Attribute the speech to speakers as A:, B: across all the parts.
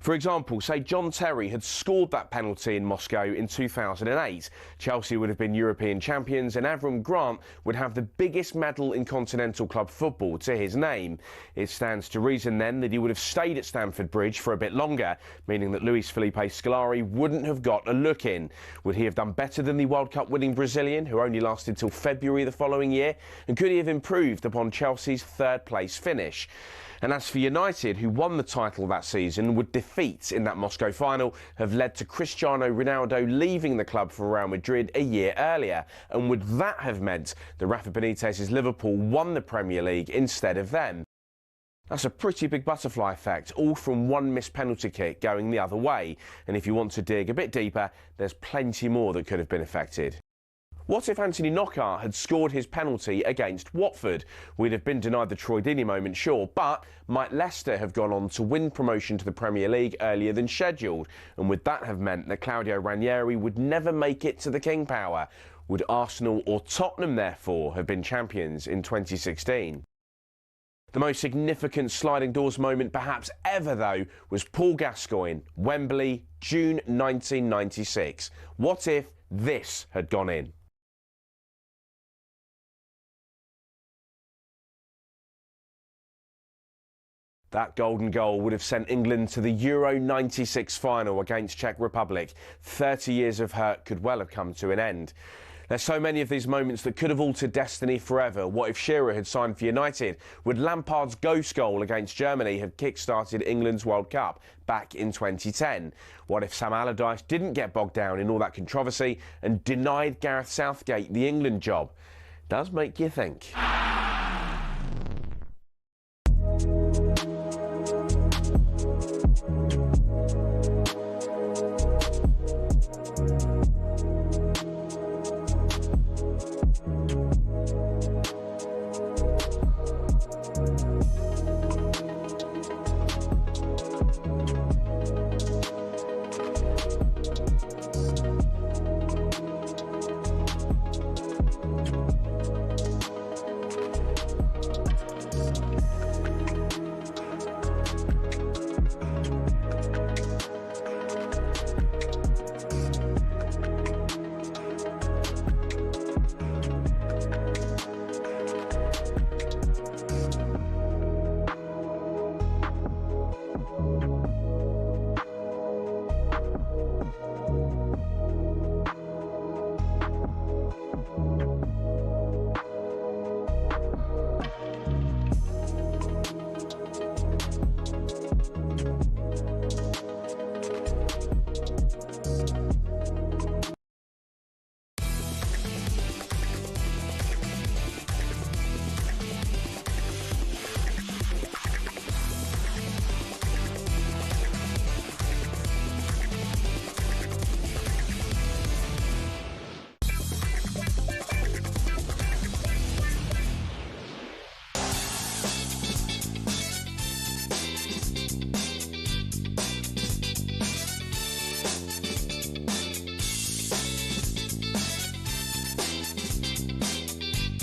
A: For example, say John Terry had scored that penalty in Moscow in 2008. Chelsea would have been European champions and Avram Grant would have the biggest medal in continental club football to his name. It stands to reason then that he would have stayed at Stamford Bridge for a bit longer, meaning that Luis Felipe Scolari wouldn't have got a look in. Would he have done better than the World Cup winning Brazilian, who only lasted till February the following year? And could he have improved upon Chelsea's third-place finish? And as for United, who won the title that season, would defeats in that Moscow final have led to Cristiano Ronaldo leaving the club for Real Madrid a year earlier? And would that have meant that Rafa Benitez's Liverpool won the Premier League instead of them? That's a pretty big butterfly effect, all from one missed penalty kick going the other way. And if you want to dig a bit deeper, there's plenty more that could have been affected. What if Anthony Knockaert had scored his penalty against Watford? We'd have been denied the Troy Deeney moment, sure, but might Leicester have gone on to win promotion to the Premier League earlier than scheduled? And would that have meant that Claudio Ranieri would never make it to the King Power? Would Arsenal or Tottenham, therefore, have been champions in 2016? The most significant sliding doors moment perhaps ever, though, was Paul Gascoigne, Wembley, June 1996. What if this had gone in? That golden goal would have sent England to the Euro 96 final against Czech Republic. 30 years of hurt could well have come to an end. There's so many of these moments that could have altered destiny forever. What if Shearer had signed for United? Would Lampard's ghost goal against Germany have kick-started England's World Cup back in 2010? What if Sam Allardyce didn't get bogged down in all that controversy and denied Gareth Southgate the England job? Does make you think.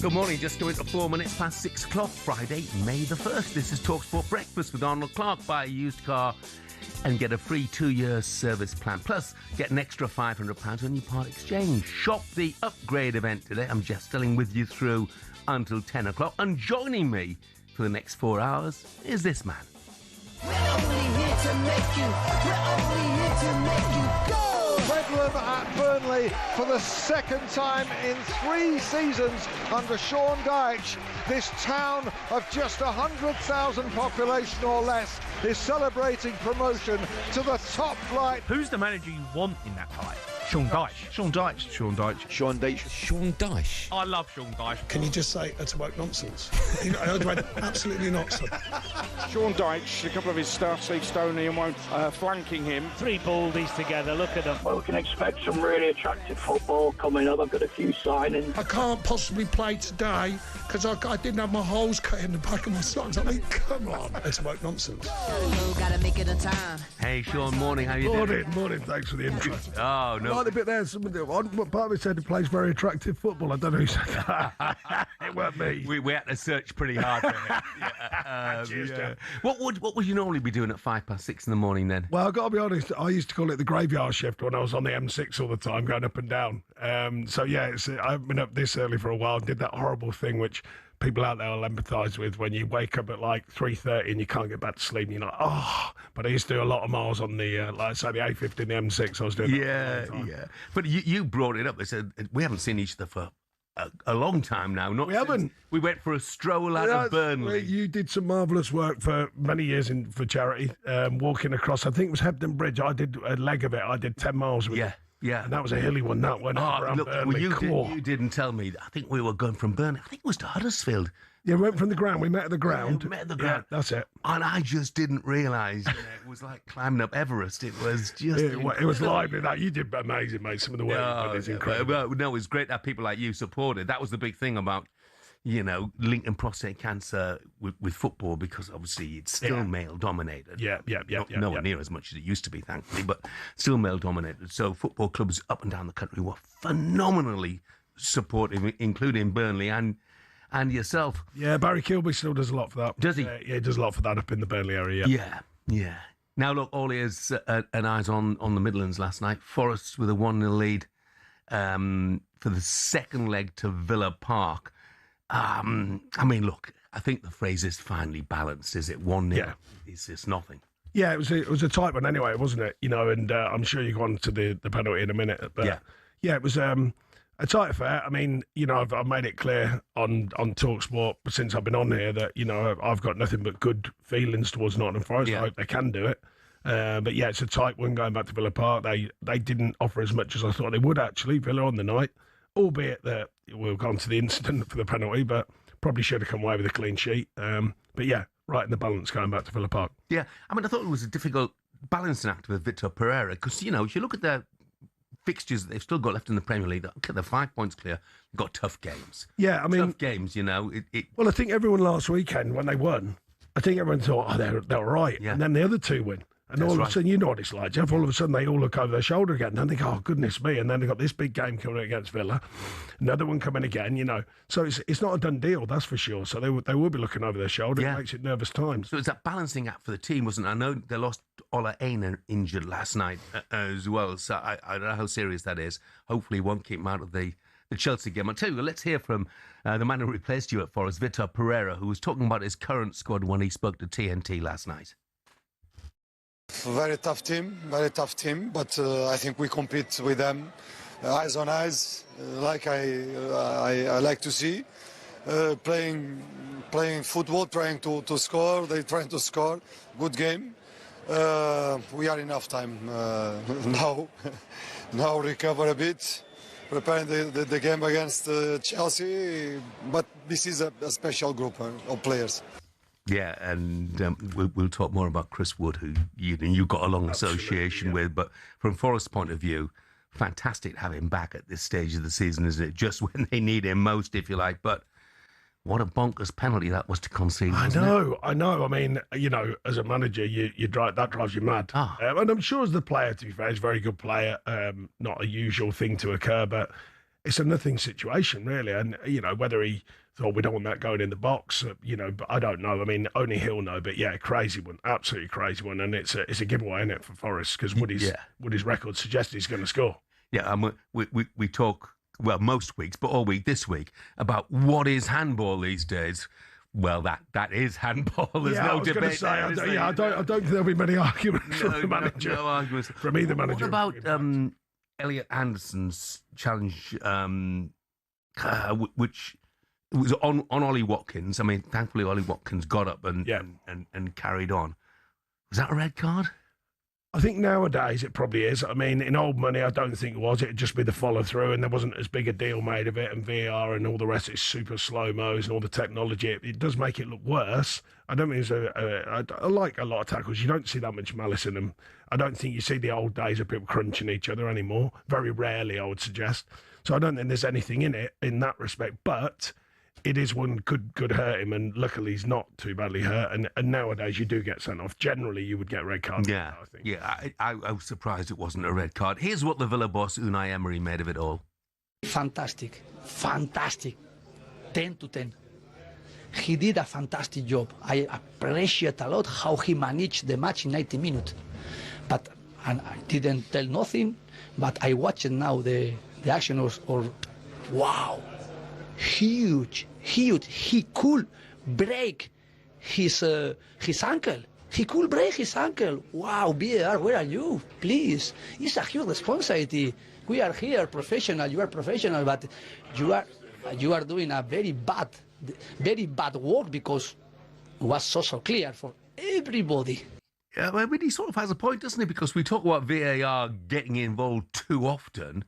B: Good morning, just going to 4 minutes past 6 o'clock, Friday, May the 1st. This is talkSPORT Breakfast with Arnold Clark. Buy a used car and get a free 2-year service plan. Plus, get an extra £500 on your part exchange. Shop the upgrade event today. I'm Jeff Stelling with you through until 10 o'clock. And joining me for the next 4 hours is this man.
C: We're only here to make you. We're only here to make you go.
D: Bedlam at Burnley for the second time in 3 seasons under Sean Dyche. This town of just 100,000 population or less is celebrating promotion to the top flight.
E: Who's the manager you want in that tie? Sean Dyche. Sean Dyche. Sean Dyche.
F: Sean Dyche. Sean Dyche.
E: I love Sean Dyche.
G: Can you just say that's about nonsense? Absolutely not, sir.
H: Sean Dyche, a couple of his staff, Steve Stoney and won't flanking him.
I: 3 baldies together, look at them.
J: Well, we can expect some really attractive football coming up. I've got a few signings.
G: I can't possibly play today because I didn't have my holes cut in the back of my socks. I mean, come on. It's about nonsense.
C: Gotta make it a time.
B: Hey, Sean, morning, how you doing?
G: Morning, thanks for the intro.
B: Oh, no
G: like the bit there. Part of it said he plays very attractive football. I don't know who said that. It weren't me.
B: We had to search pretty hard for it.
G: Cheers, Jeff.
B: What would you normally be doing at 6:05 in the morning then?
G: Well, I've got to be honest, I used to call it the graveyard shift when I was on the M6 all the time, going up and down. I've been up this early for a while, did that horrible thing which people out there will empathise with when you wake up at like 3:30 and you can't get back to sleep and you're like, oh. But I used to do a lot of miles on the, the A50 and the M6. I was doing that for a long time.
B: But you brought it up. They said, we haven't seen each other for a long time now.
G: We haven't.
B: We went for a stroll out of Burnley.
G: You did some marvellous work for many years for charity, walking across, I think it was Hebden Bridge. I did a leg of it. I did 10 miles with you.
B: Yeah.
G: And that was a hilly one, that went around Burnley.
B: You didn't tell me. I think we were going from Burnley. I think it was to Huddersfield.
G: Yeah, we went from the ground. We met at the ground.
B: Yeah, we met at the ground.
G: Yeah, that's it.
B: And I just didn't realise it was like climbing up Everest. It was just...
G: it was lively. That you did amazing, mate. Some of the work you did is incredible.
B: Well, no, it's great that people like you supported. That was the big thing about, linking prostate cancer with football, because obviously it's still male-dominated.
G: Yeah.
B: Nowhere near as much as it used to be, thankfully, but still male-dominated. So football clubs up and down the country were phenomenally supportive, including Burnley and yourself.
G: Yeah, Barry Kilby still does a lot for that.
B: Does he?
G: Yeah, he does a lot for that up in the Burnley area.
B: Yeah. Now, look, all ears and eyes on the Midlands last night. Forest with a 1-0 lead for the second leg to Villa Park. Look, I think the phrase is finely balanced. Is it 1-0?
G: Yeah.
B: Is this nothing?
G: Yeah, it was a tight one anyway, wasn't it? And I'm sure you go on to the penalty in a minute. But it was a tight affair. I mean, I've made it clear on talkSPORT since I've been on here that, I've got nothing but good feelings towards Nottingham Forest. I hope they can do it. But yeah, it's a tight one going back to Villa Park. They didn't offer as much as I thought they would, actually, Villa on the night, albeit that we'll go on to the incident for the penalty, but probably should have come away with a clean sheet. But yeah, right in the balance going back to Villa Park.
B: Yeah, I thought it was a difficult balancing act with Vitor Pereira, because, if you look at their fixtures that they've still got left in the Premier League, they're 5 points clear. They've got tough games.
G: Yeah,
B: tough games.
G: Well, I think everyone last weekend when they won, I think everyone thought, they're all right, and then the other two win. And all of a sudden, you know what it's like, Jeff, all of a sudden they all look over their shoulder again and they think, oh, goodness me. And then they've got this big game coming against Villa, another one coming again, So it's not a done deal, that's for sure. So they will be looking over their shoulder. It makes it nervous times.
B: So it's that balancing act for the team, wasn't it? I know they lost Ola Aina injured last night as well. So I don't know how serious that is. Hopefully he won't keep him out of the Chelsea game. I'll tell you, let's hear from the man who replaced you at Forest, Vitor Pereira, who was talking about his current squad when he spoke to TNT last night.
K: Very tough team, but I think we compete with them eyes on eyes, like I like to see. Playing football, trying to score, they're trying to score, good game. We are enough time now recover a bit, preparing the game against Chelsea, but this is a special group of players.
B: Yeah, and we'll talk more about Chris Wood, who you got a long association with. But from Forest's point of view, fantastic to have him back at this stage of the season, isn't it? Just when they need him most, if you like. But what a bonkers penalty that was to concede.
G: I know. I mean, as a manager, that drives you mad. And I'm sure as the player, to be fair, he's a very good player. Not a usual thing to occur, but it's a nothing situation, really. And, whether he thought we don't want that going in the box, but I don't know. I mean, only he'll know. But yeah, crazy one, absolutely crazy one. And it's a giveaway, isn't it, for Forest? Because Woody's record suggests he's going to score.
B: Yeah, and we talk, well, most weeks, but all week this week, about what is handball these days. Well, that is handball. There's no debate.
G: I don't think there'll be many arguments from the manager.
B: No arguments
G: from either manager.
B: What about Elliot Anderson's challenge, which was on Ollie Watkins? I mean, thankfully Ollie Watkins got up and carried on. Was that a red card?
G: I think nowadays it probably is. I mean, in old money, I don't think it was. It'd just be the follow-through, and there wasn't as big a deal made of it, and VAR and all the rest. It's super slow-mos and all the technology. It does make it look worse. I don't think I like a lot of tackles. You don't see that much malice in them. I don't think you see the old days of people crunching each other anymore. Very rarely, I would suggest. So I don't think there's anything in it in that respect. But it is one could hurt him, and luckily he's not too badly hurt. And nowadays you do get sent off. Generally, you would get a red card.
B: Yeah,
G: I think.
B: Yeah. I was surprised it wasn't a red card. Here's what the Villa boss Unai Emery made of it all.
L: Fantastic, 10 to 10. He did a fantastic job. I appreciate a lot how he managed the match in 90 minutes. But and I didn't tell nothing. But I watched now the action or wow. Huge. He could break his ankle. He could break his ankle. Wow, VAR, where are you? Please. It's a huge responsibility. We are here, professional. You are professional, but you are doing a very bad work because it was so clear for everybody.
B: Yeah, I mean, he sort of has a point, doesn't he? Because we talk about VAR getting involved too often.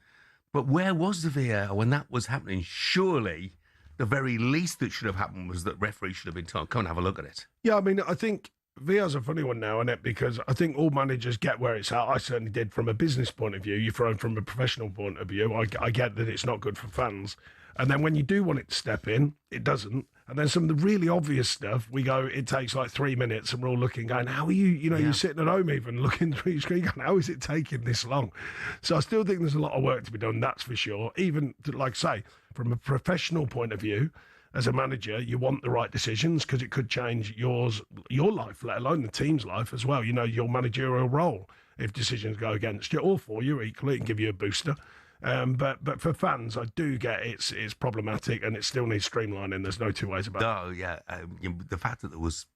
B: But where was the VAR when that was happening? Surely the very least that should have happened was that referees should have been told, come and have a look at it.
G: Yeah, I mean, I think VAR's a funny one now, isn't it? Because I think all managers get where it's at. I certainly did from a business point of view. You're thrown from a professional point of view. I get that it's not good for fans. And then when you do want it to step in, it doesn't. And then some of the really obvious stuff, we go, it takes like 3 minutes, and we're all looking, going, how are you, you're sitting at home even looking through your screen, going, how is it taking this long? So I still think there's a lot of work to be done, that's for sure. Even, like I say, from a professional point of view, as a manager, you want the right decisions because it could change your life, let alone the team's life as well. Your managerial role, if decisions go against you or for you equally, it can give you a booster. But for fans, I do get it's problematic and it still needs streamlining. There's no two ways about it.
B: Oh yeah, the fact that there was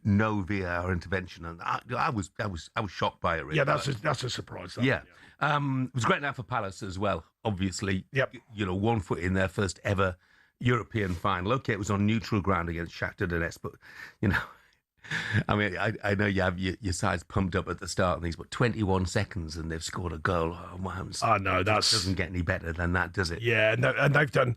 B: no VAR intervention, and I was shocked by it. Really.
G: Yeah, that's a surprise.
B: Yeah. It was great now for Palace as well. Obviously,
G: yep.
B: 1 foot in their first ever European final. Okay, it was on neutral ground against Shakhtar Donetsk, but I mean, I know you have your sides pumped up at the start of these, but 21 seconds and they've scored a goal. Oh, wow.
G: I know, that
B: doesn't get any better than that, does it?
G: Yeah, and they've done.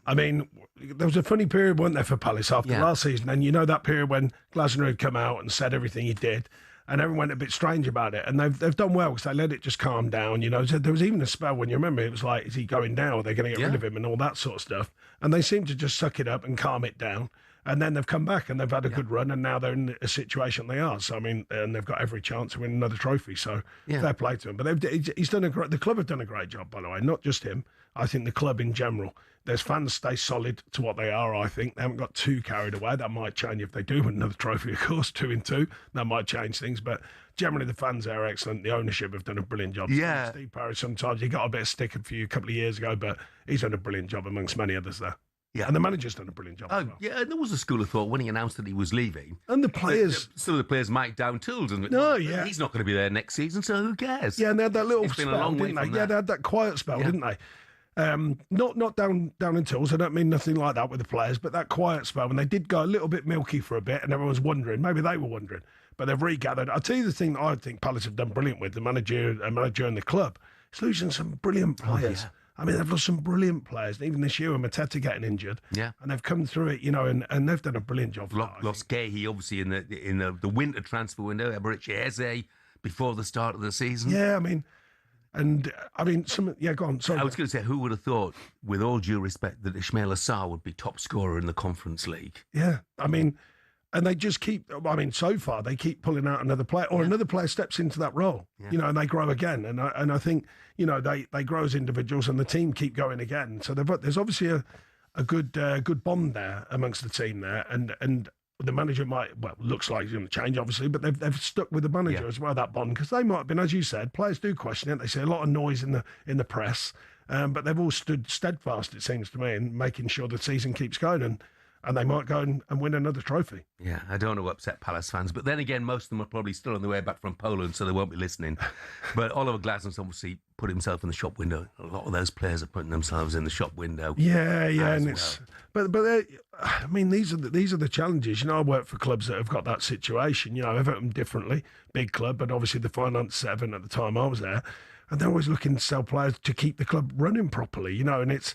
G: I mean, there was a funny period, wasn't there, for Palace after last season? And that period when Glasner had come out and said everything he did, and everyone went a bit strange about it. And they've done well because they let it just calm down. So there was even a spell when you remember it was like, is he going down? Or they're going to get rid of him and all that sort of stuff. And they seem to just suck it up and calm it down. And then they've come back and they've had a good run, and now they're in a situation they are. So I mean, and they've got every chance to win another trophy. So fair play to him. But he's done the club have done a great job, by the way. Not just him. I think the club in general. There's fans stay solid to what they are. I think they haven't got too carried away. That might change if they do win another trophy, of course, 2-2. That might change things. But generally, the fans there are excellent. The ownership have done a brilliant job.
B: Yeah,
G: Steve Parrish sometimes he got a bit of stick a couple of years ago, but he's done a brilliant job amongst many others there. Yeah, and the manager's done a brilliant job as well.
B: Yeah, and there was a school of thought when he announced that he was leaving.
G: And the players...
B: Some of the players might down tools. And he's not going to be there next season, so who cares?
G: Yeah, and they had that little spell, didn't they? Yeah, they had that quiet spell, didn't they? Not down in tools. I don't mean nothing like that with the players, but that quiet spell when they did go a little bit milky for a bit, and everyone was wondering. Maybe they were wondering, but they've regathered. I'll tell you the thing that I think Palace have done brilliant with the manager and the club. It's losing some brilliant players. Oh, yeah. I mean, they've lost some brilliant players. Even this year with Mateta getting injured.
B: Yeah.
G: And they've come through it, and they've done a brilliant job.
B: Lost Gahey, obviously, in the winter transfer window. Eberechi Eze before the start of the season.
G: Yeah, go on. Sorry.
B: I was going to say, who would have thought, with all due respect, that Ismail Assar would be top scorer in the Conference League?
G: Yeah, and they just keep, so far, they keep pulling out another player, or another player steps into that role, and they grow again. And I think, they grow as individuals and the team keep going again. So there's obviously a good bond there amongst the team there. And the manager looks like he's going to change, obviously, but they've stuck with the manager as well, that bond, because they might have been, as you said, players do question it. They see a lot of noise in the press, but they've all stood steadfast, it seems to me, in making sure the season keeps going. And they might go and win another trophy.
B: Yeah, I don't want to upset Palace fans, but then again, most of them are probably still on their way back from Poland, so they won't be listening. But Oliver Glasner's obviously put himself in the shop window. A lot of those players are putting themselves in the shop window.
G: Yeah, and it's but these are the challenges. I work for clubs that have got that situation. Everton differently, big club, but obviously the finance 7 at the time I was there, and they're always looking to sell players to keep the club running properly. And it's.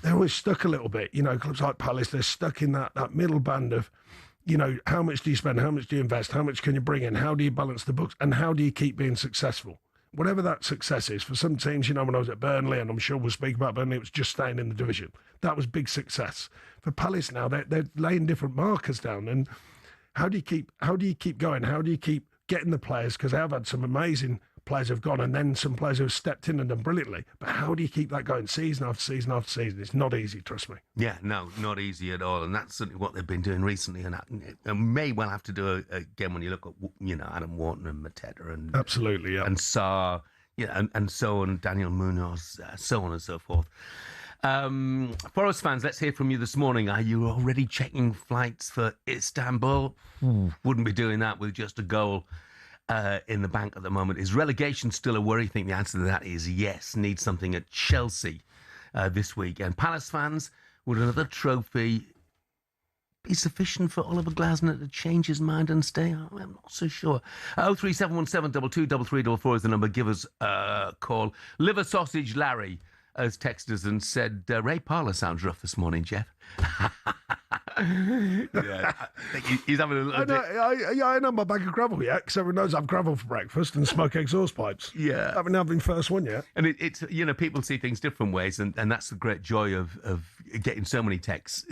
G: They're always stuck a little bit, clubs like Palace, they're stuck in that middle band of, how much do you spend, how much do you invest, how much can you bring in, how do you balance the books, and how do you keep being successful whatever that success is, for some teams, when I was at Burnley, and I'm sure we'll speak about Burnley, it was just staying in the division. That was big success. For Palace now, they're laying different markers down. And how do you keep going? How do you keep getting the players? Because they have had some amazing players who've gone, and then some players who have stepped in and done brilliantly. But how do you keep that going season after season after season? It's not easy, trust me.
B: Yeah, no, not easy at all. And that's certainly what they've been doing recently. And may well have to do again when you look at, Adam Wharton and Mateta and
G: absolutely, yeah,
B: and Sarr, and so on, Daniel Munoz, so on and so forth. Forest fans, let's hear from you this morning. Are you already checking flights for Istanbul? Wouldn't be doing that with just a goal in the bank at the moment. Is relegation still a worry? I think the answer to that is yes. Need something at Chelsea this weekend. Palace fans, would another trophy be sufficient for Oliver Glasner to change his mind and stay? I'm not so sure. 03717 223344 is the number. Give us a call. Liver Sausage Larry has texted us and said, Ray Parlour sounds rough this morning, Jeff. Yeah, I think he's having a little
G: I know my bag of gravel yet, because everyone knows I have gravel for breakfast and smoke exhaust pipes.
B: Yeah.
G: I haven't had the first one yet.
B: And it's people see things different ways, and that's the great joy of getting so many texts.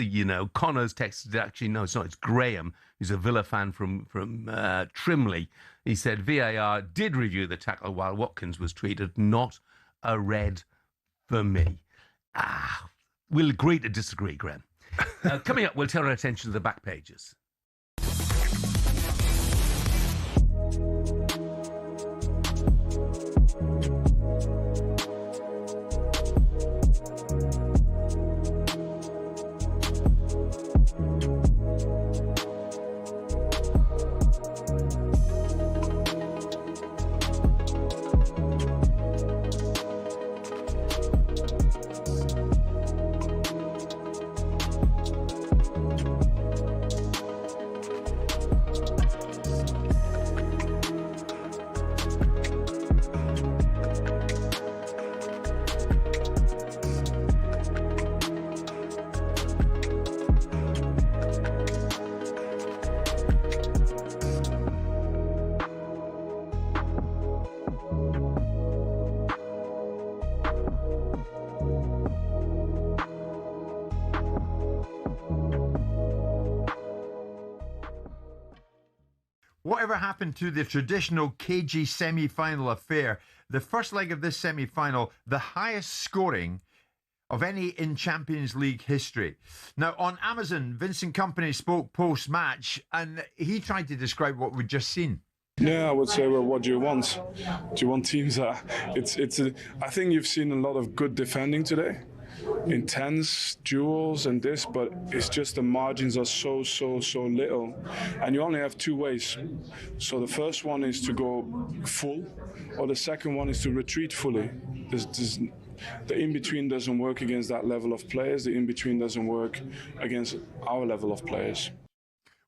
B: Connor's texted, actually, no, it's not, it's Graham, who's a Villa fan from Trimley. He said, VAR did review the tackle while Watkins was treated, not a red for me. We'll agree to disagree, Graham. Coming up, we'll turn our attention to the back pages.
M: Whatever happened to the traditional cagey semi-final affair? The first leg of this semi-final, the highest scoring of any in Champions League history. Now, on Amazon, Vincent Kompany spoke post-match, and he tried to describe what we'd just seen.
N: Yeah, I would say, well, what do you want? Do you want teams that... I think you've seen a lot of good defending today. Intense duels and this, but it's just the margins are so little, and you only have two ways. So the first one is to go full, or the second one is to retreat fully. The in-between doesn't work against that level of players. The in-between doesn't work against our level of players.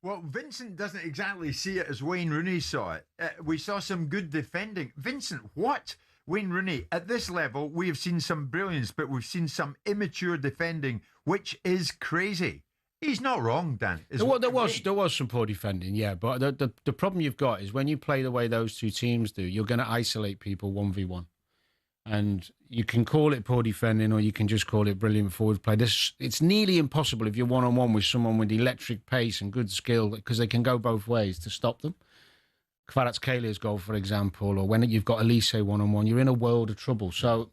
M: Well, Vincent doesn't exactly see it as Wayne Rooney saw it. We saw some good defending. Vincent, what? Wayne Rooney, at this level, we have seen some brilliance, but we've seen some immature defending, which is crazy. He's not wrong, Dan.
O: There was some poor defending, yeah. But the problem you've got is when you play the way those two teams do, you're going to isolate people 1v1. And you can call it poor defending, or you can just call it brilliant forward play. It's nearly impossible if you're one-on-one with someone with electric pace and good skill, because they can go both ways, to stop them. Kvaratskhelia goal, for example, or when you've got Elise one-on-one, you're in a world of trouble. So,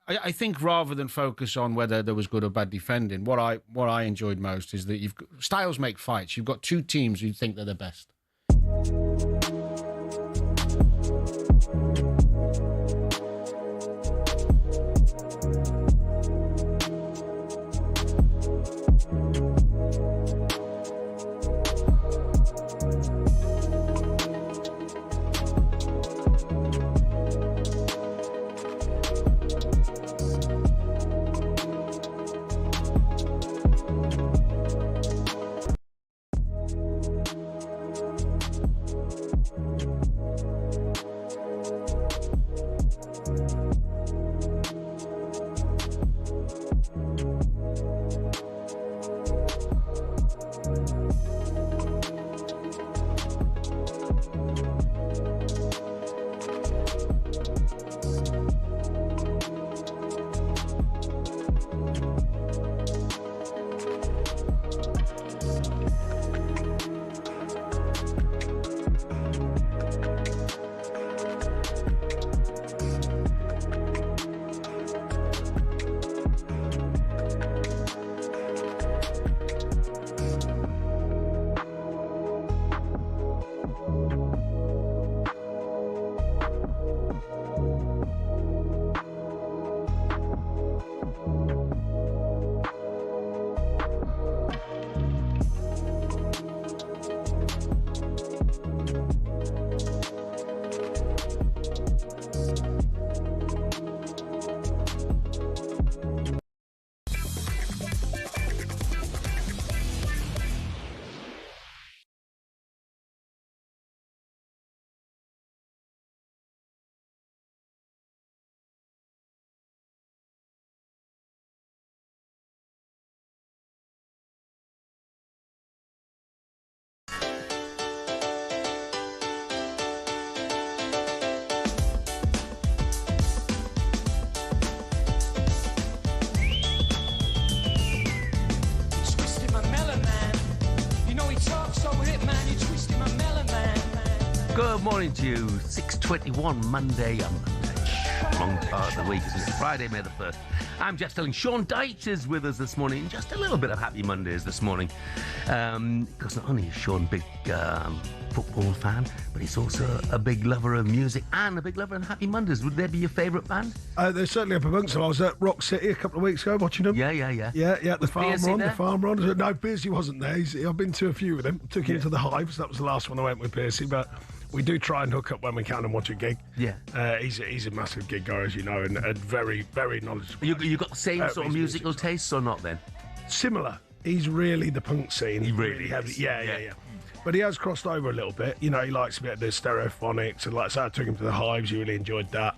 O: I think rather than focus on whether there was good or bad defending, what I enjoyed most is that styles make fights. You've got two teams who think they're the best.
B: Good morning to you. 6:21 Monday. Long part of the week, isn't it? Friday, May the 1st. I'm Jeff Stelling. Sean Dyche is with us this morning. Just a little bit of happy Mondays this morning. Because not only is Sean a big football fan, but he's also a big lover of music and a big lover of Happy Mondays. Would there be your favourite band?
G: They're certainly up amongst them. I was at Rock City a couple of weeks ago watching them.
B: Yeah.
G: The farm run. No, Piercy wasn't there. I've been to a few with him. Took him to the Hives. That was the last one I went with Piercy, but we do try and hook up when we can and watch a gig.
B: Yeah.
G: He's a massive gig goer, as you know, and very, very knowledgeable.
B: You got the same sort of musical tastes or not then?
G: Similar. He's really the punk scene.
B: He really
G: heavy.
B: is.
G: Yeah. But he has crossed over a little bit. You know, he likes a bit of the stereophonics, and like I said, I took him to the Hives. You really enjoyed that.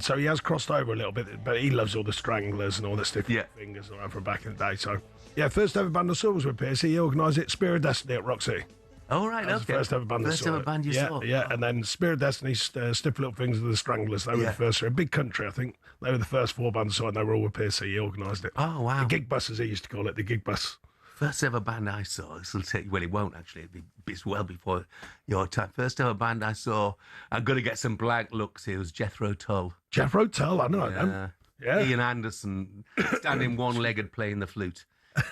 G: So he has crossed over a little bit, but he loves all the Stranglers and all the stiff fingers and all that from back in the day. So, yeah, first ever band I saw was with Piercy. He organised it, Spirit of Destiny at Rock City.
B: Oh, right,
G: that was the first ever band I saw.
B: First ever band you saw?
G: Yeah, and then Spirit of Destiny, Stiff Little Fingers of the Stranglers. They were the first, a big country, I think. They were the first 4 bands I saw, and they were all with Piercy. He organised it.
B: Oh, wow.
G: The gig bus, as he used to call it, the gig bus.
B: First ever band I saw, well, it won't actually, it's well before your time. First ever band I saw, I'm going to get some blank looks here, was Jethro Tull.
G: Jethro Tull, I know them. Yeah.
B: Ian Anderson standing one-legged playing the flute.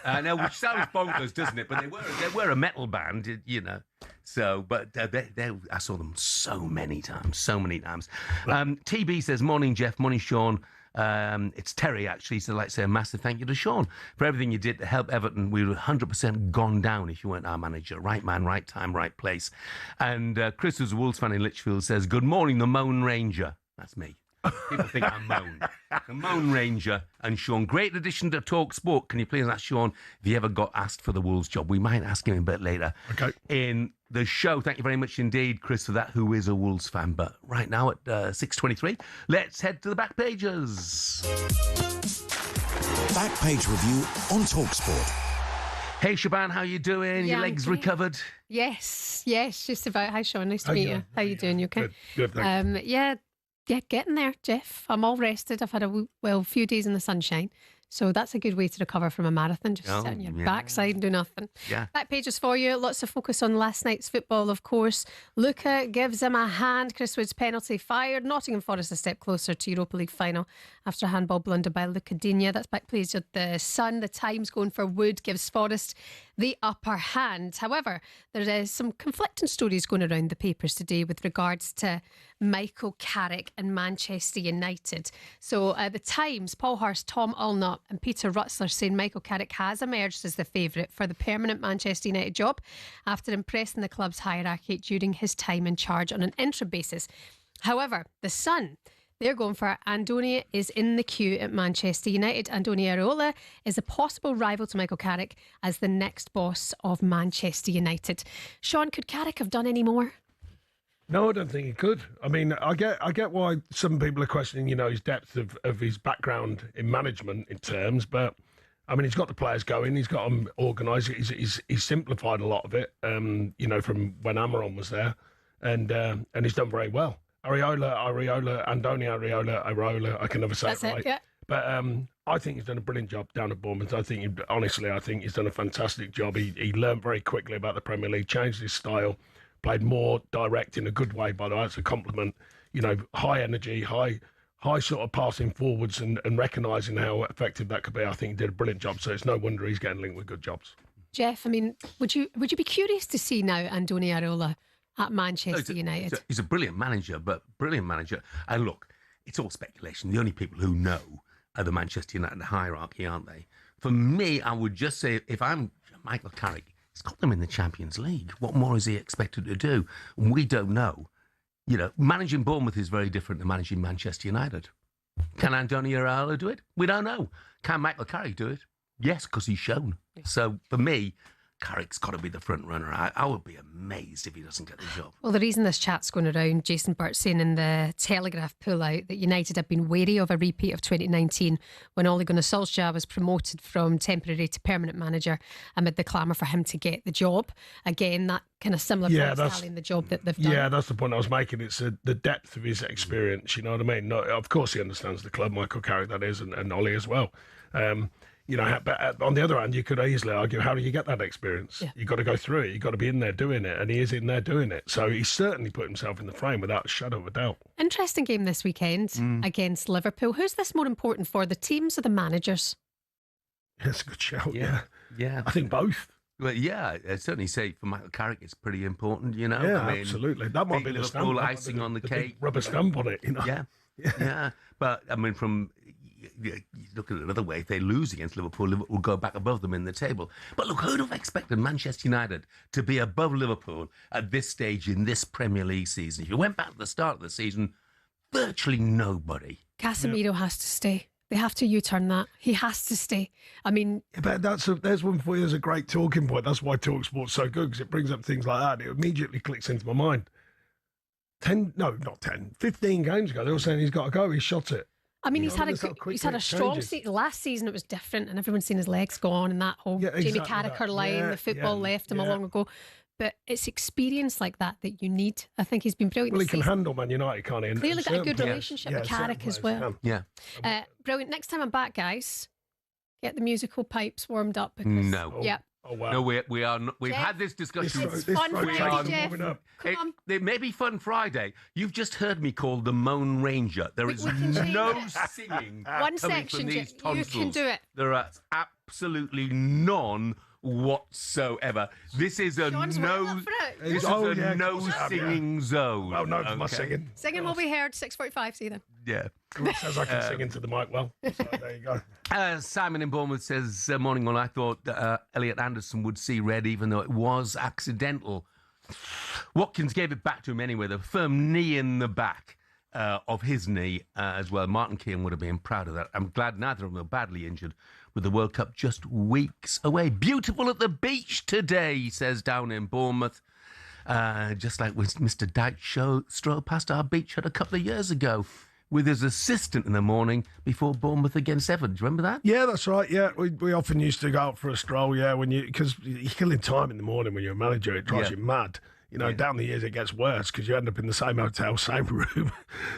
B: Now, which sounds bonkers, doesn't it? But they were a metal band, you know. So, but I saw them so many times. TB says, morning, Jeff, morning, Sean. It's Terry, actually, so I'd like to say a massive thank you to Sean for everything you did to help Everton. We would 100% gone down if you weren't our manager. Right man, right time, right place. And Chris, who's a Wolves fan in Lichfield, says, good morning, the Moan Ranger. That's me. People think I'm Moan. The Moan Ranger and Sean. Great addition to talkSPORT. Can you please ask Sean if he ever got asked for the Wolves job? We might ask him a bit later in the show. Thank you very much indeed, Chris, for that, who is a Wolves fan. But right now at 6:23, let's head to the back pages.
P: Back page review on talkSPORT.
B: Hey, Shaban, how you doing?
Q: Yeah,
B: your legs recovered?
Q: Yes, just about. Hi, Sean. Nice to meet you. How you doing? You okay?
G: Good, thanks.
Q: Yeah, getting there, Jeff. I'm all rested. I've had a few days in the sunshine. So that's a good way to recover from a marathon, just sit on your backside and do nothing.
B: Yeah.
Q: Back pages for you. Lots of focus on last night's football, of course. Luca gives him a hand. Chris Wood's penalty fired. Nottingham Forest a step closer to Europa League final after a handball blunder by Luca Digne. That's back page of the Sun. The Times going for Wood gives Forest the upper hand. However, there is some conflicting stories going around the papers today with regards to Michael Carrick and Manchester United. So the Times, Paul Hurst, Tom Allnut and Peter Rutzler saying Michael Carrick has emerged as the favourite for the permanent Manchester United job after impressing the club's hierarchy during his time in charge on an interim basis. However, the Sun, they're going for Andoni is in the queue at Manchester United. Andoni Iraola is a possible rival to Michael Carrick as the next boss of Manchester United. Sean, could Carrick have done any more?
G: No, I don't think he could. I mean, I get why some people are questioning, his depth of his background in management in terms, but I mean, he's got the players going, he's got them organised, he's simplified a lot of it, from when Amaron was there, and he's done very well. Andoni Iraola, I can never say
Q: That's
G: it right.
Q: It, yeah.
G: But I think he's done a brilliant job down at Bournemouth. I think he's done a fantastic job. He learned very quickly about the Premier League, changed his style, played more direct in a good way, by the way. It's a compliment. High energy, high sort of passing forwards and recognising how effective that could be. I think he did a brilliant job. So it's no wonder he's getting linked with good jobs.
Q: Jeff, I mean, would you be curious to see now Andoni Iraola at Manchester United?
B: He's a brilliant manager. And look, it's all speculation. The only people who know are the Manchester United hierarchy, aren't they? For me, I would just say, if I'm Michael Carrick, he's got them in the Champions League. What more is he expected to do? We don't know. Managing Bournemouth is very different to managing Manchester United. Can Andoni Iraola do it? We don't know. Can Michael Carrick do it? Yes, because he's shown. Yeah. So for me, Carrick's got to be the front runner. I would be amazed if he doesn't get the job.
Q: Well, the reason this chat's going around, Jason Burt saying in the Telegraph pullout that United have been wary of a repeat of 2019 when Ole Gunnar Solskjaer was promoted from temporary to permanent manager amid the clamour for him to get the job. Again, that kind of similar tallying the job that they've done.
G: Yeah, that's the point I was making. It's the depth of his experience, you know what I mean? No, of course he understands the club, Michael Carrick, that is, and Ollie as well. You know, but on the other hand, you could easily argue, how do you get that experience?
Q: Yeah.
G: You've got to go through it. You've got to be in there doing it, and he is in there doing it. So he's certainly put himself in the frame without a shadow of a doubt.
Q: Interesting game this weekend against Liverpool. Who's this more important for, the teams or the managers?
G: That's a good shout, yeah.
B: Yeah.
G: I think both.
B: Well, yeah, I'd certainly say for Michael Carrick it's pretty important, you know.
G: Yeah,
B: I mean,
G: absolutely. That might be the
B: Liverpool
G: stamp,
B: icing on the
G: big
B: cake.
G: rubber stamp on it, you know.
B: Yeah. But, I mean, you look at it another way, if they lose against Liverpool, Liverpool will go back above them in the table. But look, who'd have expected Manchester United to be above Liverpool at this stage in this Premier League season? If you went back to the start of the season, virtually nobody.
Q: Casemiro has to stay. They have to U-turn that. He has to stay. I mean...
G: Yeah, but there's one for you as a great talking point. That's why talkSPORT's so good, because it brings up things like that. It immediately clicks into my mind. 15 games ago, they were saying he's got to go. He shot it.
Q: I mean, he's had a strong season. Last season it was different, and everyone's seen his legs gone and that whole Jamie Carragher line. The football left him a long ago. But it's experience like that you need. I think he's been brilliant.
G: Well, he can handle Man United, can't he?
Q: Clearly got a good relationship with Carrick as well.
B: Yeah.
Q: Brilliant. Next time I'm back, guys, get the musical pipes warmed up. Because,
B: No.
Q: Yeah.
G: Oh, wow.
B: No, we are not. We've had this discussion.
Q: It's fun Friday, Jeff. Come on.
B: It may be fun Friday. You've just heard me called the Moan Ranger. There is no singing.
Q: One
B: coming
Q: section,
B: from these
Q: Jeff. You can
B: tonsils.
Q: do it.
B: There are absolutely none whatsoever. This is a
Q: Sean's
B: no.
Q: warming up for it.
B: This is a no singing zone.
G: Oh no, for my singing.
Q: Singing will be heard 6:45. See you then.
B: Yeah.
G: Says I can sing into the mic well. So there you go.
B: Simon in Bournemouth says, morning one, I thought Elliot Anderson would see red even though it was accidental. Watkins gave it back to him anyway, the firm knee in the back of his knee as well. Martin Keown would have been proud of that. I'm glad neither of them are badly injured with the World Cup just weeks away. Beautiful at the beach today, he says, down in Bournemouth. Just like with Mr. Dyche strolled past our beach hut a couple of years ago with his assistant in the morning before Bournemouth against Everton. Do you remember that?
G: Yeah, that's right. Yeah, we often used to go out for a stroll. Yeah, because you're killing time in the morning when you're a manager. It drives you mad. You know, down the years it gets worse because you end up in the same hotel, same room.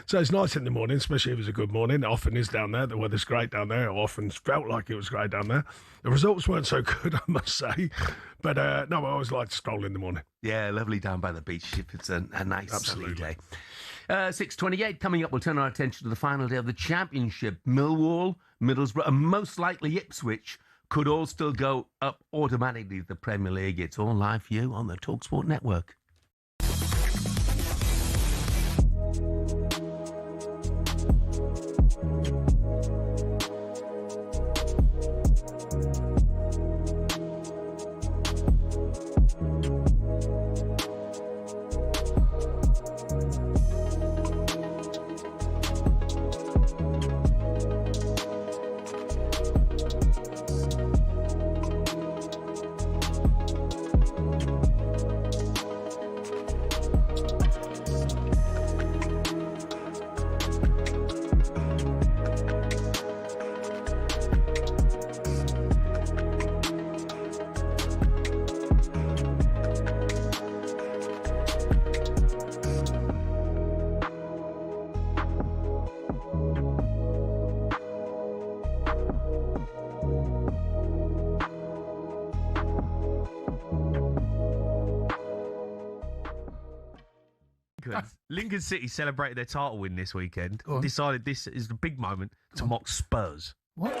G: So it's nice in the morning, especially if it's a good morning. It often is down there. The weather's great down there. It often felt like it was great down there. The results weren't so good, I must say. But no, I always like to stroll in the morning.
B: Yeah, lovely down by the beach if it's a nice sunny day. 6:28 coming up, we'll turn our attention to the final day of the Championship. Millwall, Middlesbrough, and most likely Ipswich could all still go up automatically to the Premier League. It's all live for you on the talkSPORT network.
E: Lincoln City celebrated their title win this weekend. Decided this is the big moment to mock Spurs.
R: What?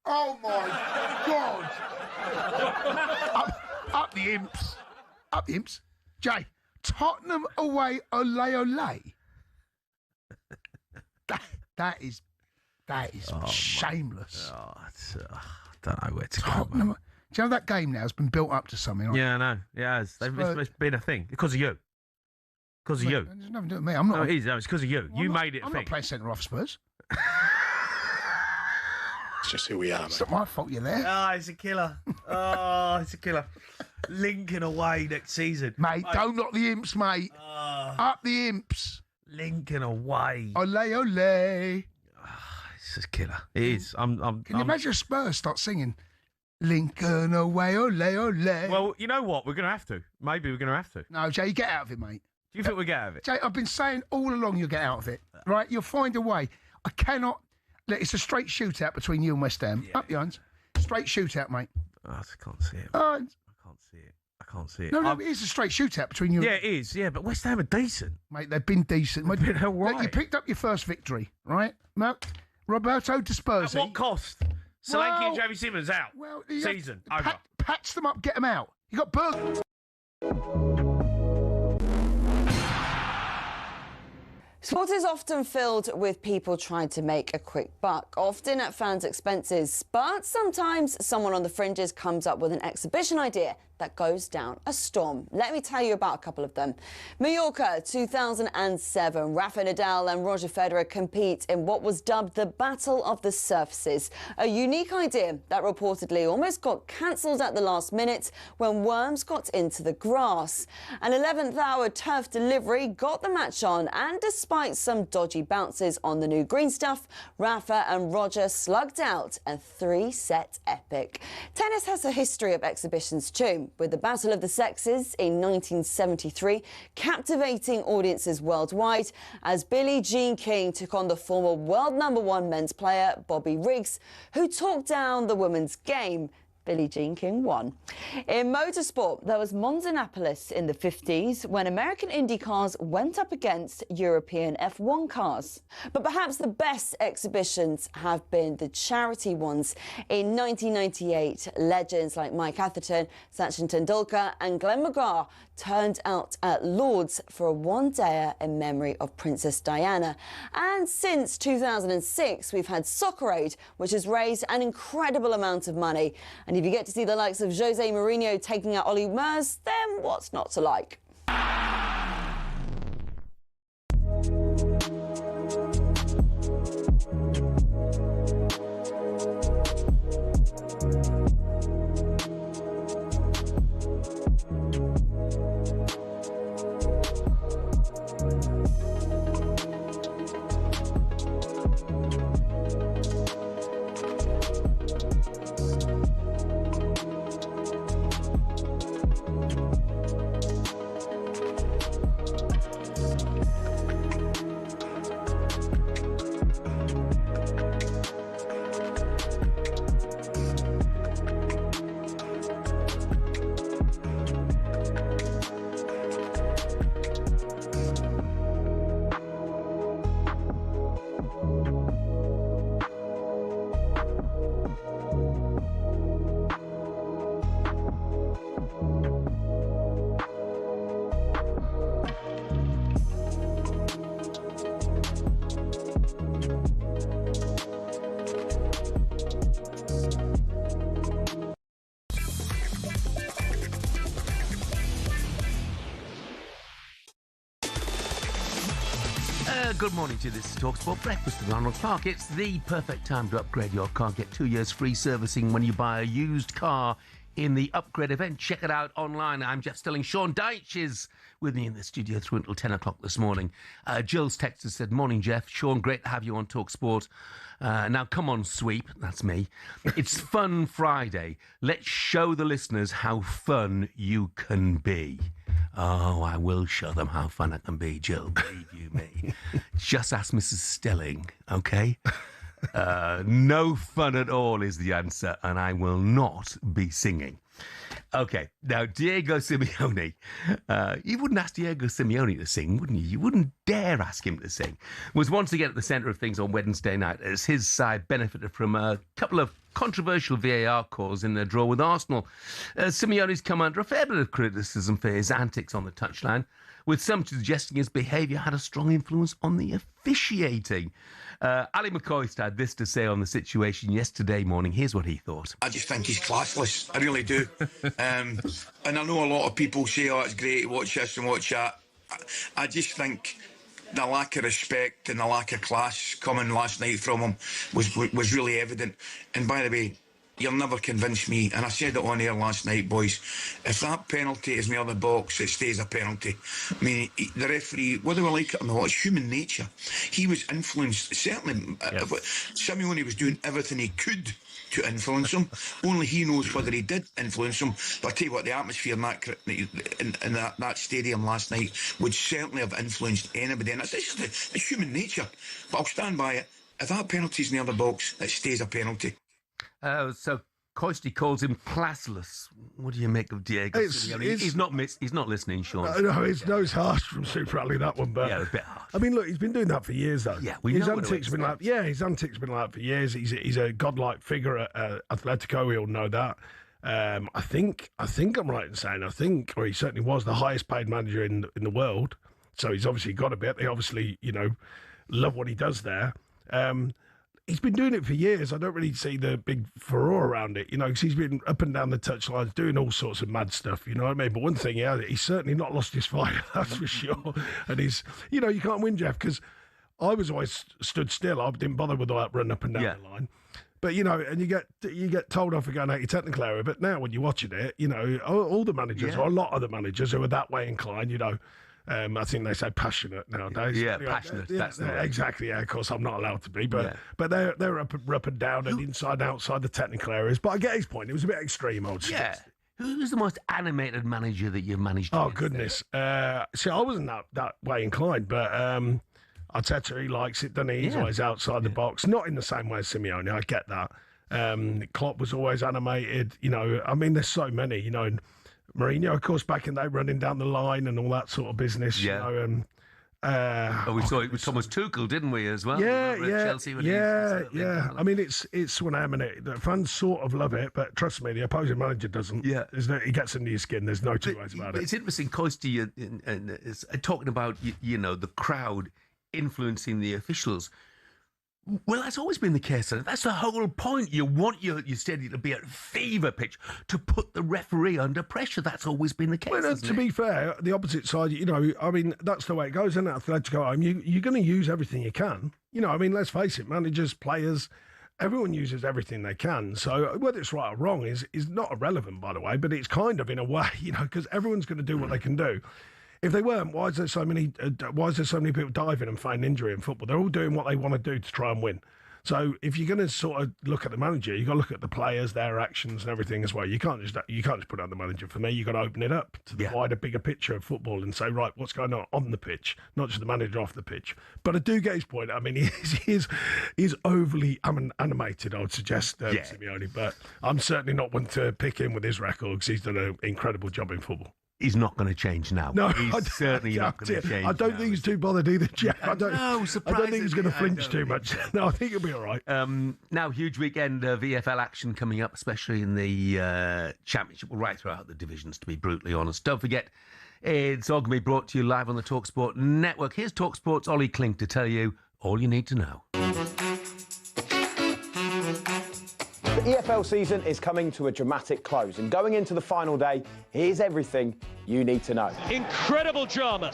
R: Oh my God! up the imps! Up the imps! Jay, Tottenham away, ole ole. That is shameless.
E: I don't know where to go.
R: Do you know that game now has been built up to something? Like
E: Yeah, I know. Yeah, it's been a thing because of you. Because of you.
R: It has nothing to do with me. I'm not.
E: No, it is. No, it's because of you. You made it a
R: I'm
E: thing.
R: not playing centre off Spurs.
G: It's just who we are,
R: It's not my fault you're there.
E: Oh, it's a killer. Oh, it's a killer. Lincoln away next season.
R: Mate, don't knock the imps, mate. Up the imps.
E: Lincoln away.
R: Ole, ole.
E: It's a killer. It is.
R: Can you imagine Spurs start singing Lincoln away, ole, ole.
E: Well, you know what? We're going to have to. Maybe we're going to have to.
R: No, Jay, you get out of it, mate.
E: Do you think we'll get out of it?
R: Jay, I've been saying all along you'll get out of it, right? You'll find a way. I cannot... Look, it's a straight shootout between you and West Ham.
E: Yeah.
R: Up your hands. Straight shootout, mate.
E: Oh, I just can't see it.
R: Uh,
E: I can't see it.
R: No, it is a straight shootout between you.
E: Yeah, it is. Yeah, but West Ham are decent.
R: Mate, they've been decent.
E: They've been all right.
R: Look, you picked up your first victory, right? Roberto Di Sperzi.
E: At what cost? Solanke and Jamie Simmons out.
R: Well,
E: season over.
R: Patch them up, get them out. You got Berg.
S: Sport is often filled with people trying to make a quick buck, often at fans' expenses. But sometimes someone on the fringes comes up with an exhibition idea that goes down a storm. Let me tell you about a couple of them. Mallorca, 2007. Rafa Nadal and Roger Federer compete in what was dubbed the Battle of the Surfaces, a unique idea that reportedly almost got cancelled at the last minute when worms got into the grass. An 11th hour turf delivery got the match on, and despite some dodgy bounces on the new green stuff, Rafa and Roger slugged out a 3-set epic. Tennis has a history of exhibitions too, with the Battle of the Sexes in 1973 captivating audiences worldwide as Billie Jean King took on the former world #1 men's player Bobby Riggs, who talked down the women's game. Billie Jean King won. In motorsport, there was Monzanapolis in the 50s when American Indy cars went up against European F1 cars. But perhaps the best exhibitions have been the charity ones. In 1998, legends like Mike Atherton, Sachin Tendulkar and Glenn McGrath turned out at Lord's for a one-dayer in memory of Princess Diana. And since 2006, we've had Soccer Aid, which has raised an incredible amount of money. And if you get to see the likes of Jose Mourinho taking out Ollie Mers, then what's not to like?
B: Good morning to you. This is talkSPORT Breakfast with Arnold Clark. It's the perfect time to upgrade your car. Get 2 years free servicing when you buy a used car in the upgrade event. Check it out online. I'm Jeff Stelling. Sean Dyche is with me in the studio through until 10 o'clock this morning. Jill's texted said, "Morning, Jeff. Sean, great to have you on talkSPORT. Now, come on, Sweep." That's me. "It's Fun Friday. Let's show the listeners how fun you can be." Oh, I will show them how fun I can be, Jill. Believe you me. Just ask Mrs. Stelling, okay? No fun at all is the answer, and I will not be singing. Okay, now Diego Simeone. You wouldn't ask Diego Simeone to sing, wouldn't you? You wouldn't dare ask him to sing. Was once again at the centre of things on Wednesday night as his side benefited from a couple of controversial VAR calls in their draw with Arsenal. Simeone's come under a fair bit of criticism for his antics on the touchline, with some suggesting his behaviour had a strong influence on the officiating. Ali McCoy had this to say on the situation yesterday morning. Here's what he thought.
T: I just think he's classless. I really do. And I know a lot of people say, "Oh, it's great to watch this and watch that." I just think the lack of respect and the lack of class coming last night from him was really evident. And by the way, you'll never convince me, and I said it on air last night, boys, if that penalty is near the box, it stays a penalty. I mean, the referee, whether we like it or not, it's human nature. He was influenced, certainly, Simeone was doing everything he could to influence him. Only he knows whether he did influence him. But I tell you what, the atmosphere in that stadium last night would certainly have influenced anybody, and it's just it's human nature. But I'll stand by it. If that penalty's near the box, it stays a penalty.
B: So Coisty calls him classless. What do you make of Diego? He's not listening, Sean.
G: No, it's harsh from Super Rally, that one, but
B: yeah, a bit harsh.
G: I mean, look, he's been doing that for years, though.
B: Yeah,
G: his antics been like his antics been like that for years. He's a godlike figure at Atletico. We all know that. I think I'm right in saying or he certainly was the highest paid manager in the world. So he's obviously got a bit. They obviously, love what he does there. He's been doing it for years. I don't really see the big furore around it, because he's been up and down the touchlines doing all sorts of mad stuff, you know what I mean? But one thing, he's certainly not lost his fire, that's for sure. And he's, you can't win, Jeff, because I was always stood still. I didn't bother with all that run up and down the line. But, and you get told off for going out your technical area. But now when you're watching it, all the managers, or a lot of the managers who are that way inclined, I think they say passionate nowadays.
B: Yeah, passionate. That's the word.
G: Exactly. Yeah, of course, I'm not allowed to be, but they're up and down and inside and outside the technical areas. But I get his point. It was a bit extreme, I would suggest.
B: Yeah. Who's the most animated manager that you've managed?
G: Oh goodness. See, I wasn't that way inclined, but Arteta, he likes it, doesn't he? He's always outside the box, not in the same way as Simeone. I get that. Klopp was always animated. I mean, there's so many. And Mourinho, of course, back in the day, running down the line and all that sort of business.
B: Yeah. We saw it with Thomas Tuchel, didn't we, as well?
G: Chelsea. I mean, it's when the fans sort of love it, but trust me, the opposing manager doesn't. Yeah, he gets under your skin. There's no two ways about it.
B: It's interesting, Coisty, is talking about the crowd influencing the officials. Well, that's always been the case. That's the whole point. You want your stadium to be at fever pitch to put the referee under pressure. That's always been the case.
G: Well, to be fair, the opposite side, I mean, that's the way it goes, isn't it? Atletico home, you're going to use everything you can. I mean, let's face it, managers, players, everyone uses everything they can. So whether it's right or wrong is not irrelevant, by the way, but it's kind of in a way, because everyone's going to do what they can do. If they weren't, why is there so many people diving and feigning injury in football? They're all doing what they want to do to try and win. So if you're going to sort of look at the manager, you've got to look at the players, their actions and everything as well. You can't just put on the manager. For me, you've got to open it up to the wider, bigger picture of football and say, right, what's going on the pitch, not just the manager off the pitch. But I do get his point. I mean, he's overly animated, I would suggest, Simeone. But I'm certainly not one to pick him with his record because he's done an incredible job in football.
B: He's not going to change now.
G: No,
B: he's certainly not going to change.
G: I don't think he's too bothered either, Jeff. I don't think he's going to flinch too much. No, I think he'll be all right.
B: Now, huge weekend VFL action coming up, especially in the Championship, right throughout the divisions, to be brutally honest. Don't forget, it's all going to be brought to you live on the talkSPORT network. Here's talkSPORT's Ollie Klink to tell you all you need to know.
U: The EFL season is coming to a dramatic close, and going into the final day, here's everything you need to know.
V: Incredible drama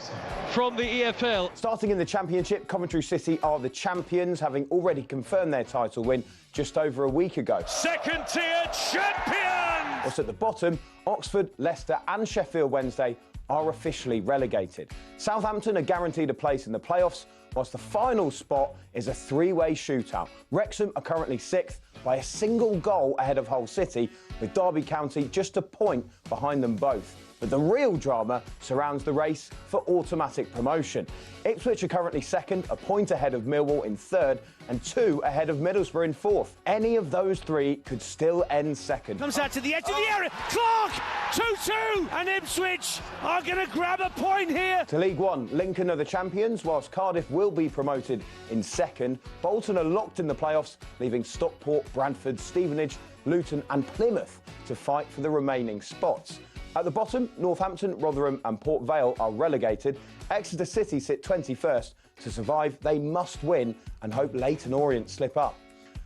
V: from the EFL.
U: Starting in the Championship, Coventry City are the champions, having already confirmed their title win just over a week ago.
V: Second-tier champions!
U: Whilst at the bottom, Oxford, Leicester and Sheffield Wednesday are officially relegated. Southampton are guaranteed a place in the playoffs, whilst the final spot is a three-way shootout. Wrexham are currently 6th by a single goal ahead of Hull City, with Derby County just a point behind them both. But the real drama surrounds the race for automatic promotion. Ipswich are currently 2nd, a point ahead of Millwall in 3rd, and 2 ahead of Middlesbrough in 4th. Any of those 3 could still end 2nd.
V: Comes out to the edge of the area. Clark, 2-2, and Ipswich are going to grab a point here.
U: To League One, Lincoln are the champions, whilst Cardiff will be promoted in 2nd. Bolton are locked in the playoffs, leaving Stockport, Bradford, Stevenage, Luton and Plymouth to fight for the remaining spots. At the bottom, Northampton, Rotherham and Port Vale are relegated. Exeter City sit 21st. To survive, they must win and hope Leyton Orient slip up.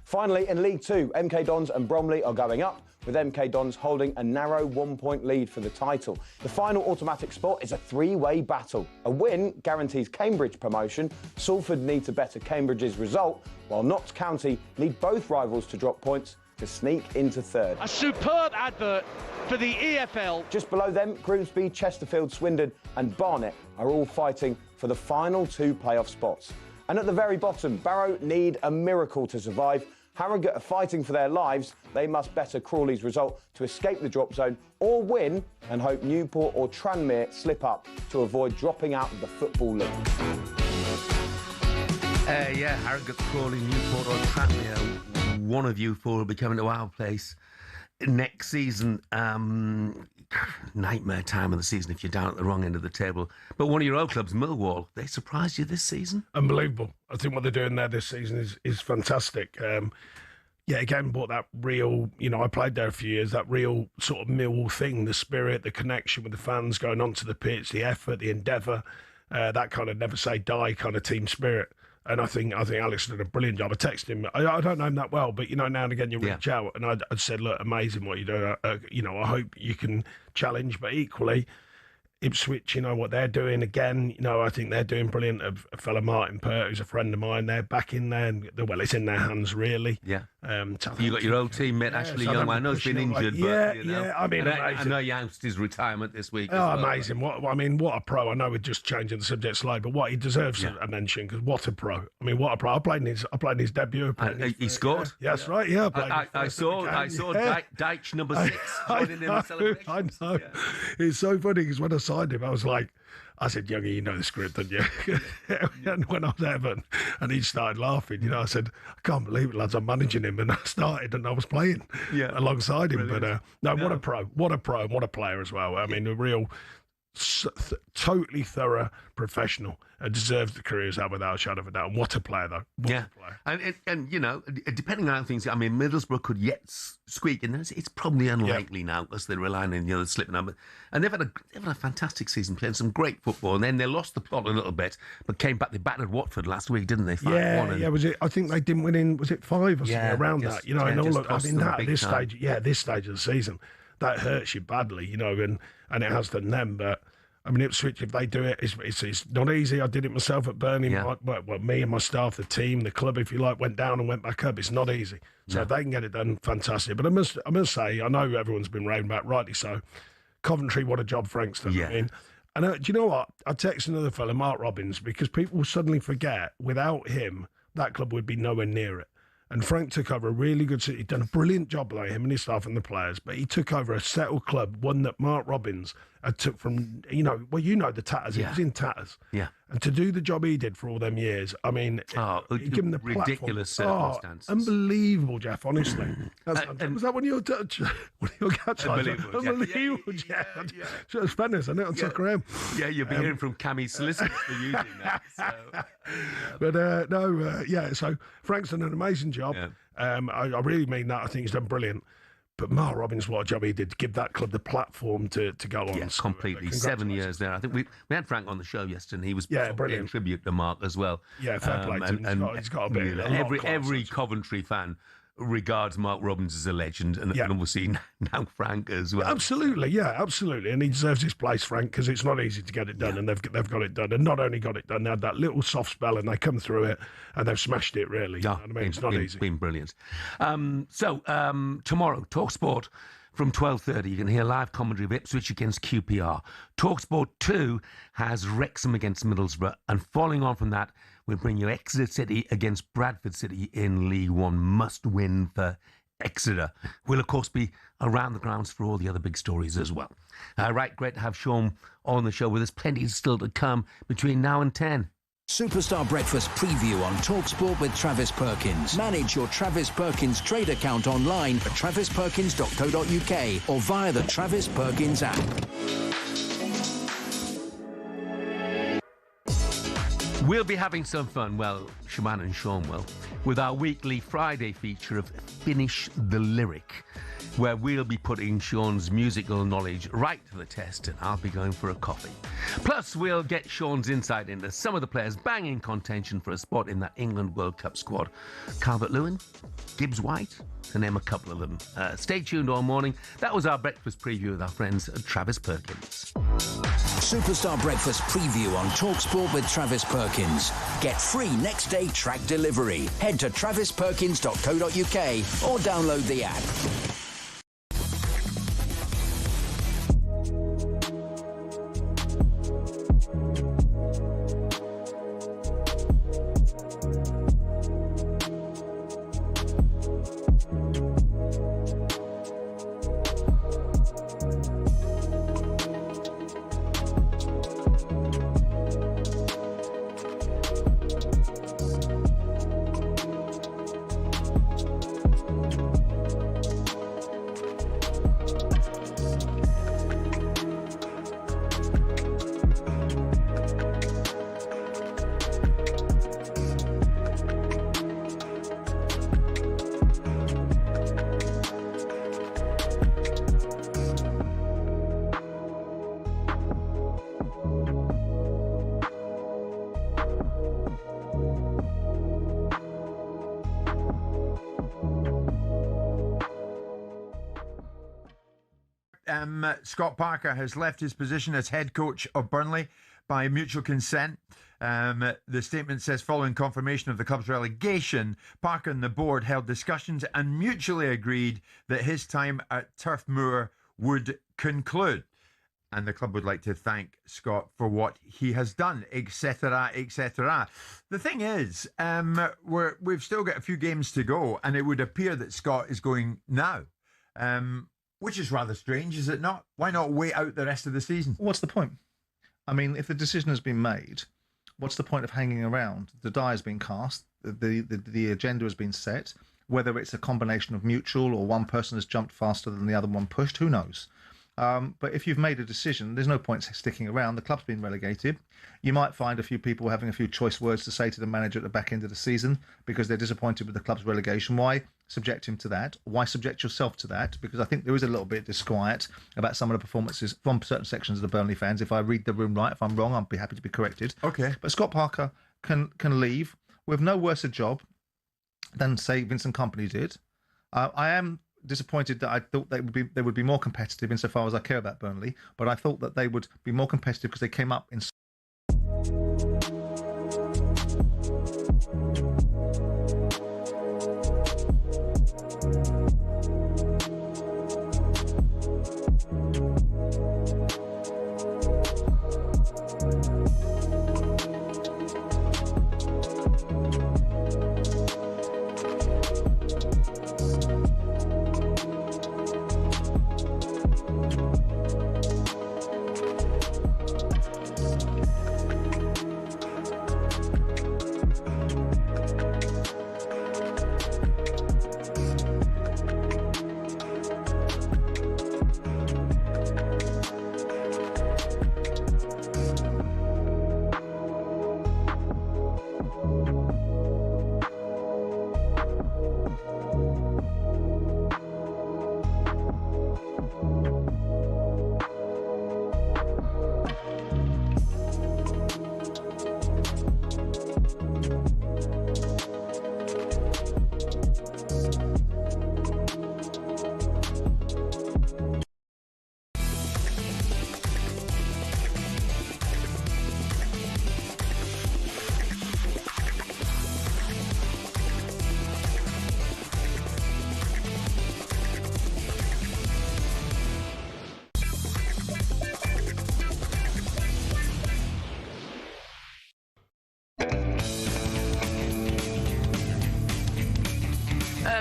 U: Finally, in League 2, MK Dons and Bromley are going up, with MK Dons holding a narrow 1-point lead for the title. The final automatic spot is a three-way battle. A win guarantees Cambridge promotion. Salford need to better Cambridge's result, while Notts County need both rivals to drop points to sneak into third.
V: A superb advert for the EFL.
U: Just below them, Grimsby, Chesterfield, Swindon and Barnet are all fighting for the final 2 playoff spots. And at the very bottom, Barrow need a miracle to survive. Harrogate are fighting for their lives. They must better Crawley's result to escape the drop zone or win and hope Newport or Tranmere slip up to avoid dropping out of the Football League.
B: Harrogate, Crawley, Newport or Tranmere. One of you four will be coming to our place next season. Nightmare time of the season if you're down at the wrong end of the table. But one of your old clubs, Millwall, they surprised you this season?
G: Unbelievable. I think what they're doing there this season is fantastic. Again, brought that real, I played there a few years, that real sort of Millwall thing, the spirit, the connection with the fans going onto the pitch, the effort, the endeavour, that kind of never say die kind of team spirit. And I think Alex did a brilliant job. I texted him. I don't know him that well, but now and again you reach out, and I said, "Look, amazing what you do. I hope you can challenge." But equally, Ipswich, what they're doing again. I think they're doing brilliant. A fellow Martin Pert, who's a friend of mine, they're back in there, and it's in their hands really.
B: Yeah. You got your old teammate Ashley Young. I know he's been injured, but
G: I mean,
B: I know he announced his retirement this week.
G: Amazing! What a pro! I know we're just changing the subject slightly, but what he deserves a mention, because what a pro! I mean, what a pro! I played in his debut.
B: He scored.
G: Yeah, that's right. Yeah,
B: I saw Dyche number 6 joining in the celebration.
G: I know. Yeah. It's so funny because when I signed him, I was like, I said, Youngie, you know the script, don't you? And when I was at Everton, and he started laughing, I said, I can't believe it, lads, I'm managing him. And I started and I was playing alongside him. Brilliant. But what a pro, and what a player as well. I mean, a real, totally thorough professional, and deserves the career he's had without a shadow of a doubt. And what a player, though. What a player.
B: And depending on how things, I mean, Middlesbrough could yet squeak in there. It's probably unlikely now because they're relying on the other slipping up. And they've had a fantastic season, playing some great football. And then they lost the plot a little bit, but came back. They battered Watford last week, didn't they? 5-1.
G: Was it? I think they didn't win in. Was it 5 or something around that? This stage of the season, that hurts you badly, and it has done them, but. I mean, Ipswich, if they do it, it's not easy. I did it myself at Burnley. Me and my staff, the team, the club, if you like, went down and went back up. It's not easy. So if they can get it done, fantastic. But I must say, I know everyone's been raving about, rightly so, Coventry, what a job Frank's done. I mean, and do you know what? I texted another fella, Mark Robbins, because people will suddenly forget, without him, that club would be nowhere near it. And Frank took over a really good city. He'd done a brilliant job by him and his staff and the players, but he took over a settled club, one that Mark Robbins had took from, the tatters. He was in tatters.
B: Yeah.
G: And to do the job he did for all them years, I mean, give him the
B: ridiculous
G: platform.
B: Circumstances.
G: Unbelievable, Jeff, honestly. Was that one of your catch lines? Unbelievable, Jeff. Should have spent this, I know, on Tucker M.
B: Yeah, you'll be hearing from Cammy's solicitors for using that.
G: So. So Frank's done an amazing job. Yeah. I really mean that. I think he's done brilliant. But Mark Robbins, what a job he did to give that club the platform to go on.
B: Yes, completely. 7 years there. I think we had Frank on the show yesterday, and he was paying tribute to Mark as well.
G: Yeah, fair play to him. He's got a bit.
B: Every Coventry fan regards Mark Robbins as a legend, and obviously now Frank as well.
G: Absolutely, and he deserves his place, Frank, because it's not easy to get it done, and they've got it done, and not only got it done, they had that little soft spell, and they come through it, and they've smashed it really.
B: Yeah,
G: it's not easy.
B: It's been brilliant. So tomorrow, talkSPORT. From 12:30, you can hear live commentary of Ipswich against QPR. talkSPORT 2 has Wrexham against Middlesbrough. And following on from that, we'll bring you Exeter City against Bradford City in League One. Must win for Exeter. We'll, of course, be around the grounds for all the other big stories as well. Right, great to have Sean on the show with us. Plenty still to come between now and 10.
P: Superstar Breakfast preview on talkSPORT with Travis Perkins. Manage your Travis Perkins trade account online at travisperkins.co.uk or via the Travis Perkins app.
B: We'll be having some fun, Siobhan and Sean will, with our weekly Friday feature of Finish the Lyric. where we'll be putting Sean's musical knowledge right to the test, and I'll be going for a coffee. Plus, we'll get Sean's insight into some of the players banging contention for a spot in that England World Cup squad. Calvert-Lewin, Gibbs-White, to name a couple of them. Stay tuned all morning. That was our breakfast preview with our friends at Travis Perkins.
P: Superstar Breakfast preview on talkSPORT with Travis Perkins. Get free next day track delivery. Head to travisperkins.co.uk or download the app.
M: Scott Parker has left his position as head coach of Burnley by mutual consent. The statement says, following confirmation of the club's relegation, Parker and the board held discussions and mutually agreed that his time at Turf Moor would conclude. And the club would like to thank Scott for what he has done, etc., etc. The thing is, we've still got a few games to go, and it would appear that Scott is going now. Which is rather strange, is it not? Why not wait out the rest of the season?
A: What's the point? I mean, if the decision has been made, what's the point of hanging around? The die has been cast, the agenda has been set. Whether it's a combination of mutual or one person has jumped faster than the other one pushed, who knows? But if you've made a decision, there's no point sticking around. The club's been relegated. You might find a few people having a few choice words to say to the manager at the back end of the season because they're disappointed with the club's relegation. Why subject him to that? Why subject yourself to that? Because I think there is a little bit of disquiet about some of the performances from certain sections of the Burnley fans. If I read the room right, if I'm wrong, I'll be happy to be corrected.
M: Okay.
A: But Scott Parker can leave with no worse a job than, say, Vincent Kompany did. I am disappointed that I thought they would be more competitive insofar as I care about Burnley, but I thought that they would be more competitive because they came up in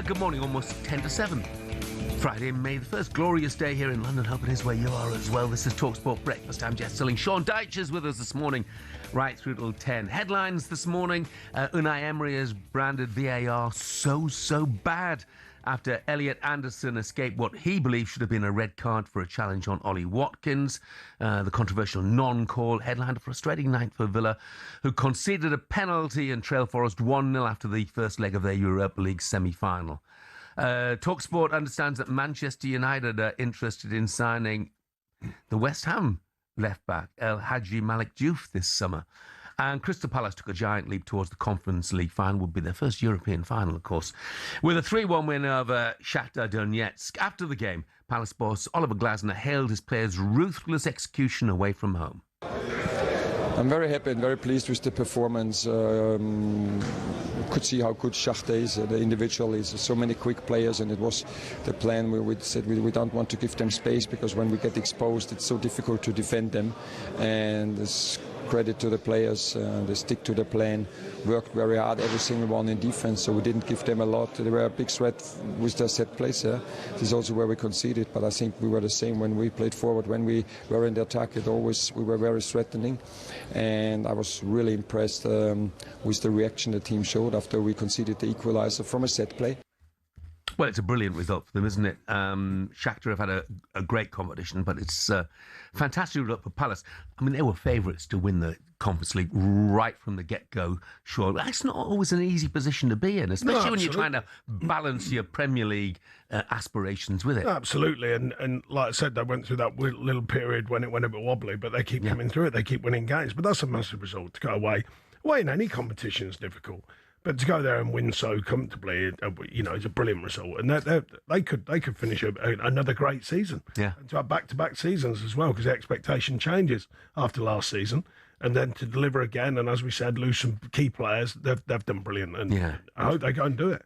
B: Good morning, almost 10 to 7. Friday, May the 1st. Glorious day here in London. Hope it is where you are as well. This is talkSPORT Breakfast. I'm Jeff Stelling. Sean Dyche is with us this morning, right through till 10. Headlines this morning. Unai Emery has branded VAR so bad after Elliot Anderson escaped what he believes should have been a red card for a challenge on Ollie Watkins. The controversial non-call headlined a frustrating night for Villa, who conceded a penalty and trailed Forest 1-0 after the first leg of their Europa League semi-final. talkSPORT understands that Manchester United are interested in signing the West Ham left-back, El Hadji Malik Diouf, this summer. And Crystal Palace took a giant leap towards the Conference League final. Would be their first European final, of course, with a 3-1 win over Shakhtar Donetsk. After the game, Palace boss Oliver Glasner hailed his players' ruthless execution away from home.
D: I'm very happy and very pleased with the performance. Could see how good Shakhtar is. The individual is so many quick players, and it was the plan where we said we don't want to give them space, because when we get exposed, it's so difficult to defend them. And this credit to the players, they stick to the plan, worked very hard, every single one in defense, so we didn't give them a lot. They were a big threat with their set plays. This is also where we conceded, but I think we were the same when we played forward. When we were in the attack, we were very threatening, and I was really impressed with the reaction the team showed after we conceded the equaliser from a set play.
B: Well, it's a brilliant result for them, isn't it? Shakhtar have had a great competition, but it's a fantastic result for Palace. I mean, they were favourites to win the Conference League right from the get-go. Sure, that's not always an easy position to be in, especially when you're trying to balance your Premier League aspirations with it.
G: Absolutely, and like I said, they went through that little period when it went a bit wobbly, but they keep coming through it. They keep winning games, but that's a massive result to go away. Away in any competition is difficult. But to go there and win so comfortably, it's a brilliant result, and they could finish another great season.
B: Yeah,
G: and to have back-to-back seasons as well, because the expectation changes after last season, and then to deliver again, and as we said, lose some key players. They've done brilliant, and I hope they go and do it.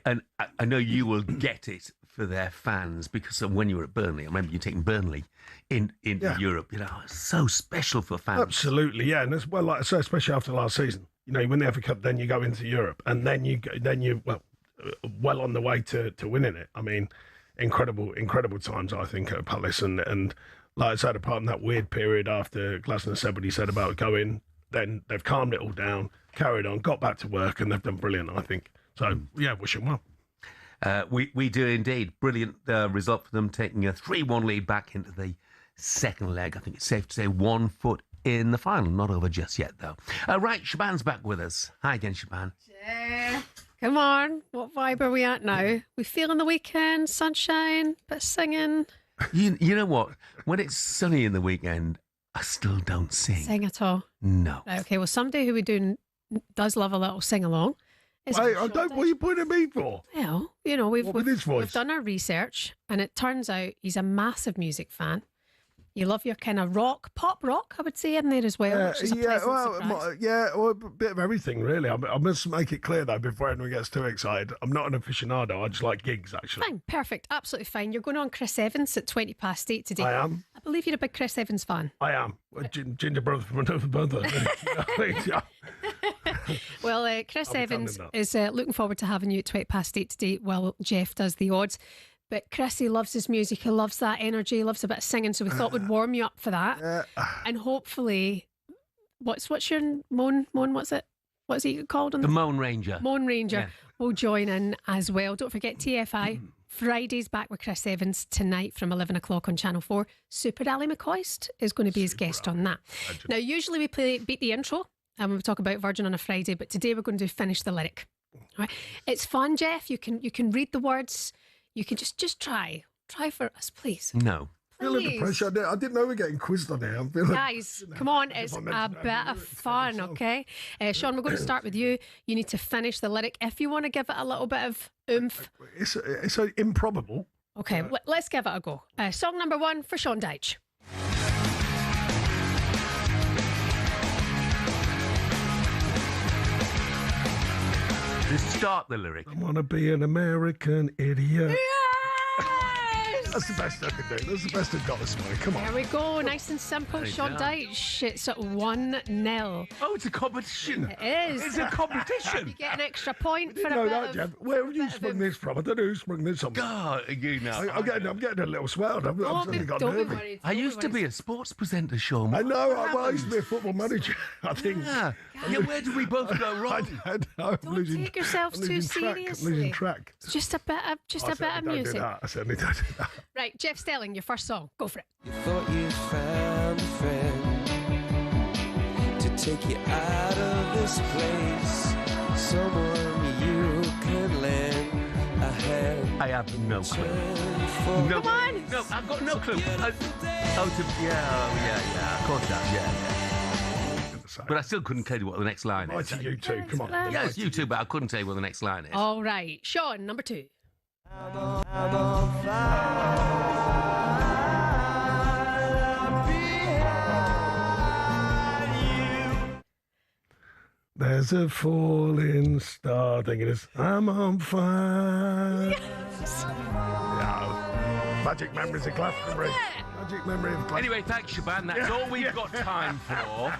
B: And I know you will get it for their fans, because when you were at Burnley, I remember you taking Burnley into Europe. It's so special for fans.
G: Absolutely, yeah, and as well, like I say, especially after last season. You win the FA Cup, then you go into Europe, and then you well on the way to winning it. I mean, incredible times, I think, at Palace, and like I said, apart from that weird period after Glasner said what he said about going, then they've calmed it all down, carried on, got back to work, and they've done brilliant, I think. So yeah, wish them well.
B: We do indeed. Brilliant result for them, taking a 3-1 lead back into the second leg. I think it's safe to say 1 foot in the final. Not over just yet, though. Right, Shaban's back with us. Hi again, Shaban.
Q: Come on, what vibe are we at now? We feeling the weekend, sunshine, bit of singing.
B: You know what? When it's sunny in the weekend, I still don't sing.
Q: Sing at all?
B: No.
Q: Right, okay, well, somebody who does love a little sing-along.
G: Wait, I don't. What are you pointing at me for?
Q: Well, we've done our research, and it turns out he's a massive music fan. You love your kind of pop rock, I would say, in there as well. Which is a
G: a bit of everything, really. I must make it clear, though, before anyone gets too excited, I'm not an aficionado. I just like gigs, actually.
Q: Fine, perfect, absolutely fine. You're going on Chris Evans at 8:20 today.
G: I am.
Q: I believe you're a big Chris Evans fan.
G: I am. Ginger brother from another brother.
Q: Well, Chris Evans is looking forward to having you at 8:20 today while Jeff does the odds. But Chrissy loves his music, he loves that energy, he loves a bit of singing, so we thought we'd warm you up for that. And hopefully, what's your Moan, what's it called?
B: The Moan Ranger.
Q: Moan Ranger will join in as well. Don't forget TFI, Friday's back with Chris Evans tonight from 11 o'clock on Channel 4. Super Ali McCoist is going to be his guest on that. Now, usually we play Beat the Intro, and we talk about Virgin on a Friday, but today we're going to do Finish the Lyric. All right. It's fun, Jeff. You can read the words. You can just try for us, please.
B: No.
G: I feel under pressure. I didn't know we were getting quizzed on here.
Q: Guys, come on, it's a bit of fun, okay? Sean, we're going to start with you. You need to finish the lyric. If you want to give it a little bit of oomph.
G: It's improbable.
Q: Okay, let's give it a go. Song number 1 for Sean Dyche.
B: Start the lyric.
G: I want to be an American idiot.
Q: Yes!
G: That's the best I can do. That's the best I've got this morning. Come on.
Q: There we go. Nice and simple. Sean Dyche. It's at 1-0.
B: Oh, it's a competition.
Q: It is.
B: It's a competition.
Q: You get an extra point for a
G: know
Q: bit
G: that, Jeff. Where have you sprung this from? I don't know who sprung this on.
B: God, you know.
G: I'm getting a little swelled. I'm suddenly got nervy.
B: I used to be a sports presenter, Sean.
G: I know. I used to be a football manager, I think.
B: Yeah. Where did we both go wrong?
Q: Don't take yourselves too seriously.
G: I'm losing track.
Q: It's just a bit of music.
G: I certainly don't do that.
Q: Right, Jeff Stelling, your first song. Go for it.
C: You thought you found a friend to take you out of this place, someone you can lend a hand.
B: I have no clue. No,
Q: Come on!
B: No, I've got no clue. Yeah, of course that, yeah. But I still couldn't tell you what the next line is.
G: Mighty U2, come on.
B: Yes, you too, but I couldn't tell you what the next line is.
Q: All right. Sean, number 2.
G: There's a falling star. I think it is. I'm on fire.
Q: Yes.
G: Yeah. Magic memories of Glastonbury. Magic memory of Glastonbury.
B: Anyway, thanks, Shaban. That's all we've got time for.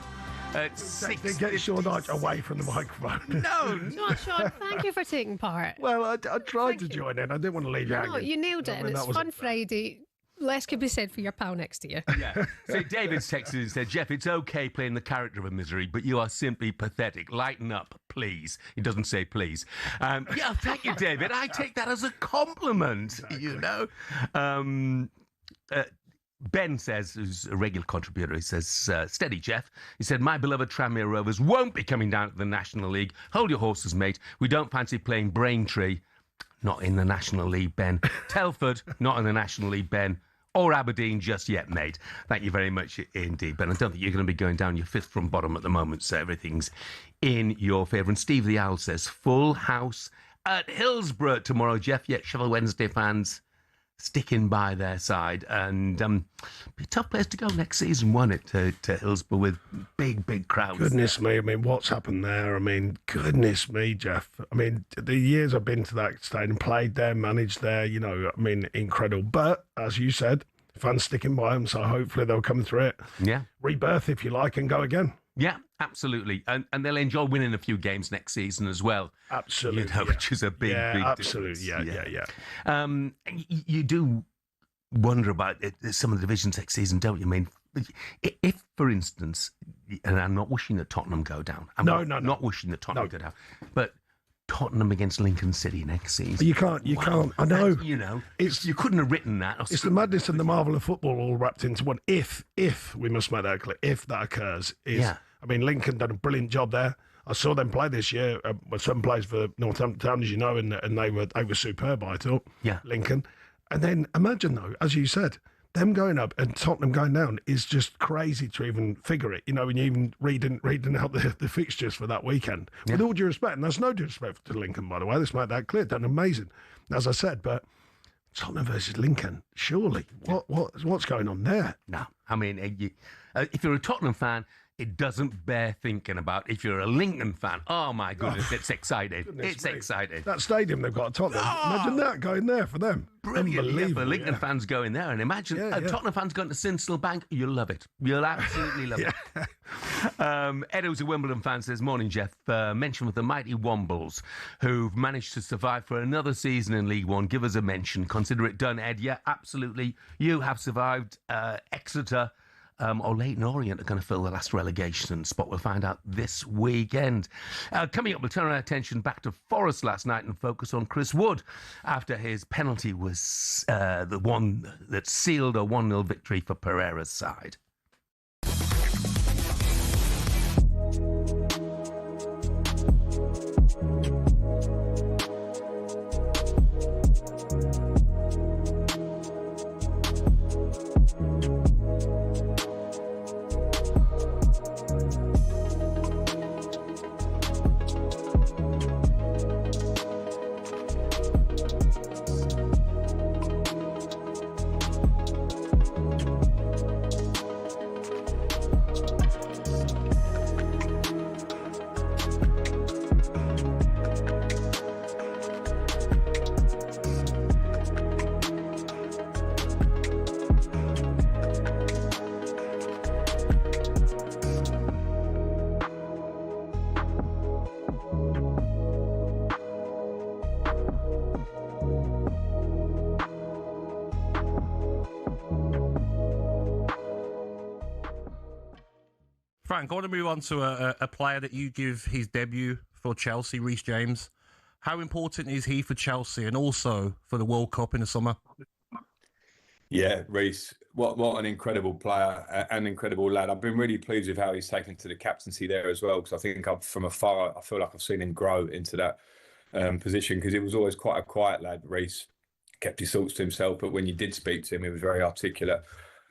B: At 6.
G: Get Sean Dyche away from the microphone.
B: No,
Q: Not Sean. Thank you for taking part.
G: Well, I tried to join in. I didn't want to leave you hanging.
Q: No, you nailed it,
G: I mean,
Q: and it's
G: that was
Q: Fun Friday. Less could be said for your pal next to you.
B: Yeah. So David's texted and said, Jeff, it's okay playing the character of misery, but you are simply pathetic. Lighten up, please. He doesn't say please. Yeah, thank you, David. I take that as a compliment, you know. Ben says, who's a regular contributor, he says, steady, Jeff. He said, my beloved Tranmere Rovers won't be coming down to the National League. Hold your horses, mate. We don't fancy playing Braintree. Not in the National League, Ben. Telford, not in the National League, Ben. Or Aberdeen just yet, mate. Thank you very much indeed, Ben. I don't think you're going to be going down your 5th from bottom at the moment, so everything's in your favour. And Steve the Owl says, full house at Hillsborough tomorrow, Jeff. Yet Sheffield Wednesday fans sticking by their side. And be a tough place to go next season, won't it, to Hillsborough with big crowds.
G: Goodness me, I mean, what's happened there? I mean, goodness me, Jeff. I mean, the years I've been to that stadium, played there, managed there, you know, I mean, incredible. But, as you said, fans sticking by them, so hopefully they'll come through it.
B: Yeah.
G: Rebirth, if you like, and go again.
B: Yeah, absolutely. And they'll enjoy winning a few games next season as well.
G: Absolutely.
B: You know, which is a big
G: absolutely.
B: difference.
G: Yeah.
B: You do wonder about some of the divisions next season, don't you? I mean, if, for instance, and I'm not wishing that Tottenham go down. I'm not wishing that Tottenham go down. But Tottenham against Lincoln City next season.
G: You can't. I know.
B: You know, you couldn't have written that.
G: It's the madness and the marvel of football all wrapped into one. If we must make that clear, if that occurs, I mean, Lincoln done a brilliant job there. I saw them play this year. Some plays for Northampton Town, as you know, and they were superb, I thought.
B: Yeah,
G: Lincoln. And then imagine though, as you said, them going up and Tottenham going down is just crazy to even figure it. You know, when you even reading out the fixtures for that weekend. Yeah. With all due respect, and there's no disrespect to Lincoln, by the way. Let's make that clear. Done amazing, as I said. But Tottenham versus Lincoln, surely, what's going on there?
B: No, I mean, if you're a Tottenham fan, it doesn't bear thinking about. If you're a Lincoln fan, oh my goodness, it's exciting. It's exciting.
G: That stadium they've got at Tottenham, imagine that going there for them.
B: Brilliant. Yeah, for Lincoln fans going there, and imagine Tottenham fans going to Sinsel Bank. You'll love it. You'll absolutely love it. Ed, who's a Wimbledon fan, says, morning, Jeff. Mention with the mighty Wombles, who've managed to survive for another season in League One. Give us a mention. Consider it done, Ed. Yeah, absolutely. You have survived. Exeter or Leyton Orient are going to fill the last relegation spot. We'll find out this weekend. Coming up, we'll turn our attention back to Forest last night and focus on Chris Wood after his penalty was the one that sealed a 1-0 victory for Pereira's side.
F: Frank, I want to move on to a player that you give his debut for Chelsea, Reece James. How important is he for Chelsea and also for the World Cup in the summer?
H: Yeah, Reece, what an incredible player, an incredible lad. I've been really pleased with how he's taken to the captaincy there as well, because I think from afar, I feel like I've seen him grow into that position, because it was always quite a quiet lad, Reece. kept his thoughts to himself. But when you did speak to him, he was very articulate.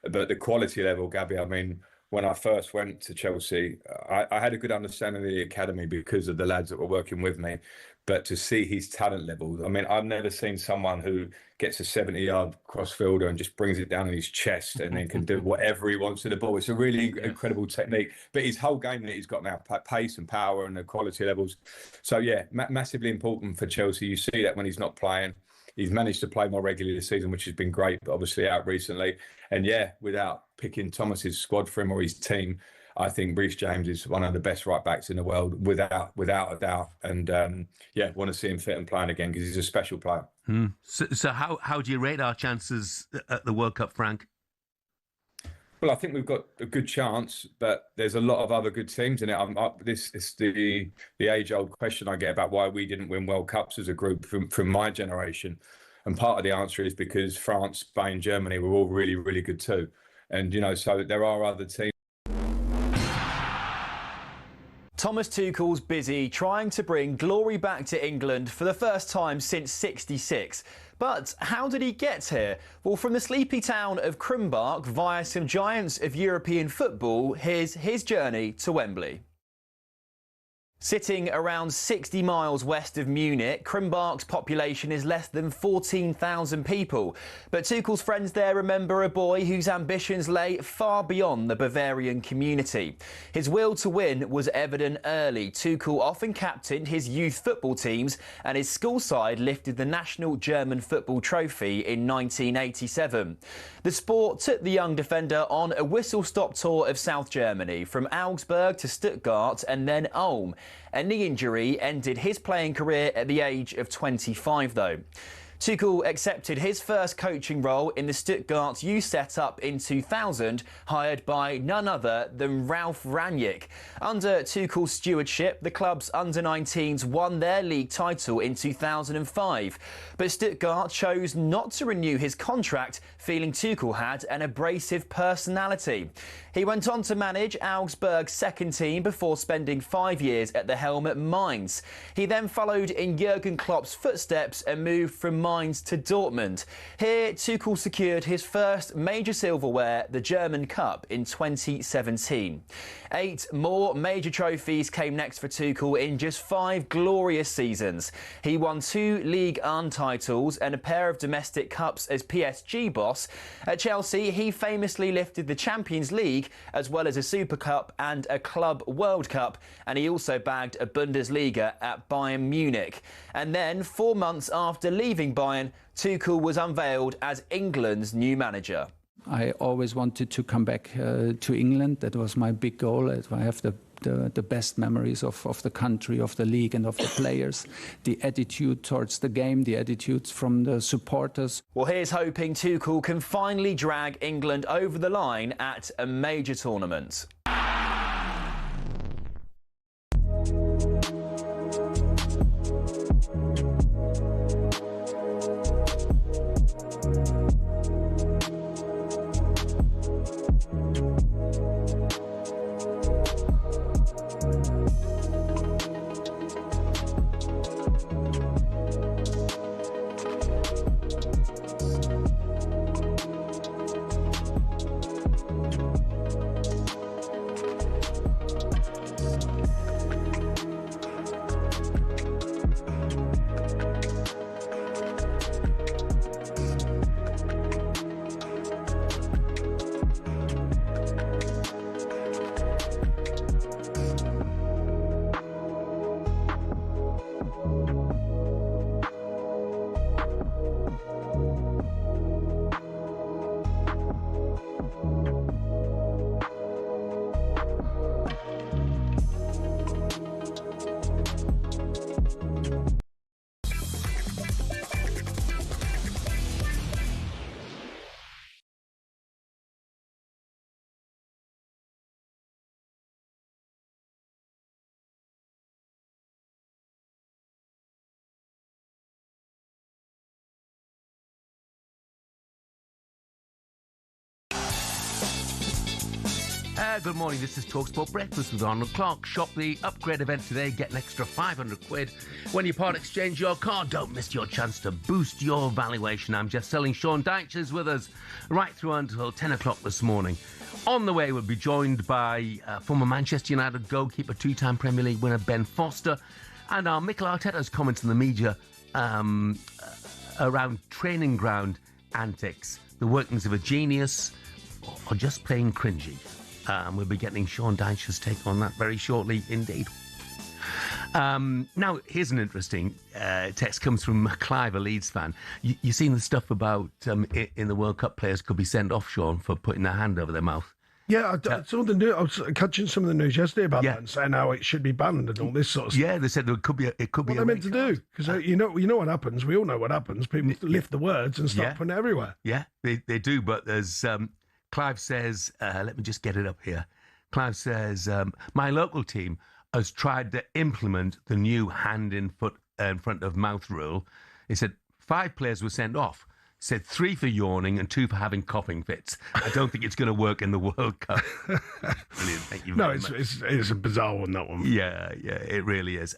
H: But the quality level, Gabby, I mean, when I first went to Chelsea, I had a good understanding of the academy because of the lads that were working with me. But to see his talent levels, I mean, I've never seen someone who gets a 70-yard cross-fielder and just brings it down in his chest and then can do whatever he wants to the ball. It's a really incredible technique. But his whole game that he's got now, pace and power and the quality levels. So, yeah, massively important for Chelsea. You see that when he's not playing. He's managed to play more regularly this season, which has been great, but obviously out recently. And, yeah, without picking Thomas's squad for him or his team, I think Reece James is one of the best right backs in the world, without a doubt. And want to see him fit and playing again because he's a special player.
B: So how do you rate our chances at the World Cup, Frank?
H: Well, I think we've got a good chance, but there's a lot of other good teams in it. This is the age-old question I get about why we didn't win World Cups as a group from my generation. And part of the answer is because France, Spain, Germany were all really, really good too. And, so there are other teams.
I: Thomas Tuchel's busy trying to bring glory back to England for the first time since '66. But how did he get here? Well, from the sleepy town of Krumbach via some giants of European football, here's his journey to Wembley. Sitting around 60 miles west of Munich, Krumbach's population is less than 14,000 people. But Tuchel's friends there remember a boy whose ambitions lay far beyond the Bavarian community. His will to win was evident early. Tuchel often captained his youth football teams, and his school side lifted the national German football trophy in 1987. The Sport took the young defender on a whistle-stop tour of South Germany, from Augsburg to Stuttgart and then Ulm. A knee injury ended his playing career at the age of 25, though. Tuchel accepted his first coaching role in the Stuttgart youth setup in 2000, hired by none other than Ralf Rangnick. Under Tuchel's stewardship, the club's under-19s won their league title in 2005. But Stuttgart chose not to renew his contract, feeling Tuchel had an abrasive personality. He went on to manage Augsburg's second team before spending 5 years at the helm at Mainz. He then followed in Jurgen Klopp's footsteps and moved from Mainz to Dortmund. Here, Tuchel secured his first major silverware, the German Cup, in 2017. 8 more major trophies came next for Tuchel in just 5 glorious seasons. He won 2 Ligue 1 titles and a pair of domestic cups as PSG boss. At Chelsea, he famously lifted the Champions League as well as a Super Cup and a Club World Cup, and he also bagged a Bundesliga at Bayern Munich. And then, 4 months after leaving Bayern, Tuchel was unveiled as England's new manager.
J: I always wanted to come back to England. That was my big goal. I have the best memories of the country, of the league and of the players. The attitude towards the game, the attitudes from the supporters.
I: Well, here's hoping Tuchel can finally drag England over the line at a major tournament.
B: Good morning, this is talkSPORT Breakfast with Arnold Clark. Shop the upgrade event today, get an extra £500 when you part exchange your car. Don't miss your chance to boost your valuation. I'm Jeff Stelling Sean Dyche is with us right through until 10 o'clock this morning. On the way, we'll be joined by former Manchester United goalkeeper, two-time Premier League winner Ben Foster, and our Mikel Arteta's comments in the media around training ground antics, the workings of a genius, or just plain cringy. We'll be getting Sean Dyche's take on that very shortly indeed. Now, here's an interesting text. Comes from Clive, a Leeds fan. You seen the stuff about in the World Cup players could be sent off, Sean, for putting their hand over their mouth?
G: Yeah, I saw the news. I was catching some of the news yesterday about that and saying how it should be banned and all this sort of stuff.
B: Yeah, they said it could be. What
G: they're meant to do, because you know what happens. We all know what happens. People lift the words and start putting it everywhere.
B: Yeah, they do. But there's Clive says, let me just get it up here. Clive says, my local team has tried to implement the new hand in front of mouth rule. He said 5 players were sent off. Said 3 for yawning and 2 for having coughing fits. I don't think it's going to work in the World Cup. Brilliant, thank you very much.
G: It's a bizarre one, that one.
B: Yeah, it really is.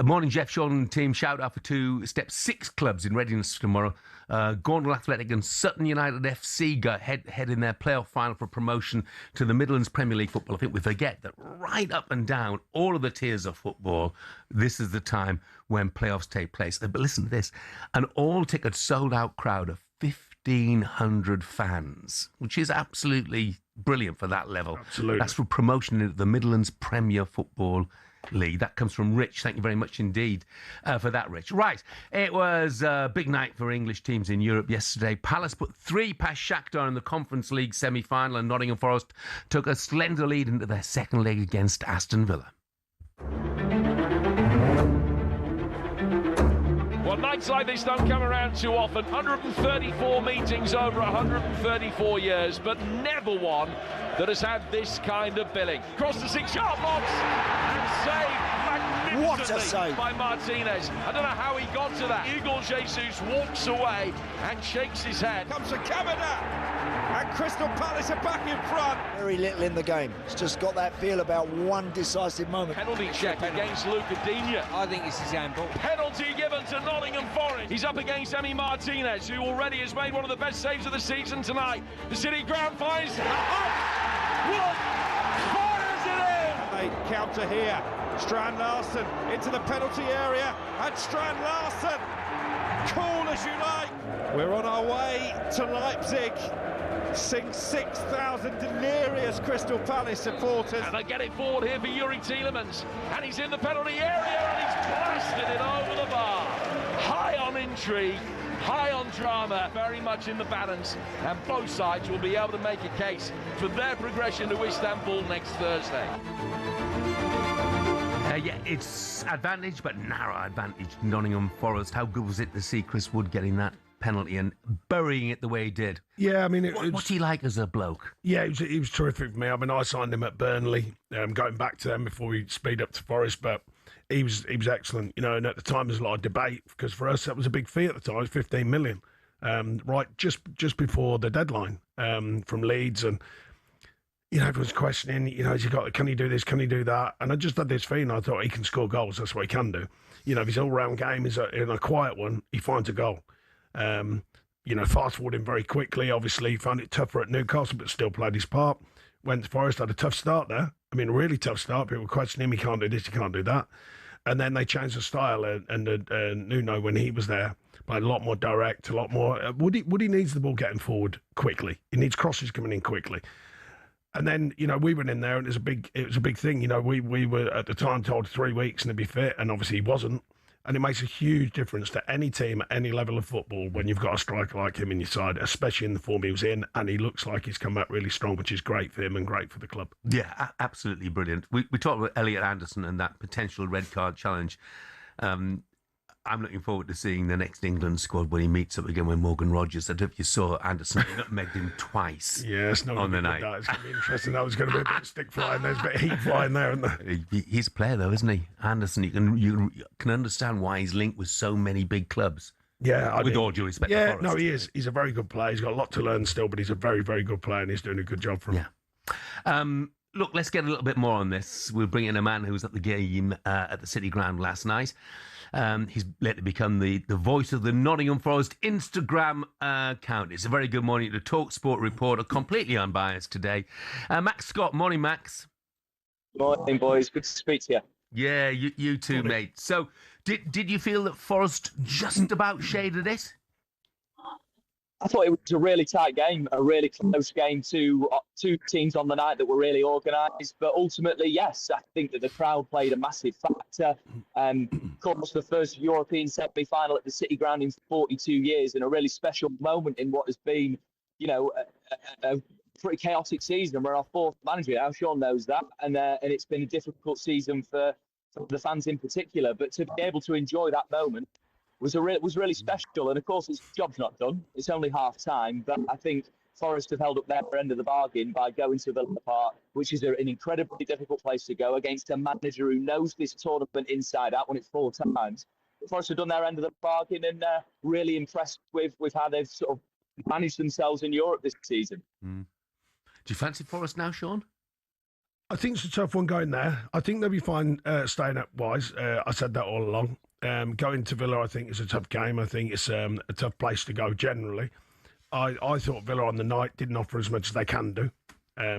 B: Morning, Jeff, Sean and team. Shout out for 2 Step 6 clubs in readiness for tomorrow. Gornal Athletic and Sutton United FC go head in their playoff final for promotion to the Midlands Premier League football. I think we forget that right up and down all of the tiers of football, this is the time when playoffs take place. But listen to this, an all-ticket sold-out crowd of 1,500 fans, which is absolutely brilliant for that level.
G: Absolutely.
B: That's for promotion into the Midlands Premier Football League. That comes from Rich. Thank you very much indeed for that, Rich. Right, it was a big night for English teams in Europe yesterday. Palace put 3 past Shakhtar in the Conference League semi-final, and Nottingham Forest took a slender lead into their second leg against Aston Villa.
V: Well, nights like this don't come around too often. 134 meetings over 134 years, but never one that has had this kind of billing. Cross the 6-yard box and saved magnificently. What a save by Martinez. I don't know how he got to that. Hugo Jesus walks away and shakes his head. Comes to Cabana. And Crystal Palace are back in front.
K: Very little in the game. It's just got that feel about one decisive moment.
V: Penalty check against Luca Digne.
K: I think it's his handball.
V: Penalty given to Nottingham Forest. He's up against Emi Martinez, who already has made one of the best saves of the season tonight. The City ground finds fires it in. They counter here. Strand Larsen into the penalty area, and Strand Larsen, cool as you like. We're on our way to Leipzig. Sing 6,000 delirious Crystal Palace supporters. And they get it forward here for Yuri Tielemans. And he's in the penalty area and he's blasted it over the bar. High on intrigue, high on drama, very much in the balance. And both sides will be able to make a case for their progression to Istanbul next Thursday.
B: Yeah, it's advantage, but narrow advantage. Nottingham Forest. How good was it to see Chris Wood getting that penalty and burying it the way he did?
G: Yeah, I mean,
B: what's he like as a bloke?
G: Yeah, he was terrific for me. I mean, I signed him at Burnley, going back to them before we speed up to Forest, but he was excellent. You know, and at the time there's a lot of debate because for us that was a big fee at the time, it was 15 million, right just before the deadline from Leeds, and you know, everyone's questioning, you know, can he do this, can he do that? And I just had this feeling, I thought he can score goals, that's what he can do. You know, if his all-round game is in a quiet one, he finds a goal. You know, fast-forwarding very quickly, obviously, found it tougher at Newcastle, but still played his part. Went to Forest, had a tough start there. I mean, a really tough start. People were questioning him, he can't do this, he can't do that. And then they changed the style, and Nuno, when he was there, played a lot more direct, a lot more... Woody needs the ball getting forward quickly. He needs crosses coming in quickly. And then, you know, we went in there and it was a big thing. You know, we were at the time told 3 weeks and he'd be fit, and obviously he wasn't. And it makes a huge difference to any team at any level of football when you've got a striker like him in your side, especially in the form he was in. And he looks like he's come back really strong, which is great for him and great for the club.
B: Yeah, absolutely brilliant. We talked about Elliot Anderson and that potential red card challenge. I'm looking forward to seeing the next England squad when he meets up again with Morgan Rogers. I don't know if you saw Anderson nutmegged him twice.
G: Yeah, it's not
B: on the night.
G: It's going to be interesting. That was going to be a bit of stick flying. There's a bit of heat flying there, isn't there?
B: He's a player, though, isn't he? Anderson, you can understand why he's linked with so many big clubs.
G: Yeah,
B: with all due respect.
G: Yeah,
B: to
G: no, he is. He's a very good player. He's got a lot to learn still, but he's a very, very good player, and he's doing a good job for him.
B: Yeah. Look, let's get a little bit more on this. We'll bring in a man who was at the game at the City Ground last night. He's later become the voice of the Nottingham Forest Instagram account. It's a very good morning to talkSPORT reporter, completely unbiased today. Max Scott. Morning, Max.
L: Morning, boys. Good to speak to you.
B: Yeah, you too, mate. So, did you feel that Forest just about shaded it?
L: I thought it was a really tight game, a really close game. Two teams on the night that were really organised. But ultimately, yes, I think that the crowd played a massive factor. Of course, the first European semi-final at the City Ground in 42 years, and a really special moment in what has been, a pretty chaotic season. We're our fourth manager now. Sean knows that, and it's been a difficult season for the fans in particular. But to be able to enjoy that moment was really special. And of course, its job's not done. It's only half time, but I think Forest have held up their end of the bargain by going to Villa Park, which is an incredibly difficult place to go against a manager who knows this tournament inside out, won it 4 times. Forest have done their end of the bargain and really impressed with how they've sort of managed themselves in Europe this season.
B: Do you fancy Forest now, Sean?
G: I think it's a tough one going there. I think they'll be fine staying up wise. I said that all along. Going to Villa, I think, is a tough game. I think it's a tough place to go generally. I thought Villa on the night didn't offer as much as they can do,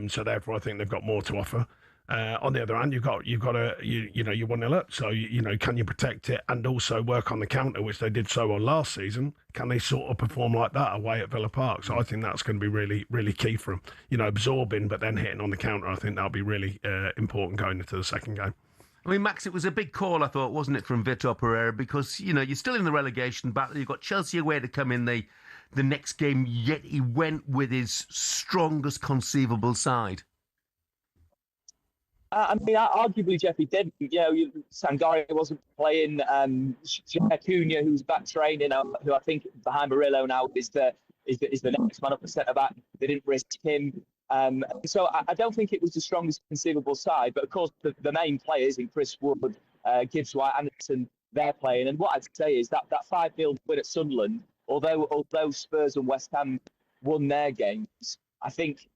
G: so therefore I think they've got more to offer. On the other hand, you've got you're 1-0 up, so can you protect it and also work on the counter, which they did so on last season? Can they sort of perform like that away at Villa Park? So I think that's going to be really, really key for them. Absorbing but then hitting on the counter. I think that'll be really important going into the second game.
B: I mean, Max, it was a big call, I thought, wasn't it, from Vitor Pereira? Because, you're still in the relegation battle. You've got Chelsea away to come in the next game, yet he went with his strongest conceivable side.
L: I mean, arguably, Jeff, he did. Sangare wasn't playing. Acuna, who's back training, who I think behind Murillo now is the next man up at centre-back. They didn't risk him. So I don't think it was the strongest conceivable side, but of course the main players in Chris Wood, Gibbs White, Anderson, they're playing. And what I'd say is that 5-0 win at Sunderland, although Spurs and West Ham won their games, I think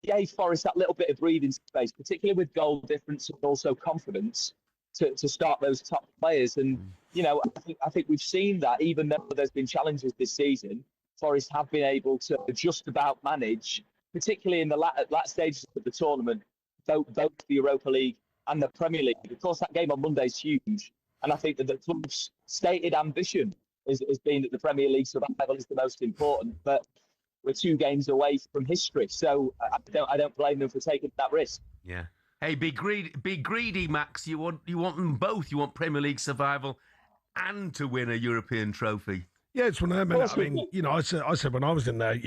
L: gave Forest that little bit of breathing space, particularly with goal difference and also confidence to start those top players. And I think we've seen that even though there's been challenges this season, Forest have been able to just about manage, particularly in the latter stages of the tournament, both the Europa League and the Premier League. Of course, that game on Monday is huge. And I think that the club's stated ambition has been that the Premier League survival is the most important. But we're 2 games away from history. So I don't blame them for taking that risk.
B: Yeah. Hey, be greedy, Max. You want them both. You want Premier League survival and to win a European trophy.
G: Yeah, it's one of them. I mean, I said when I was in there,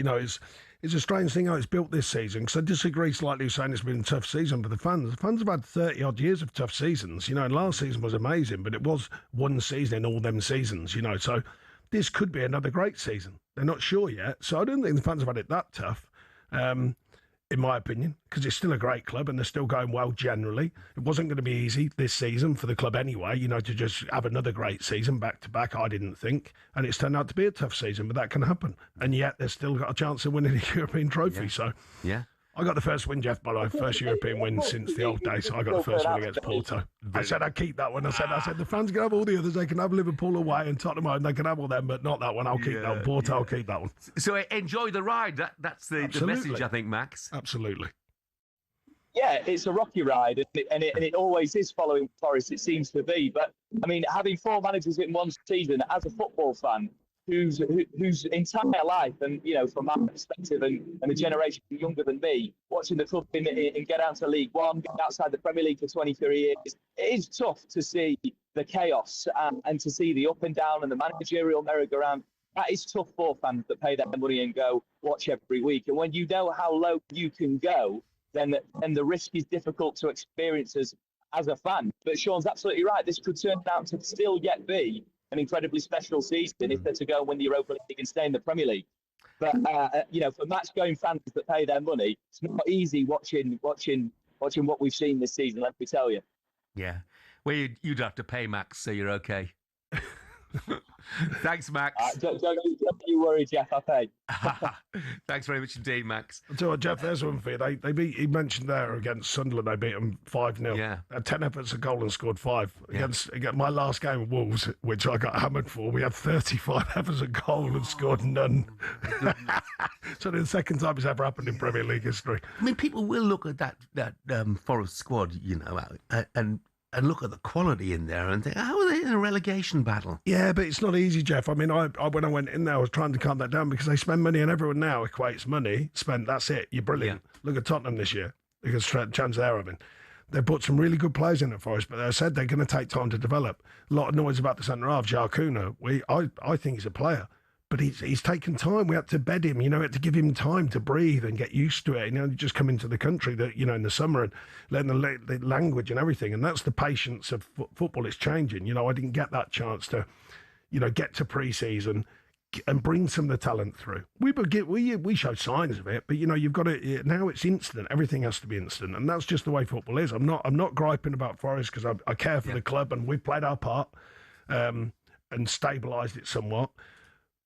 G: it's a strange thing how it's built this season, because I disagree slightly with saying it's been a tough season for the fans. The fans have had 30-odd years of tough seasons, and last season was amazing, but it was one season in all them seasons, so this could be another great season. They're not sure yet, so I don't think the fans have had it that tough, in my opinion, because it's still a great club and they're still going well generally. It wasn't going to be easy this season for the club anyway, to just have another great season back-to-back, I didn't think. And it's turned out to be a tough season, but that can happen. And yet they've still got a chance of winning a European trophy.
B: Yeah.
G: So
B: yeah.
G: I got the first win, Jeff, by the way, first European win since the old days. So I got the first one against Porto. I said I'd keep that one. I said the fans can have all the others. They can have Liverpool away and Tottenham home. They can have all them, but not that one. I'll keep that one. Porto, I'll keep that one.
B: So enjoy the ride. That's the message, I think, Max.
G: Absolutely.
L: Yeah, it's a rocky ride, and it always is following Forest, it seems to be. But, I mean, having 4 managers in one season as a football fan, whose entire life, and from my perspective and a generation younger than me, watching the club and get out to League One, get outside the Premier League for 23 years, it is tough to see the chaos and to see the up and down and the managerial merry-go-round. That is tough for fans that pay their money and go watch every week. And when you know how low you can go, then the risk is difficult to experience as a fan. But Sean's absolutely right. This could turn out to still yet be an incredibly special season if they're to go and win the Europa League and stay in the Premier League. But for match-going fans that pay their money, it's not easy watching what we've seen this season. Let me tell you.
B: Yeah, well, you'd have to pay, Max, so you're okay. Thanks, Max.
L: Don't you worry, Jeff. I pay.
B: Thanks very much indeed, Max.
G: I'll tell you what, Jeff, there's one for you. They beat. He mentioned there against Sunderland, they beat them 5-0.
B: Yeah.
G: Had 10 efforts a goal and scored 5.
B: Yeah.
G: Against my last game with Wolves, which I got hammered for, we had 35 efforts a goal and scored none. So the second time it's ever happened in Premier League history.
B: I mean, people will look at that Forest squad, and look at the quality in there and think, how are they in a relegation battle?
G: Yeah, but it's not easy, Jeff. I mean, I when I went in there, I was trying to calm that down because they spend money and everyone now equates money spent. That's it. You're brilliant. Yeah. Look at Tottenham this year. Look at the chance they're having. They put some really good players in at Forest, but they said they're going to take time to develop. A lot of noise about the centre half, Jarcuna. I think he's a player. But he's taken time. We had to bed him, we had to give him time to breathe and get used to it. Just come into the country in the summer and learn the language and everything. And that's the patience of football. It's changing. I didn't get that chance to, get to pre-season and bring some of the talent through. We showed signs of it, but you've got to now. It's instant. Everything has to be instant, and that's just the way football is. I'm not griping about Forest because I care for the club and we played our part and stabilised it somewhat.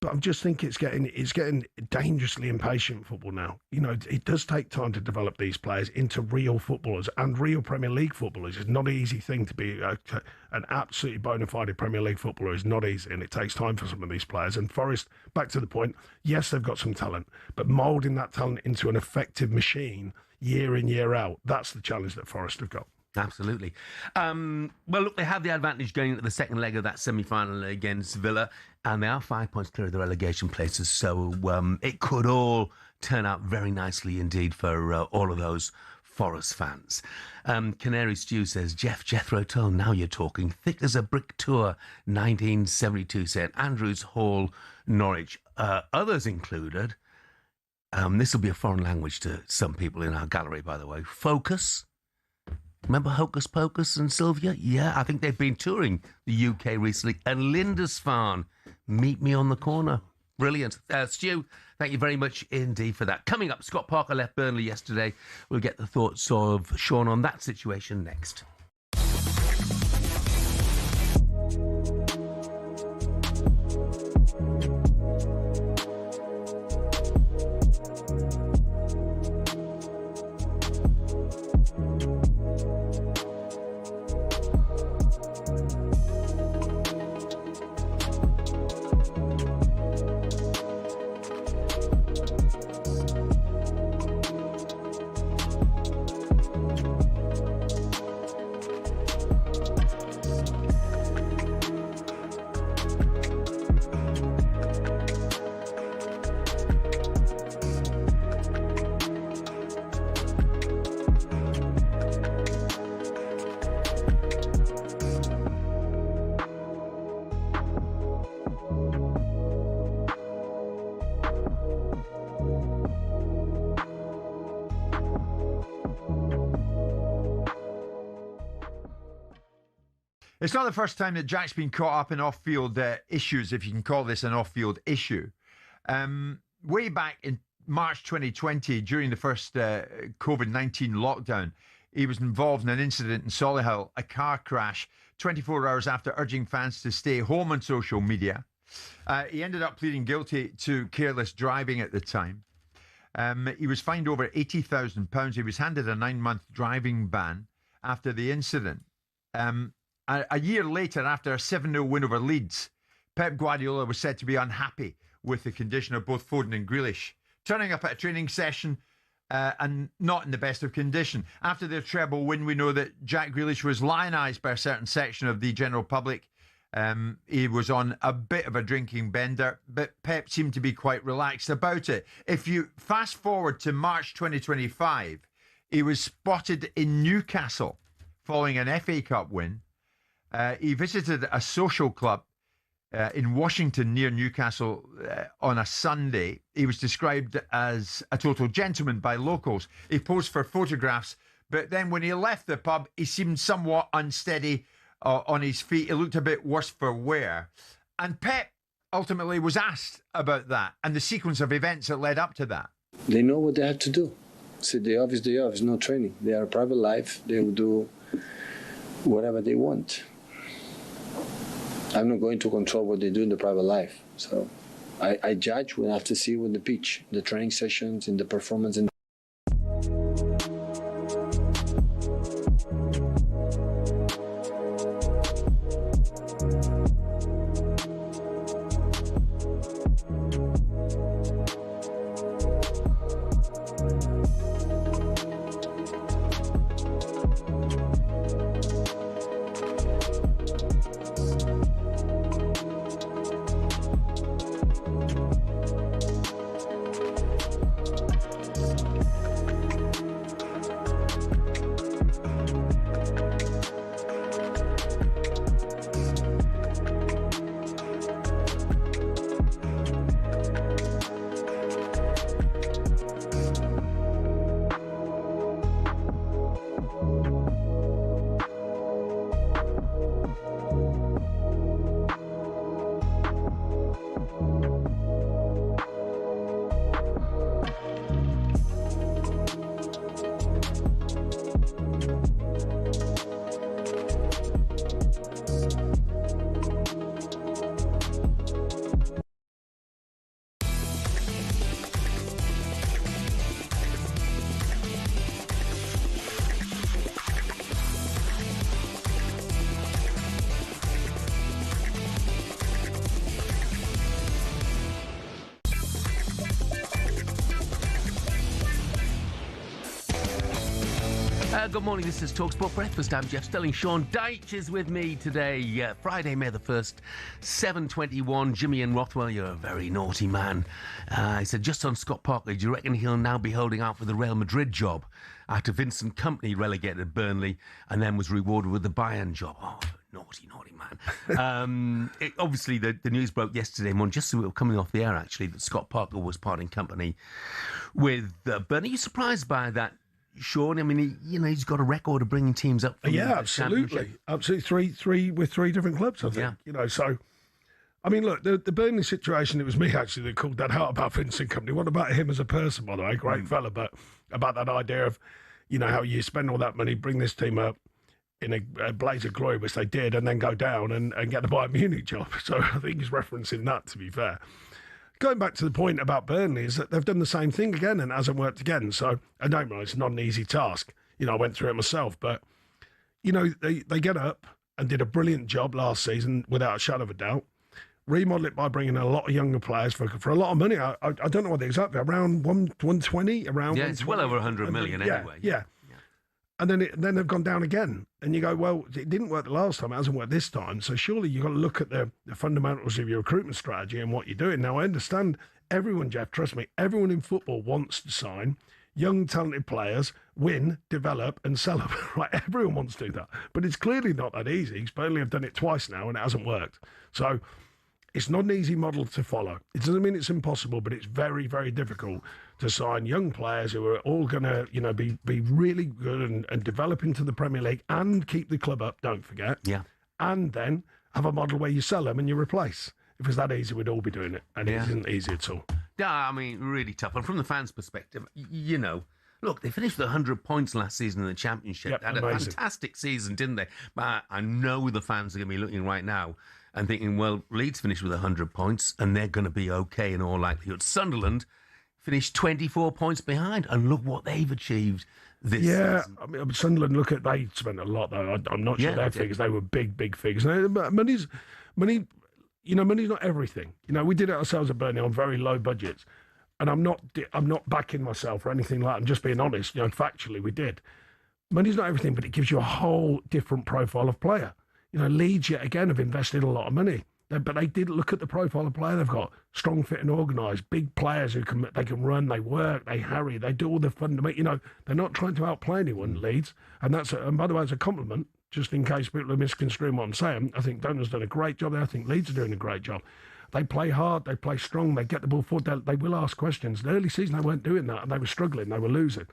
G: But I just think it's getting dangerously impatient football now. It does take time to develop these players into real footballers and real Premier League footballers. It's not an easy thing to be an absolutely bona fide Premier League footballer. It's not easy, and it takes time for some of these players. And Forest, back to the point, yes, they've got some talent, but moulding that talent into an effective machine year in, year out, that's the challenge that Forest have got.
B: Absolutely. Well, look, they have the advantage going into the second leg of that semi-final against Villa, and they are 5 points clear of the relegation places, so it could all turn out very nicely indeed for all of those Forest fans. Canary Stew says, Jethro Tull, now you're talking. Thick as a brick tour, 1972, St Andrews Hall, Norwich. Others included, this will be a foreign language to some people in our gallery, by the way, Focus. Remember Hocus Pocus and Sylvia? Yeah, I think they've been touring the UK recently. And Lindisfarne, Meet Me on the Corner. Brilliant. Stu, thank you very much indeed for that. Coming up, Scott Parker left Burnley yesterday. We'll get the thoughts of Sean on that situation next.
M: It's not the first time that Jack's been caught up in off-field issues, if you can call this an off-field issue. Way back in March 2020, during the first COVID-19 lockdown, he was involved in an incident in Solihull, a car crash, 24 hours after urging fans to stay home on social media. He ended up pleading guilty to careless driving at the time. He was fined over £80,000. He was handed a 9-month driving ban after the incident. A year later, after a 7-0 win over Leeds, Pep Guardiola was said to be unhappy with the condition of both Foden and Grealish, turning up at a training session and not in the best of condition. After their treble win, we know that Jack Grealish was lionised by a certain section of the general public. He was on a bit of a drinking bender, but Pep seemed to be quite relaxed about it. If you fast forward to March 2025, he was spotted in Newcastle following an FA Cup win. He visited a social club in Washington near Newcastle on a Sunday. He was described as a total gentleman by locals. He posed for photographs, but then when he left the pub, he seemed somewhat unsteady on his feet. He looked a bit worse for wear. And Pep ultimately was asked about that and the sequence of events that led up to that.
N: They know what they have to do. So day off is day off. It's no training. They are a private life. They will do whatever they want. I'm not going to control what they do in the private life. So I judge what I have to see on the pitch, the training sessions, in the performance.
B: Good morning, this is talkSPORT Breakfast. I'm Jeff Stelling. Sean Dyche is with me today. Friday, May the 1st, 7:21. Jimmy in Rothwell, you're a very naughty man. He said, just on Scott Parker, do you reckon he'll now be holding out for the Real Madrid job after Vincent Kompany relegated Burnley and then was rewarded with the Bayern job? Oh, naughty man. Obviously, the news broke yesterday morning, just as we were coming off the air, actually, that Scott Parker was parting company with Burnley. Are you surprised by that, Sean? I mean, he's got a record of bringing teams up. From
G: Yeah,
B: the
G: absolutely. Absolutely. Three with three different clubs, I think.
B: Yeah.
G: So, I mean, look, the Burnley situation, it was me actually that called that out about Vincent Kompany. What about him as a person, by the way? Great fella, but about that idea of, how you spend all that money, bring this team up in a blaze of glory, which they did, and then go down and get the Bayern Munich job. So I think he's referencing that, to be fair. Going back to the point about Burnley is that they've done the same thing again and it hasn't worked again. So I don't know, it's not an easy task. I went through it myself, but, they get up and did a brilliant job last season without a shadow of a doubt. Remodel it by bringing a lot of younger players for a lot of money. I don't know what the exact, around 120, around.
B: Yeah, it's well over 100 million anyway.
G: Yeah. And then they've gone down again. And you go, well, it didn't work the last time. It hasn't worked this time. So surely you've got to look at the fundamentals of your recruitment strategy and what you're doing. Now, I understand everyone, Jeff, trust me, everyone in football wants to sign young, talented players, win, develop and sell them. Right? Everyone wants to do that. But it's clearly not that easy. Burnley have done it twice now and it hasn't worked. So it's not an easy model to follow. It doesn't mean it's impossible, but it's very, very difficult to sign young players who are all going to, be really good and develop into the Premier League and keep the club up, don't forget.
B: Yeah.
G: And then have a model where you sell them and you replace. If it was that easy, we'd all be doing it. And it isn't easy at all.
B: Yeah, I mean, really tough. And from the fans' perspective, look, they finished with 100 points last season in the Championship.
G: Yep,
B: Had a fantastic season, didn't they? But I know the fans are going to be looking right now and thinking, well, Leeds finished with 100 points and they're going to be okay in all likelihood. Sunderland finished 24 points behind, and look what they've achieved this season.
G: I mean, Sunderland, they spent a lot, though. I'm not sure their figures, they were big figures. Money's not everything. We did it ourselves at Burnley on very low budgets, and I'm not backing myself or anything like that. I'm just being honest. Factually, we did. Money's not everything, but it gives you a whole different profile of player. Leeds, yet again, have invested a lot of money. But they did look at the profile of player they've got. Strong, fit and organised. Big players who can run, they work, they harry, they do all the fundamental. They're not trying to outplay anyone, Leeds. And by the way, it's a compliment, just in case people are misconstruing what I'm saying. I think Donald's done a great job there. I think Leeds are doing a great job. They play hard, they play strong, they get the ball forward. They will ask questions. The early season, they weren't doing that, and they were struggling, they were losing.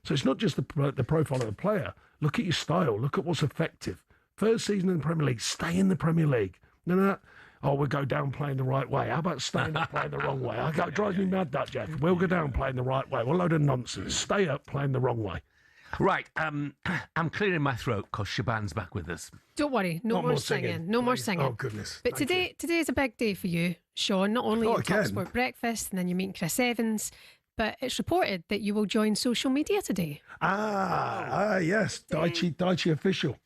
G: So it's not just the profile of the player. Look at your style. Look at what's effective. First season in the Premier League, stay in the Premier League. No. Oh, we'll go down playing the right way. How about staying up playing the wrong way? It drives me mad, that, Jeff. We'll go down playing the right way. What a load of nonsense. Stay up playing the wrong way.
B: Right, I'm clearing my throat because Shaban's back with us.
Q: Don't worry, no more singing. No more singing.
G: Oh, goodness.
Q: But today is a big day for you, Sean. Not only in talkSPORT Breakfast, and then you're meeting Chris Evans, but it's reported that you will join social media today.
G: Yes. Dyche official.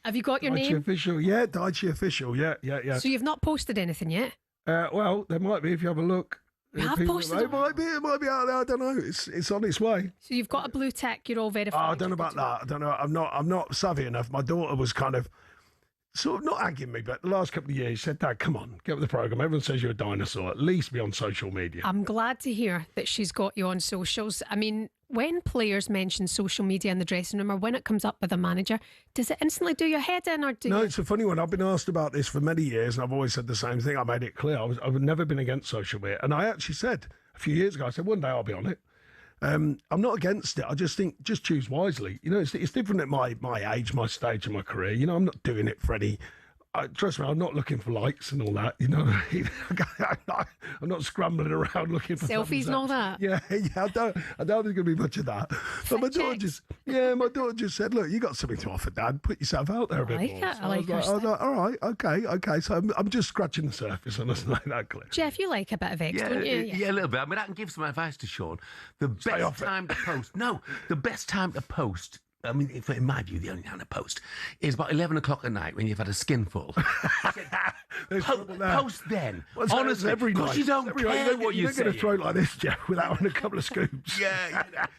Q: Have you got your
G: Dyche
Q: name?
G: official. Yeah, Dyche official. Yeah.
Q: So you've not posted anything yet?
G: Well, there might be if you have a look.
Q: You have posted
G: it might be out there. I don't know. It's on its way.
Q: So you've got a blue tick. You're all verified.
G: I don't know about that. I don't know. I'm not savvy enough. My daughter was kind of sort of not agging me, but the last couple of years she said, "Dad, come on, get with the program. Everyone says you're a dinosaur. At least be on social media."
Q: I'm glad to hear that she's got you on socials. I mean, when players mention social media in the dressing room or when it comes up with a manager, does it instantly do your head in, or
G: No, it's a funny one. I've been asked about this for many years, and I've always said the same thing. I made it clear. I've never been against social media, and I actually said a few years ago, I said one day I'll be on it. I'm not against it. I just think just choose wisely. You know, it's different at my age, my stage of my career. You know, I'm not doing it for any. Trust me, I'm not looking for likes and all that. You know, I'm not scrambling around looking for
Q: selfies and all that.
G: Yeah. I don't think there's going to be much of that. But my daughter just said, "Look, you got something to offer, Dad. Put yourself out there a bit more."
Q: I like
G: I was like, all right, okay. So I'm just scratching the surface, and it's like that clear.
Q: Jeff, you like a bit of X, don't you?
B: Yeah, a little bit. I mean, I can give some advice to Sean. The best time to post. I mean, in my view, the only time to post is about 11 o'clock at night when you've had a skinful. Post then. Honestly,
G: every night.
B: You don't care what you're saying.
G: You're going to throw like this, Jeff, without having a couple of scoops.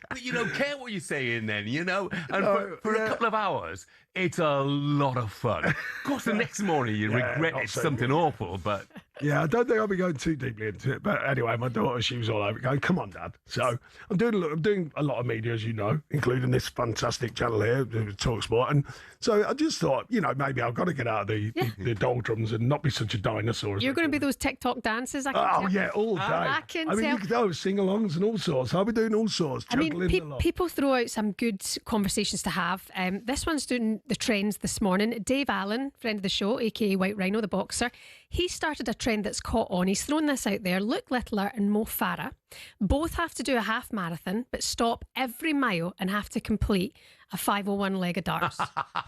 B: But you don't care what you're saying then, you know? And for a couple of hours, it's a lot of fun. Of course, the next morning you regret it's something awful, but...
G: Yeah, I don't think I'll be going too deeply into it. But anyway, my daughter, she was all over going, "Come on, Dad." So I'm doing a lot of media, as you know, including this fantastic channel here, talkSPORT. And so I just thought, you know, maybe I've got to get out of the doldrums and not be such a dinosaur.
Q: You're going to be those TikTok dances, I can tell.
G: Yeah, all day.
Q: I can tell.
G: You could do sing-alongs and all sorts. I'll be doing all sorts.
Q: I mean, people throw out some good conversations to have. This one's doing the trends this morning. Dave Allen, friend of the show, a.k.a. White Rhino, the boxer, he started a trend that's caught on. He's thrown this out there. Luke Littler and Mo Farah both have to do a half marathon, but stop every mile and have to complete a 5:01 leg of darts.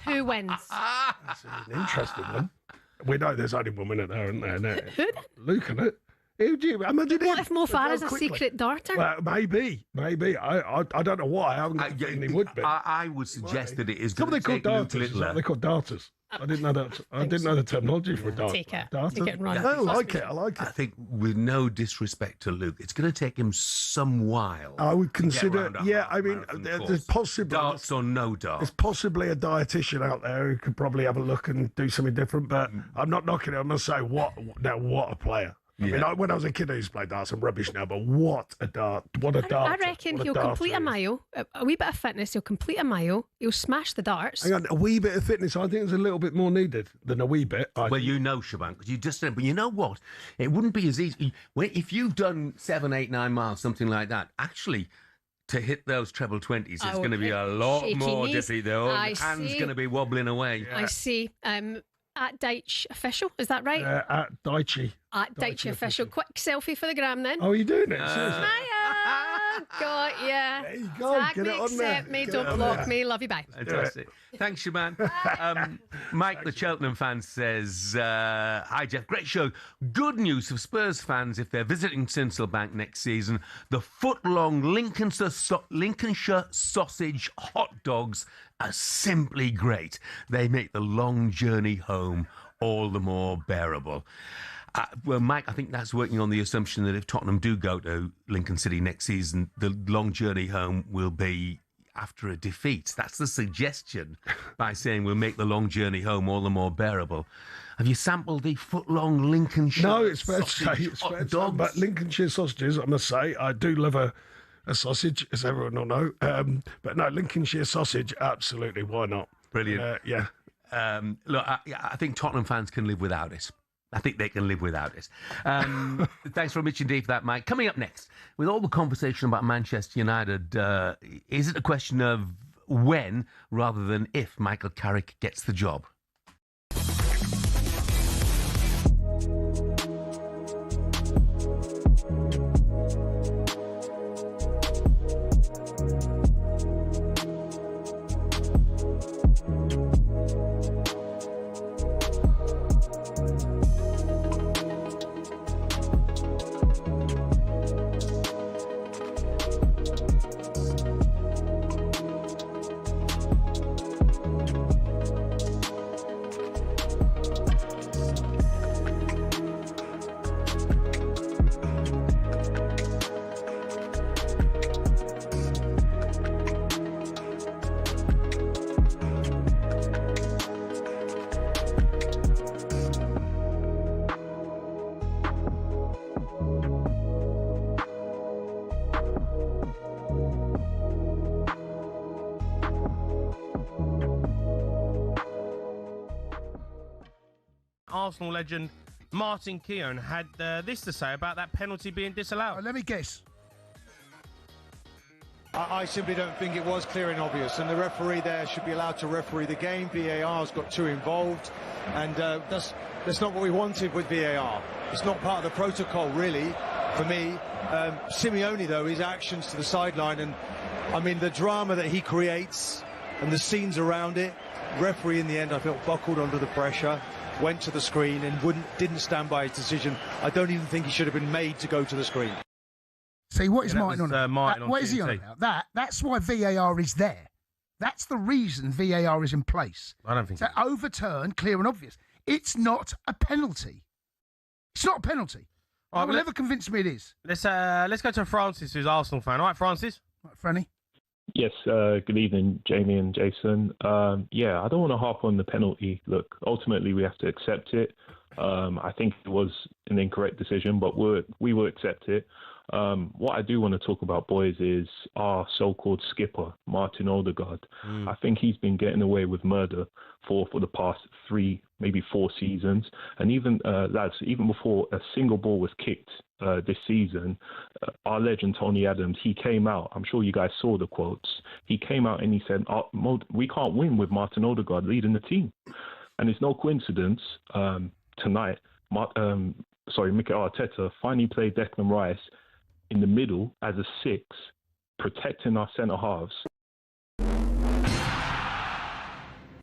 Q: Who wins?
G: That's an interesting one. We know there's only one winner there, isn't there?
Q: Who?
G: Luke, isn't it? Imagine
Q: what if Mo Farah's a secret darter?
G: Well, maybe. I don't know why. I haven't got the feeling he would be.
B: I would suggest that it is
G: going to take Luke Littler. They're called darters. I didn't know that. I didn't know the terminology for a darter.
Q: Take it and run.
G: I like it.
B: I think, with no disrespect to Luke, it's going to take him some while.
G: I would consider. Yeah, I mean, there's possibly
B: darts or no darts.
G: There's possibly a dietitian out there who could probably have a look and do something different. But I'm not knocking it. I must say, what a player. I mean, when I was a kid, I used to play darts. I'm rubbish now, but what a dart! What a dart!
Q: I reckon he'll complete a mile. A wee bit of fitness. He'll complete a mile. He'll smash the darts.
G: Hang on, a wee bit of fitness. I think there's a little bit more needed than a wee bit.
B: Well, you know, Shaban, because you just said. But you know what? It wouldn't be as easy if you've done 7, 8, 9 miles, something like that. Actually, to hit those treble 20s, it's going to be a lot more difficult. The hand's going to be wobbling away.
Q: I see. At Dyche Official, is that right?
G: At Dyche.
Q: At Dyche Official. Quick selfie for the gram then.
G: Oh, are you doing it?
Q: Got ya.
G: There you go.
Q: Tag me, accept me, don't block me. Love you, bye.
B: Fantastic. Thanks, Shaban. Mike, the Cheltenham fan, says, "Hi, Jeff. Great show. Good news for Spurs fans if they're visiting Sincilbank next season. The foot-long Lincolnshire sausage hot dogs are simply great. They make the long journey home all the more bearable." Well, Mike, I think that's working on the assumption that if Tottenham do go to Lincoln City next season, the long journey home will be after a defeat. That's the suggestion by saying we'll make the long journey home all the more bearable. Have you sampled the foot-long Lincolnshire?
G: No, it's fair to say. It's fair to say. But Lincolnshire sausages, I must say, I do love a sausage, as everyone will know. But no, Lincolnshire sausage, absolutely. Why not?
B: Brilliant.
G: Yeah.
B: Look, I think Tottenham fans can live without it. I think they can live without it. Thanks very much indeed for that, Mike. Coming up next, with all the conversation about Manchester United, is it a question of when rather than if Michael Carrick gets the job?
F: Arsenal legend Martin Keown had this to say about that penalty being disallowed.
R: Let me guess.
E: I simply don't think it was clear and obvious, and the referee there should be allowed to referee the game. VAR's got too involved, and that's not what we wanted with VAR. It's not part of the protocol, really, for me. Simeone, though, his actions to the sideline, and I mean the drama that he creates and the scenes around it. Referee, in the end, I felt buckled under the pressure, went to the screen and didn't stand by his decision. I don't even think he should have been made to go to the screen.
R: See, what is Martin on about?
F: Martin on
R: what is he on about? That's why VAR is there. That's the reason VAR is in place.
F: I don't think
R: to overturn clear and obvious. It's not a penalty. It's not a penalty.
F: Right,
R: will never convince me it is.
F: Let's go to Francis, who's Arsenal fan. All right, Francis?
R: Right, Franny?
O: Yes, good evening, Jamie and Jason. Yeah, I don't want to harp on the penalty. Look, ultimately we have to accept it. I think it was an incorrect decision, but we will accept it. What I do want to talk about, boys, is our so-called skipper, Martin Odegaard. I think he's been getting away with murder for the past 3, maybe 4 seasons. And even, lads, even before a single ball was kicked this season, our legend, Tony Adams, he came out. I'm sure you guys saw the quotes. He came out and he said, we can't win with Martin Odegaard leading the team. And it's no coincidence tonight, Mikel Arteta finally played Declan Rice in the middle as a 6, protecting our centre halves.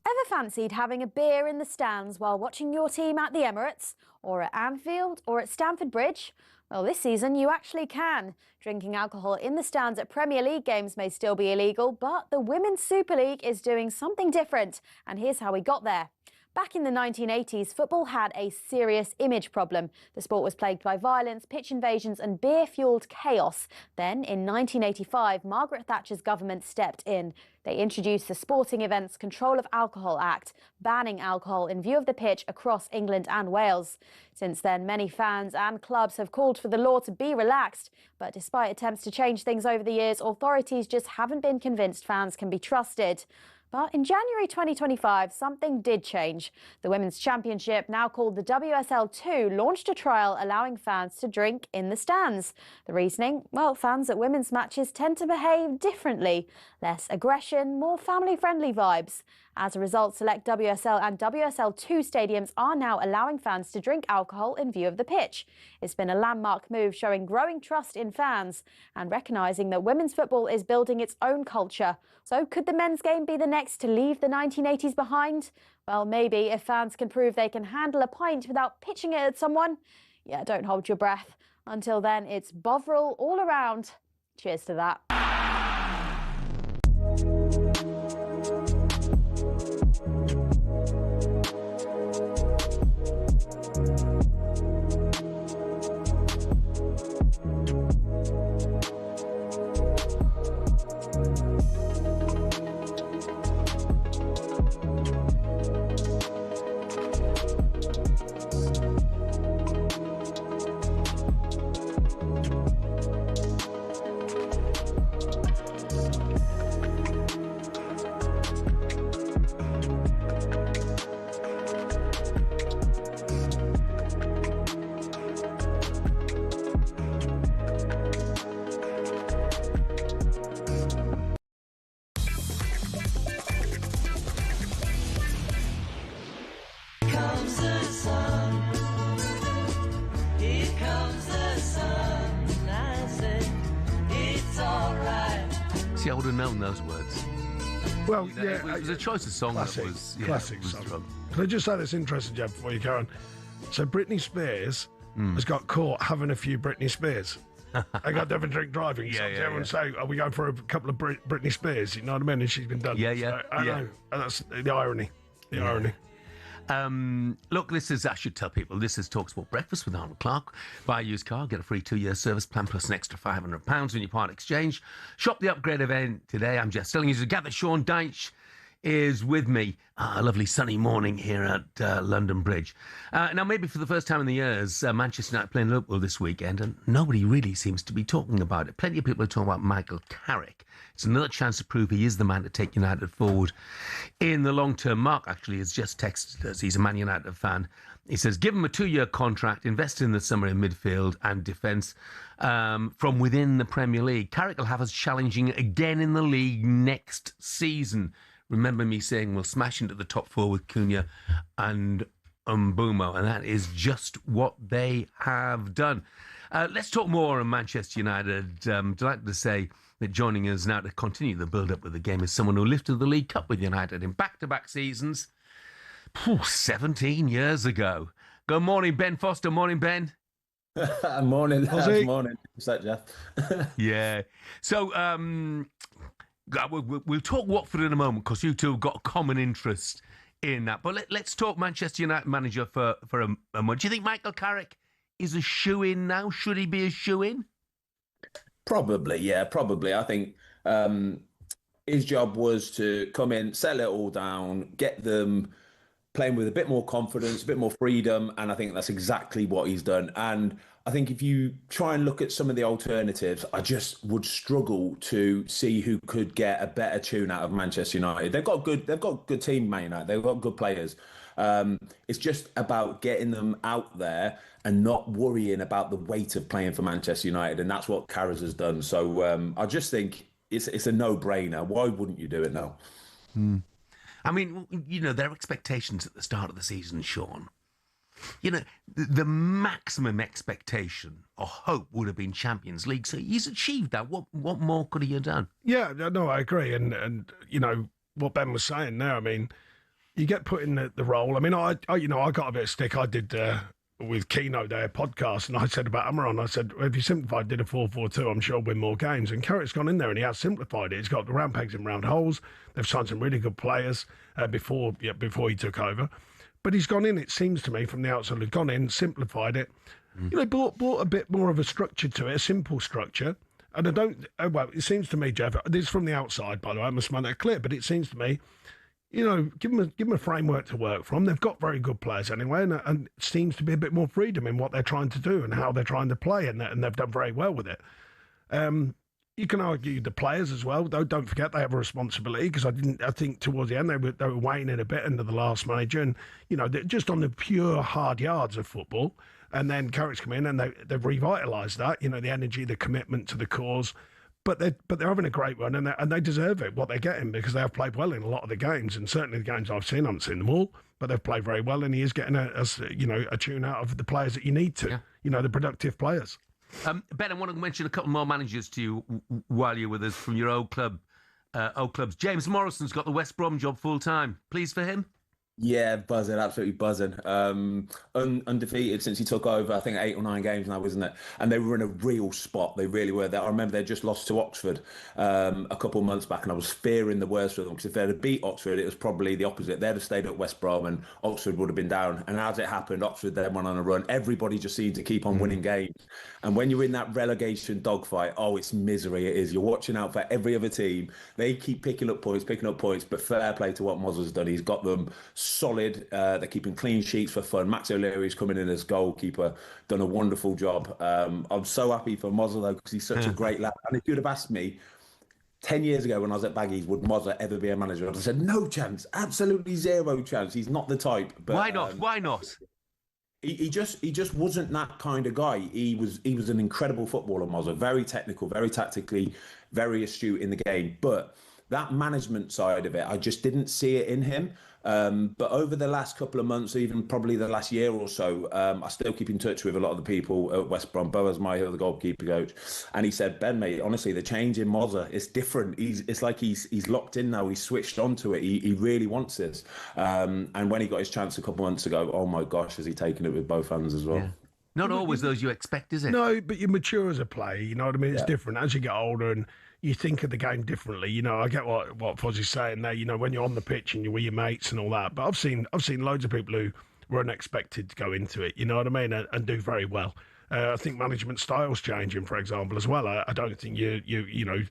W: Ever fancied having a beer in the stands while watching your team at the Emirates, or at Anfield, or at Stamford Bridge? Well, this season you actually can. Drinking alcohol in the stands at Premier League games may still be illegal, but the Women's Super League is doing something different, and here's how we got there. Back in the 1980s, football had a serious image problem. The sport was plagued by violence, pitch invasions and beer-fuelled chaos. Then, in 1985, Margaret Thatcher's government stepped in. They introduced the Sporting Events Control of Alcohol Act, banning alcohol in view of the pitch across England and Wales. Since then, many fans and clubs have called for the law to be relaxed. But despite attempts to change things over the years, authorities just haven't been convinced fans can be trusted. But in January 2025, something did change. The Women's Championship, now called the WSL2, launched a trial allowing fans to drink in the stands. The reasoning? Well, fans at women's matches tend to behave differently. Less aggression, more family-friendly vibes. As a result, select WSL and WSL2 stadiums are now allowing fans to drink alcohol in view of the pitch. It's been a landmark move showing growing trust in fans and recognising that women's football is building its own culture. So could the men's game be the next to leave the 1980s behind? Well, maybe, if fans can prove they can handle a pint without pitching it at someone. Yeah, don't hold your breath. Until then, it's Bovril all around. Cheers to that.
B: See, I would have known those words.
G: Well,
B: You know,
G: yeah,
B: it was a choice of song
G: classic,
B: that was
G: classic
B: was
G: song.
B: drunk.
G: Can I just say this interesting, Jeff, before you go on? So Britney Spears has got caught having a few Britney Spears. They got to have a drink driving.
B: Yeah,
G: So
B: yeah,
G: everyone
B: yeah.
G: say, "Are we going for a couple of Britney Spears?" You know what I mean? And she's been done.
B: Yeah, yeah,
G: So, I
B: yeah.
G: know. And that's the irony. The irony.
B: Look, I should tell people, this is talkSPORT Breakfast with Arnold Clark. Buy a used car, get a free 2-year service plan plus an extra £500 when you part exchange. Shop the upgrade event today. I'm Jeff Stelling Sean Dyche is with me. A lovely sunny morning here at London Bridge. Now, maybe for the first time in the years, Manchester United playing Liverpool this weekend, and nobody really seems to be talking about it. Plenty of people are talking about Michael Carrick. It's another chance to prove he is the man to take United forward in the long term. Mark actually has just texted us. He's a Man United fan. He says, give him a 2-year contract, invest in the summer in midfield and defence from within the Premier League. Carrick will have us challenging again in the league next season. Remember me saying we'll smash into the top 4 with Cunha and Mbeumo, and that is just what they have done. Let's talk more on Manchester United. Delighted to say that joining us now to continue the build-up of the game is someone who lifted the League Cup with United in back-to-back seasons 17 years ago. Good morning, Ben Foster. Morning, Ben.
S: Morning, lads. Morning. What's that, Jeff?
B: Yeah. So we'll talk Watford in a moment because you two have got a common interest in that. But let's talk Manchester United manager for a moment. Do you think Michael Carrick is a shoo-in now? Should he be a shoo-in?
S: Probably, yeah, probably. I think his job was to come in, settle it all down, get them playing with a bit more confidence, a bit more freedom, and I think that's exactly what he's done. And I think if you try and look at some of the alternatives, I just would struggle to see who could get a better tune out of Manchester United. They've got a good team, Man United. They've got good players. It's just about getting them out there and not worrying about the weight of playing for Manchester United, and that's what Carrick has done. So I just think it's a no-brainer. Why wouldn't you do it now?
B: I mean, you know, their expectations at the start of the season, Sean. You know, the maximum expectation or hope would have been Champions League. So he's achieved that. What more could he have done?
G: Yeah, no, I agree. And you know, what Ben was saying there, I mean, you get put in the role. I mean, I got a bit of stick. I did with Keno their podcast, and I said about Amaron, I said, well, if you simplified, did a 4-4-2, I'm sure win more games. And Carrick's gone in there and he has simplified it. He's got the round pegs in round holes. They've signed some really good players before he took over. But he's gone in, it seems to me, from the outside, he's gone in, simplified it. You know, brought a bit more of a structure to it, a simple structure. And I don't, well, it seems to me, Jeff, this is from the outside, by the way, I must make that clear, but it seems to me, you know, give them a framework to work from. They've got very good players anyway, and it seems to be a bit more freedom in what they're trying to do and how they're trying to play, and they've done very well with it. You can argue the players as well. Don't forget they have a responsibility, because I think towards the end they were waning a bit under the last manager, and you know, just on the pure hard yards of football. And then Carrick's come in and they've revitalised that. You know, the energy, the commitment to the cause. But they're having a great run, and they deserve it, what they're getting, because they have played well in a lot of the games, and certainly the games I've seen, I haven't seen them all, but they've played very well, and he is getting a tune out of the players that you need to, you know, the productive players.
B: Ben, I want to mention a couple more managers to you while you're with us from your old clubs. James Morrison's got the West Brom job full time. Pleased for him?
S: Yeah, buzzing, absolutely buzzing. Undefeated since he took over, I think 8 or 9 games now, wasn't it? And they were in a real spot. They really were. I remember they just lost to Oxford a couple of months back, and I was fearing the worst for them, because if they'd have beat Oxford, it was probably the opposite. They'd have stayed at West Brom and Oxford would have been down. And as it happened, Oxford then went on a run. Everybody just seemed to keep on winning games. And when you're in that relegation dogfight, it's misery. It is. You're watching out for every other team. They keep picking up points, but fair play to what Moz has done. He's got them solid. They're keeping clean sheets for fun. Max O'Leary's coming in as goalkeeper, done a wonderful job. I'm so happy for Moz, though, because he's such a great lad. And if you'd have asked me 10 years ago when I was at Baggies, would Moz ever be a manager, I'd have said no chance, absolutely zero chance. He's not the type. But
B: why not? Why not?
S: He just wasn't that kind of guy. He was an incredible footballer, Moz, very technical, very tactically, very astute in the game. But that management side of it, I just didn't see it in him. But over the last couple of months, even probably the last year or so, I still keep in touch with a lot of the people at West Brom. Boaz Maher, the goalkeeper coach, and he said, Ben, mate, honestly, the change in Moza is different. It's like he's locked in now. He's switched onto it. He really wants this. And when he got his chance a couple of months ago, oh my gosh, has he taken it with both hands as well? Yeah.
B: Not always those you expect, is it?
G: No, but you mature as a player. You know what I mean? It's different as you get older, and you think of the game differently. You know, I get what Fozzie's saying there. You know, when you're on the pitch and you're with your mates and all that. But I've seen loads of people who were unexpected to go into it. You know what I mean? And do very well. I think management styles changing, for example, as well. I don't think you know,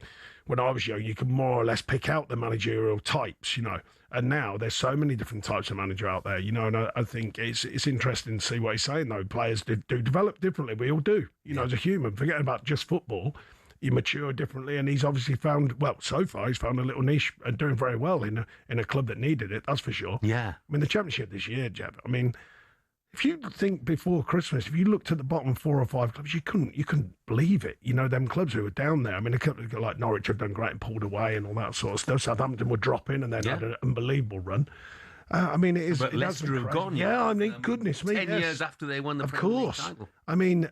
G: when I was young, you could more or less pick out the managerial types. You know, and now there's so many different types of manager out there. You know, and I think it's interesting to see what he's saying. Though players do develop differently. We all do. You know, as a human, forgetting about just football. You mature differently, and he's obviously found, well, so far he's found a little niche and doing very well in a club that needed it, that's for sure.
B: Yeah.
G: I mean, the Championship this year, Jeff, I mean, If you think before Christmas, if you looked at the bottom 4 or 5 clubs, you couldn't believe it. You know, them clubs who were down there. I mean, a couple like Norwich have done great and pulled away and all that sort of stuff. Southampton were dropping and then had an unbelievable run. I mean, it is.
B: But Leicester have gone.
G: Yeah, I mean, goodness me.
B: 10 years after they won the Premier League title.
G: I mean,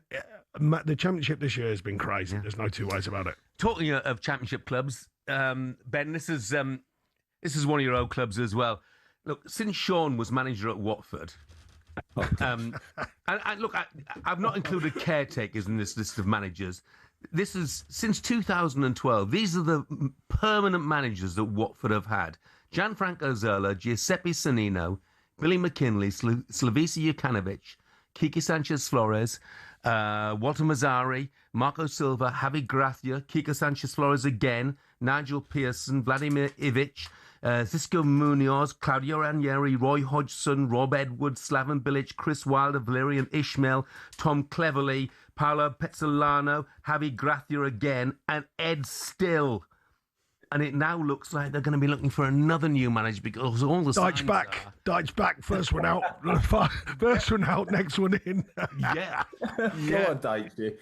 G: the Championship this year has been crazy. There's no two ways about it.
B: Talking of Championship clubs, Ben, this is one of your old clubs as well. Look, since Sean was manager at Watford, and look, I've not included caretakers in this list of managers. This is since 2012. These are the permanent managers that Watford have had: Gianfranco Zola, Giuseppe Sannino, Billy McKinley, Slavisa Jukanovic, Kike Sanchez Flores, Walter Mazzari, Marco Silva, Javi Gracia, Kike Sanchez Flores again, Nigel Pearson, Vladimir Ivic, Xisco Munoz, Claudio Ranieri, Roy Hodgson, Rob Edwards, Slaven Bilic, Chris Wilder, Valerian Ishmael, Tom Cleverley, Paolo Pezzolano, Javi Gracia again, and Ed Still. And it now looks like they're going to be looking for another new manager because all the
G: Dyche back. First one out. First one out. Next one in.
B: Yeah.
S: Go on, Dyche.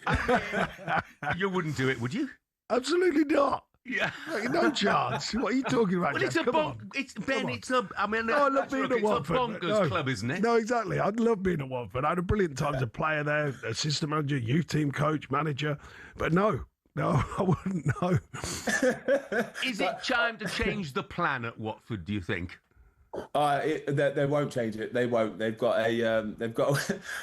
B: You wouldn't do it, would you?
G: Absolutely not.
B: Yeah.
G: No chance. What are you talking about?
B: Well, it's
G: Jeff?
B: a
G: love being at Watford.
B: bonkers club, isn't it?
G: No, exactly. I'd love being at Watford. I had a brilliant time as a player there, assistant manager, youth team coach, manager. But no, I wouldn't know.
B: Is it time to change the plan at Watford, do you think?
S: They won't change it. They won't. They've got a.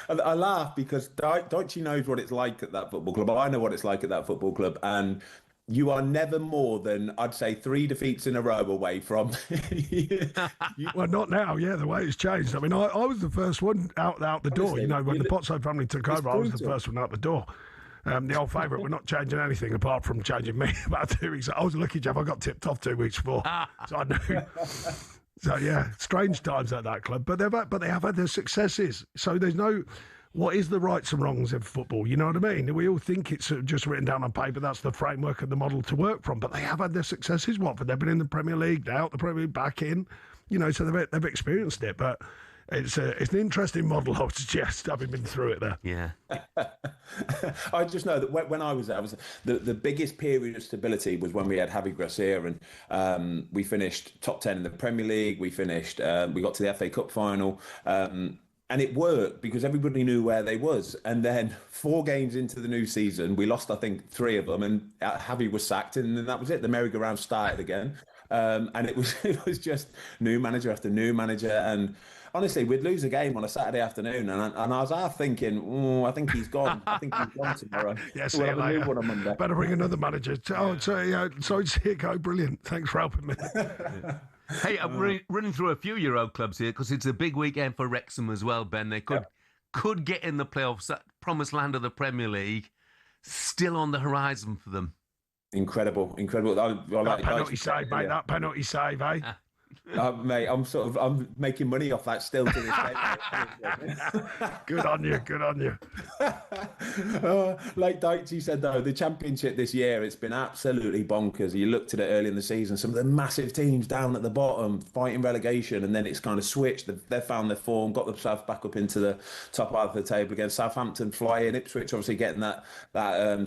S: I laugh because Dyche knows what it's like at that football club. I know what it's like at that football club, and you are never more than, I'd say, 3 defeats in a row away from.
G: Well, not now. Yeah, the way it's changed. I mean, I was the first one out the door.
S: Honestly,
G: you know, when the Pozzo family took over, I was the first one out the door. The old favourite, we're not changing anything apart from changing me about 2 weeks. I was lucky, Jeff. I got tipped off 2 weeks before, so I knew. So yeah, strange times at that club, but they have had their successes. So there's no. What is the rights and wrongs of football? You know what I mean? We all think it's just written down on paper. That's the framework and the model to work from. But they have had their successes. Watford, they've been in the Premier League, they're out the Premier League, back in. You know, so they've experienced it. But it's an interesting model, I would suggest, having been through it there.
B: Yeah.
S: I just know that when I was there, the biggest period of stability was when we had Javi Gracia, and we finished top 10 in the Premier League. We finished, we got to the FA Cup final. And it worked because everybody knew where they was. And then 4 games into the new season, we lost, I think, 3 of them, and Javi was sacked, and then that was it. The merry-go-round started again. And it was just new manager after new manager. And honestly, we'd lose a game on a Saturday afternoon, and I was half thinking, I think he's gone. I think he's gone tomorrow.
G: Yes,
S: we'll have a new one on Monday.
G: Better bring another manager. Sorry to see it go. Brilliant. Thanks for helping me.
B: Hey, I'm running through a few Euro clubs here because it's a big weekend for Wrexham as well, Ben. They could get in the playoffs, that promised land of the Premier League, still on the horizon for them.
S: Incredible.
G: That penalty save, mate. That penalty save, eh?
S: Mate, I'm making money off that still to this day.
G: Good on you.
S: Like Dyche said, though, the Championship this year, it's been absolutely bonkers. You looked at it early in the season, some of the massive teams down at the bottom fighting relegation, and then it's kind of switched. They've found their form, got themselves back up into the top half of the table again. Southampton flying, Ipswich obviously getting that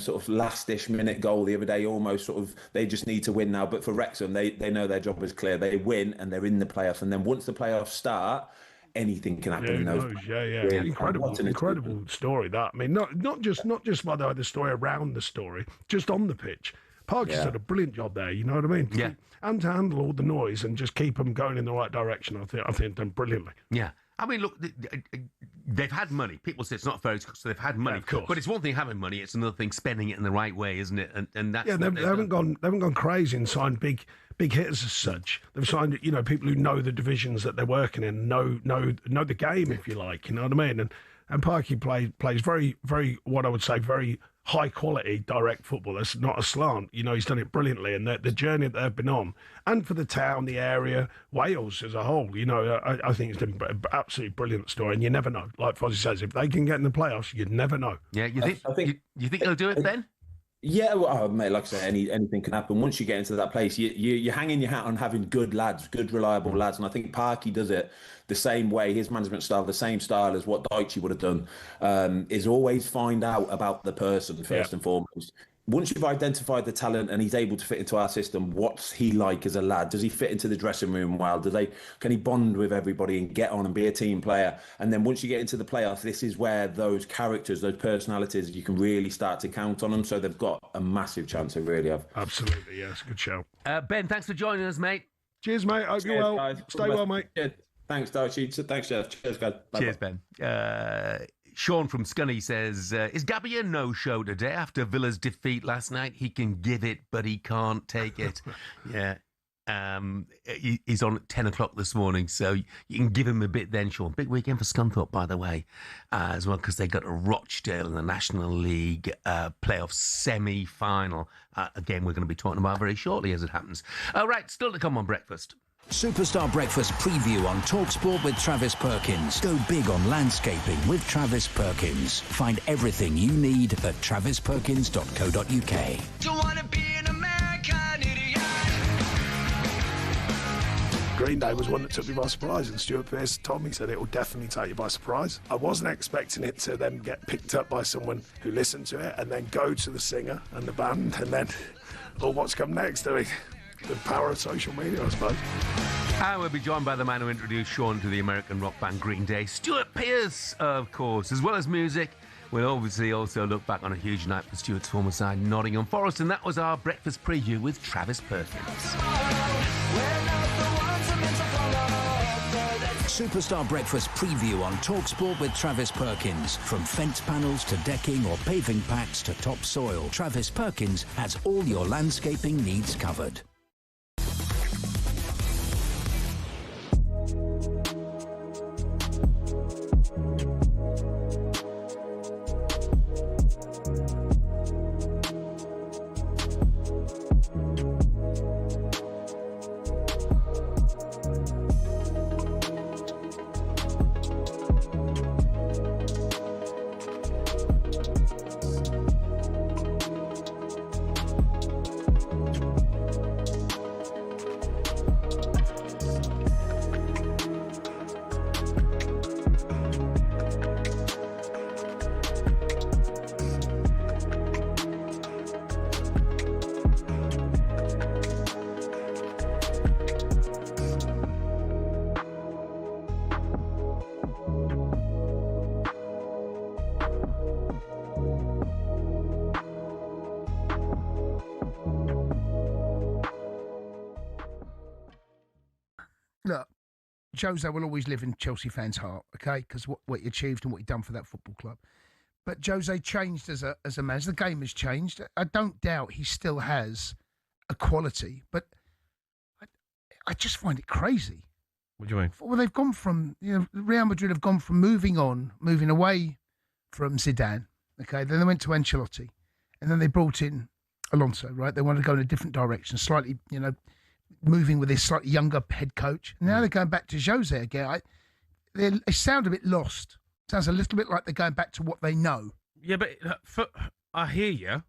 S: sort of last-ish minute goal the other day, almost sort of, they just need to win now. But for Wrexham, they know their job is clear. They win and they're in the playoffs. And then once the playoffs start, anything can happen in those.
G: Yeah. Incredible story, that. I mean, not just by the story around the story, just on the pitch. Parker's done a brilliant job there, you know what I mean?
B: Yeah.
G: And to handle all the noise and just keep them going in the right direction, I think done brilliantly.
B: Yeah. I mean, look, they've had money. People say it's not fair, so they've had money.
G: Yeah, of course.
B: But it's one thing having money; it's another thing spending it in the right way, isn't it? And that's
G: they haven't gone crazy and signed big hitters as such. They've signed people who know the divisions that they're working in, know the game, if you like. You know what I mean? And Parky plays very, very, what I would say, very high quality direct football. That's not a slant. He's done it brilliantly, and the journey that they've been on, and for the town, the area, Wales as a whole. I think it's an absolutely brilliant story, and you never know. Like Fozzie says, if they can get in the playoffs, you never know.
B: Yeah, you think they'll do it, Ben?
S: Yeah, well, mate, like I say, anything can happen. Once you get into that place, you're hanging your hat on having good lads, good, reliable lads. And I think Parky does it the same way, his management style, the same style as what Dyche would have done, is always find out about the person first and foremost. Once you've identified the talent and he's able to fit into our system, what's he like as a lad? Does he fit into the dressing room well? Can he bond with everybody and get on and be a team player? And then once you get into the playoffs, this is where those characters, those personalities, you can really start to count on them. So they've got a massive chance, they really have.
G: Absolutely, yes. Good show.
B: Ben, thanks for joining us, mate.
G: Cheers, mate. Hope you're well.
S: Guys.
G: Stay well, mate.
S: Yeah. Thanks, Dyche. Thanks, Jeff. Cheers, guys. Bye-bye.
B: Cheers, Ben. Sean from Scunny says, is Gabby a no-show today after Villa's defeat last night? He can give it, but he can't take it. Yeah. He's on at 10 o'clock this morning, so you can give him a bit then, Sean. Big weekend for Scunthorpe, by the way, as well, because they got to Rochdale in the National League playoff semi-final. Again, we're going to be talking about very shortly as it happens. All right, still to come on breakfast.
P: Superstar Breakfast preview on talkSPORT with Travis Perkins. Go big on landscaping with Travis Perkins. Find everything you need at travisperkins.co.uk.
C: Don't wanna be an American idiot.
G: Green Day was one that took me by surprise, and Stuart Pearce told me, said it will definitely take you by surprise. I wasn't expecting it to then get picked up by someone who listened to it and then go to the singer and the band and then, what's come next? The power of social media, I suppose.
B: And we'll be joined by the man who introduced Sean to the American rock band Green Day, Stuart Pearce, of course. As well as music, we'll obviously also look back on a huge night for Stuart's former side, Nottingham Forest, and that was our breakfast preview with Travis Perkins.
P: Superstar Breakfast preview on talkSPORT with Travis Perkins. From fence panels to decking or paving packs to topsoil, Travis Perkins has all your landscaping needs covered.
R: Look, Jose will always live in Chelsea fans' heart, okay? Because what he achieved and what he done for that football club. But Jose changed as a man. As the game has changed, I don't doubt he still has a quality, but I just find it crazy.
F: What do you mean?
R: Well, they've gone from, Real Madrid have gone from moving away from Zidane, okay? Then they went to Ancelotti, and then they brought in Alonso, right? They wanted to go in a different direction, slightly, moving with this slightly younger head coach. Now they're going back to Jose again. They sound a bit lost. Sounds a little bit like they're going back to what they know.
F: Yeah, but I hear you.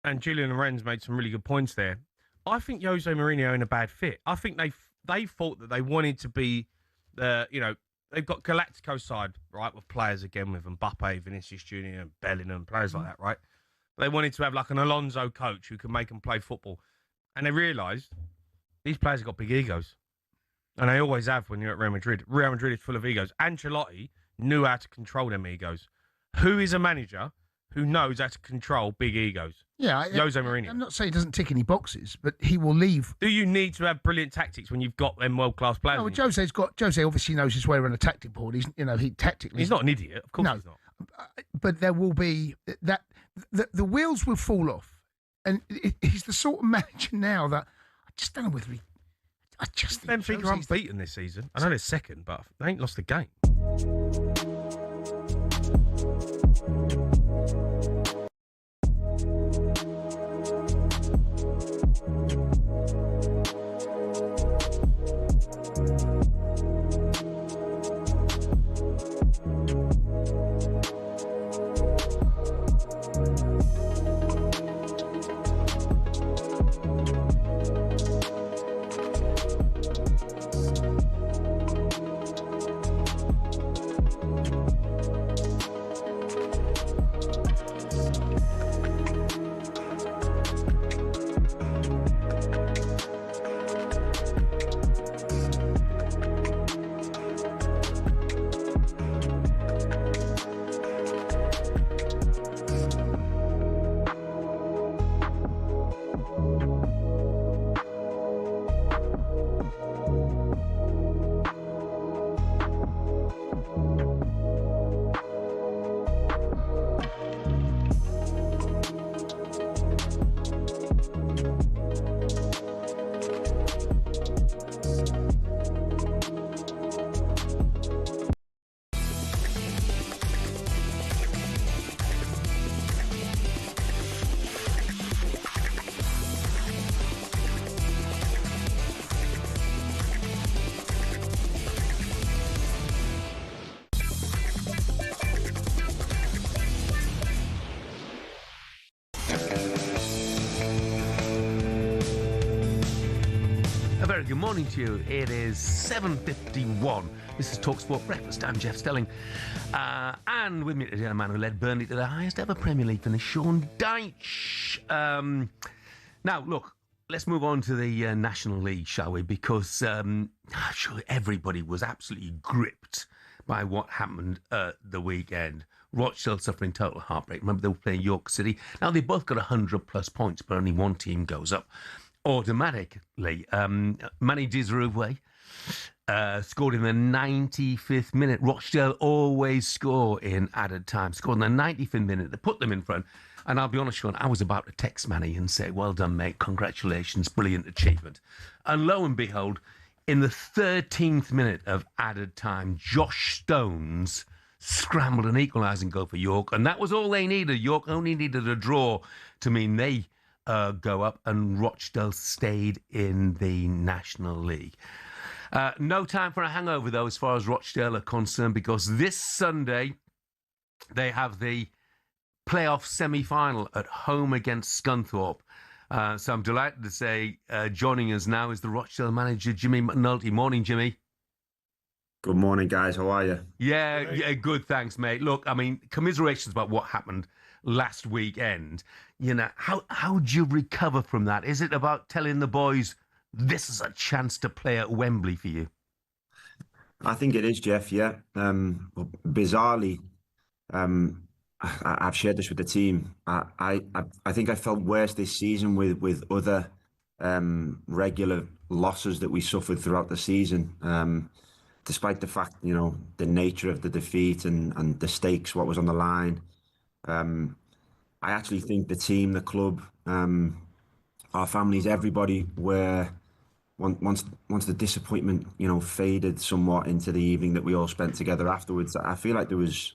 F: And Julian Lorenz made some really good points there. I think Jose Mourinho in a bad fit. I think they thought that they wanted to be, they've got Galactico side, right, with players again with Mbappe, Vinicius Junior, Bellingham, players like that, right? They wanted to have like an Alonso coach who could make them play football. And they realised these players have got big egos. And they always have when you're at Real Madrid. Real Madrid is full of egos. Ancelotti knew how to control them egos. Who is a manager who knows how to control big egos?
R: Yeah,
F: Jose Mourinho.
R: I'm not saying he doesn't tick any boxes, but he will leave.
F: Do you need to have brilliant tactics when you've got them world-class players?
R: No, Jose obviously knows his way around a tactic board. He's
F: not an idiot. Of course he's not.
R: But there will be that the wheels will fall off, and he's the sort of manager now that I just don't know whether he. I just think
F: Benfica are unbeaten this season. I know they're second, but they ain't lost a game.
B: Good morning to you. It is 7:51. This is talkSPORT Breakfast. I'm Jeff Stelling. And with me today, a man who led Burnley to the highest ever Premier League finish, Sean Dyche. Now, look, let's move on to the National League, shall we? Because I'm sure everybody was absolutely gripped by what happened the weekend. Rochdale suffering total heartbreak. Remember, they were playing York City. Now, they both got 100+ points, but only one team goes up automatically. Manny Disruwe scored in the 95th minute. Rochdale always score in added time. Scored in the 95th minute. They put them in front. And I'll be honest, Sean, I was about to text Manny and say, well done, mate. Congratulations. Brilliant achievement. And lo and behold, in the 13th minute of added time, Josh Stones scrambled an equalising goal for York. And that was all they needed. York only needed a draw to mean they go up, and Rochdale stayed in the National League. No time for a hangover, though, as far as Rochdale are concerned, because this Sunday they have the playoff semi-final at home against Scunthorpe. So I'm delighted to say joining us now is the Rochdale manager, Jimmy McNulty. Morning, Jimmy.
A: Good morning, guys. How are you?
B: Yeah, good, thanks, mate. Look, I mean, commiserations about what happened last weekend. You know, how do you recover from that? Is it about telling the boys this is a chance to play at Wembley for you?
A: I think it is, Jeff. Yeah. Bizarrely, I've shared this with the team. I think I felt worse this season with other regular losses that we suffered throughout the season. Despite the fact, you know, the nature of the defeat and the stakes, what was on the line. I actually think the team, the club, our families, everybody were, once the disappointment, you know, faded somewhat into the evening that we all spent together afterwards, I feel like there was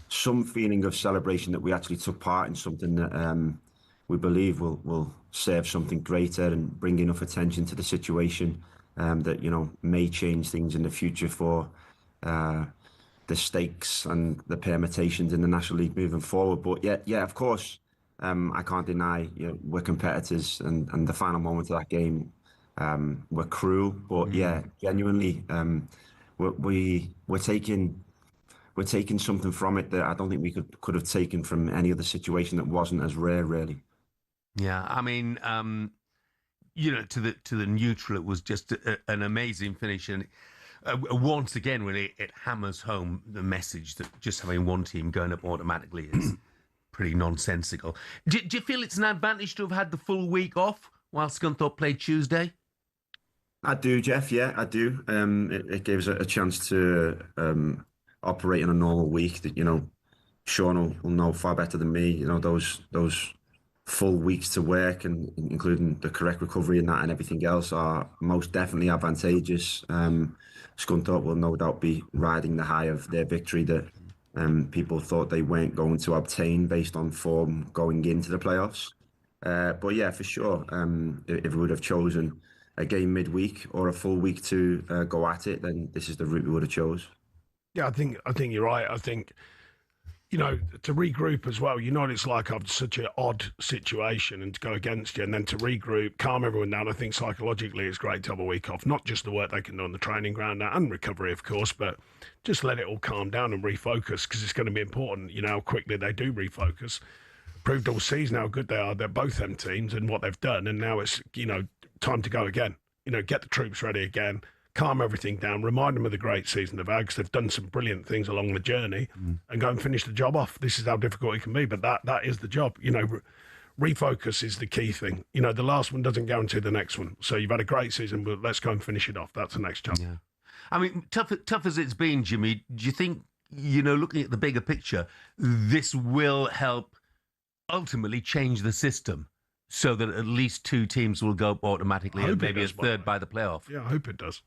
A: some feeling of celebration that we actually took part in something that we believe will serve something greater and bring enough attention to the situation that, you know, may change things in the future for the stakes and the permutations in the National League moving forward. But yeah, of course, I can't deny, you know, we're competitors, and the final moments of that game were cruel. But yeah, genuinely, we're taking something from it that I don't think we could have taken from any other situation that wasn't as rare, really.
B: Yeah, I mean, you know, to the neutral, it was just an amazing finish, and once again, really, it hammers home the message that just having one team going up automatically is pretty nonsensical. Do you feel it's an advantage to have had the full week off while Scunthorpe played Tuesday?
A: I do, Jeff. Yeah, I do. It gives a chance to operate in a normal week. That, you know, Sean will know far better than me. You know, those full weeks to work, and including the correct recovery and that and everything else, are most definitely advantageous. Scunthorpe will no doubt be riding the high of their victory that people thought they weren't going to obtain based on form going into the playoffs. But yeah, for sure, if we would have chosen a game midweek or a full week to go at it, then this is the route we would have chose.
G: Yeah, I think you're right. I think to regroup as well. It's like I've such an odd situation and to go against you and then to regroup, calm everyone down. I think psychologically it's great to have a week off, not just the work they can do on the training ground and recovery, of course, but just let it all calm down and refocus because it's going to be important, how quickly they do refocus. Proved all season how good they are. They're both them teams and what they've done. And now it's, time to go again. Get the troops ready again. Calm everything down, remind them of the great season they've had because they've done some brilliant things along the journey and go and finish the job off. This is how difficult it can be, but that is the job. Refocus is the key thing. The last one doesn't guarantee the next one. So you've had a great season, but let's go and finish it off. That's the next job.
B: Yeah. I mean, tough as it's been, Jimmy, do you think, looking at the bigger picture, this will help ultimately change the system so that at least two teams will go up automatically and maybe a third by the playoff?
G: Yeah, I hope it does.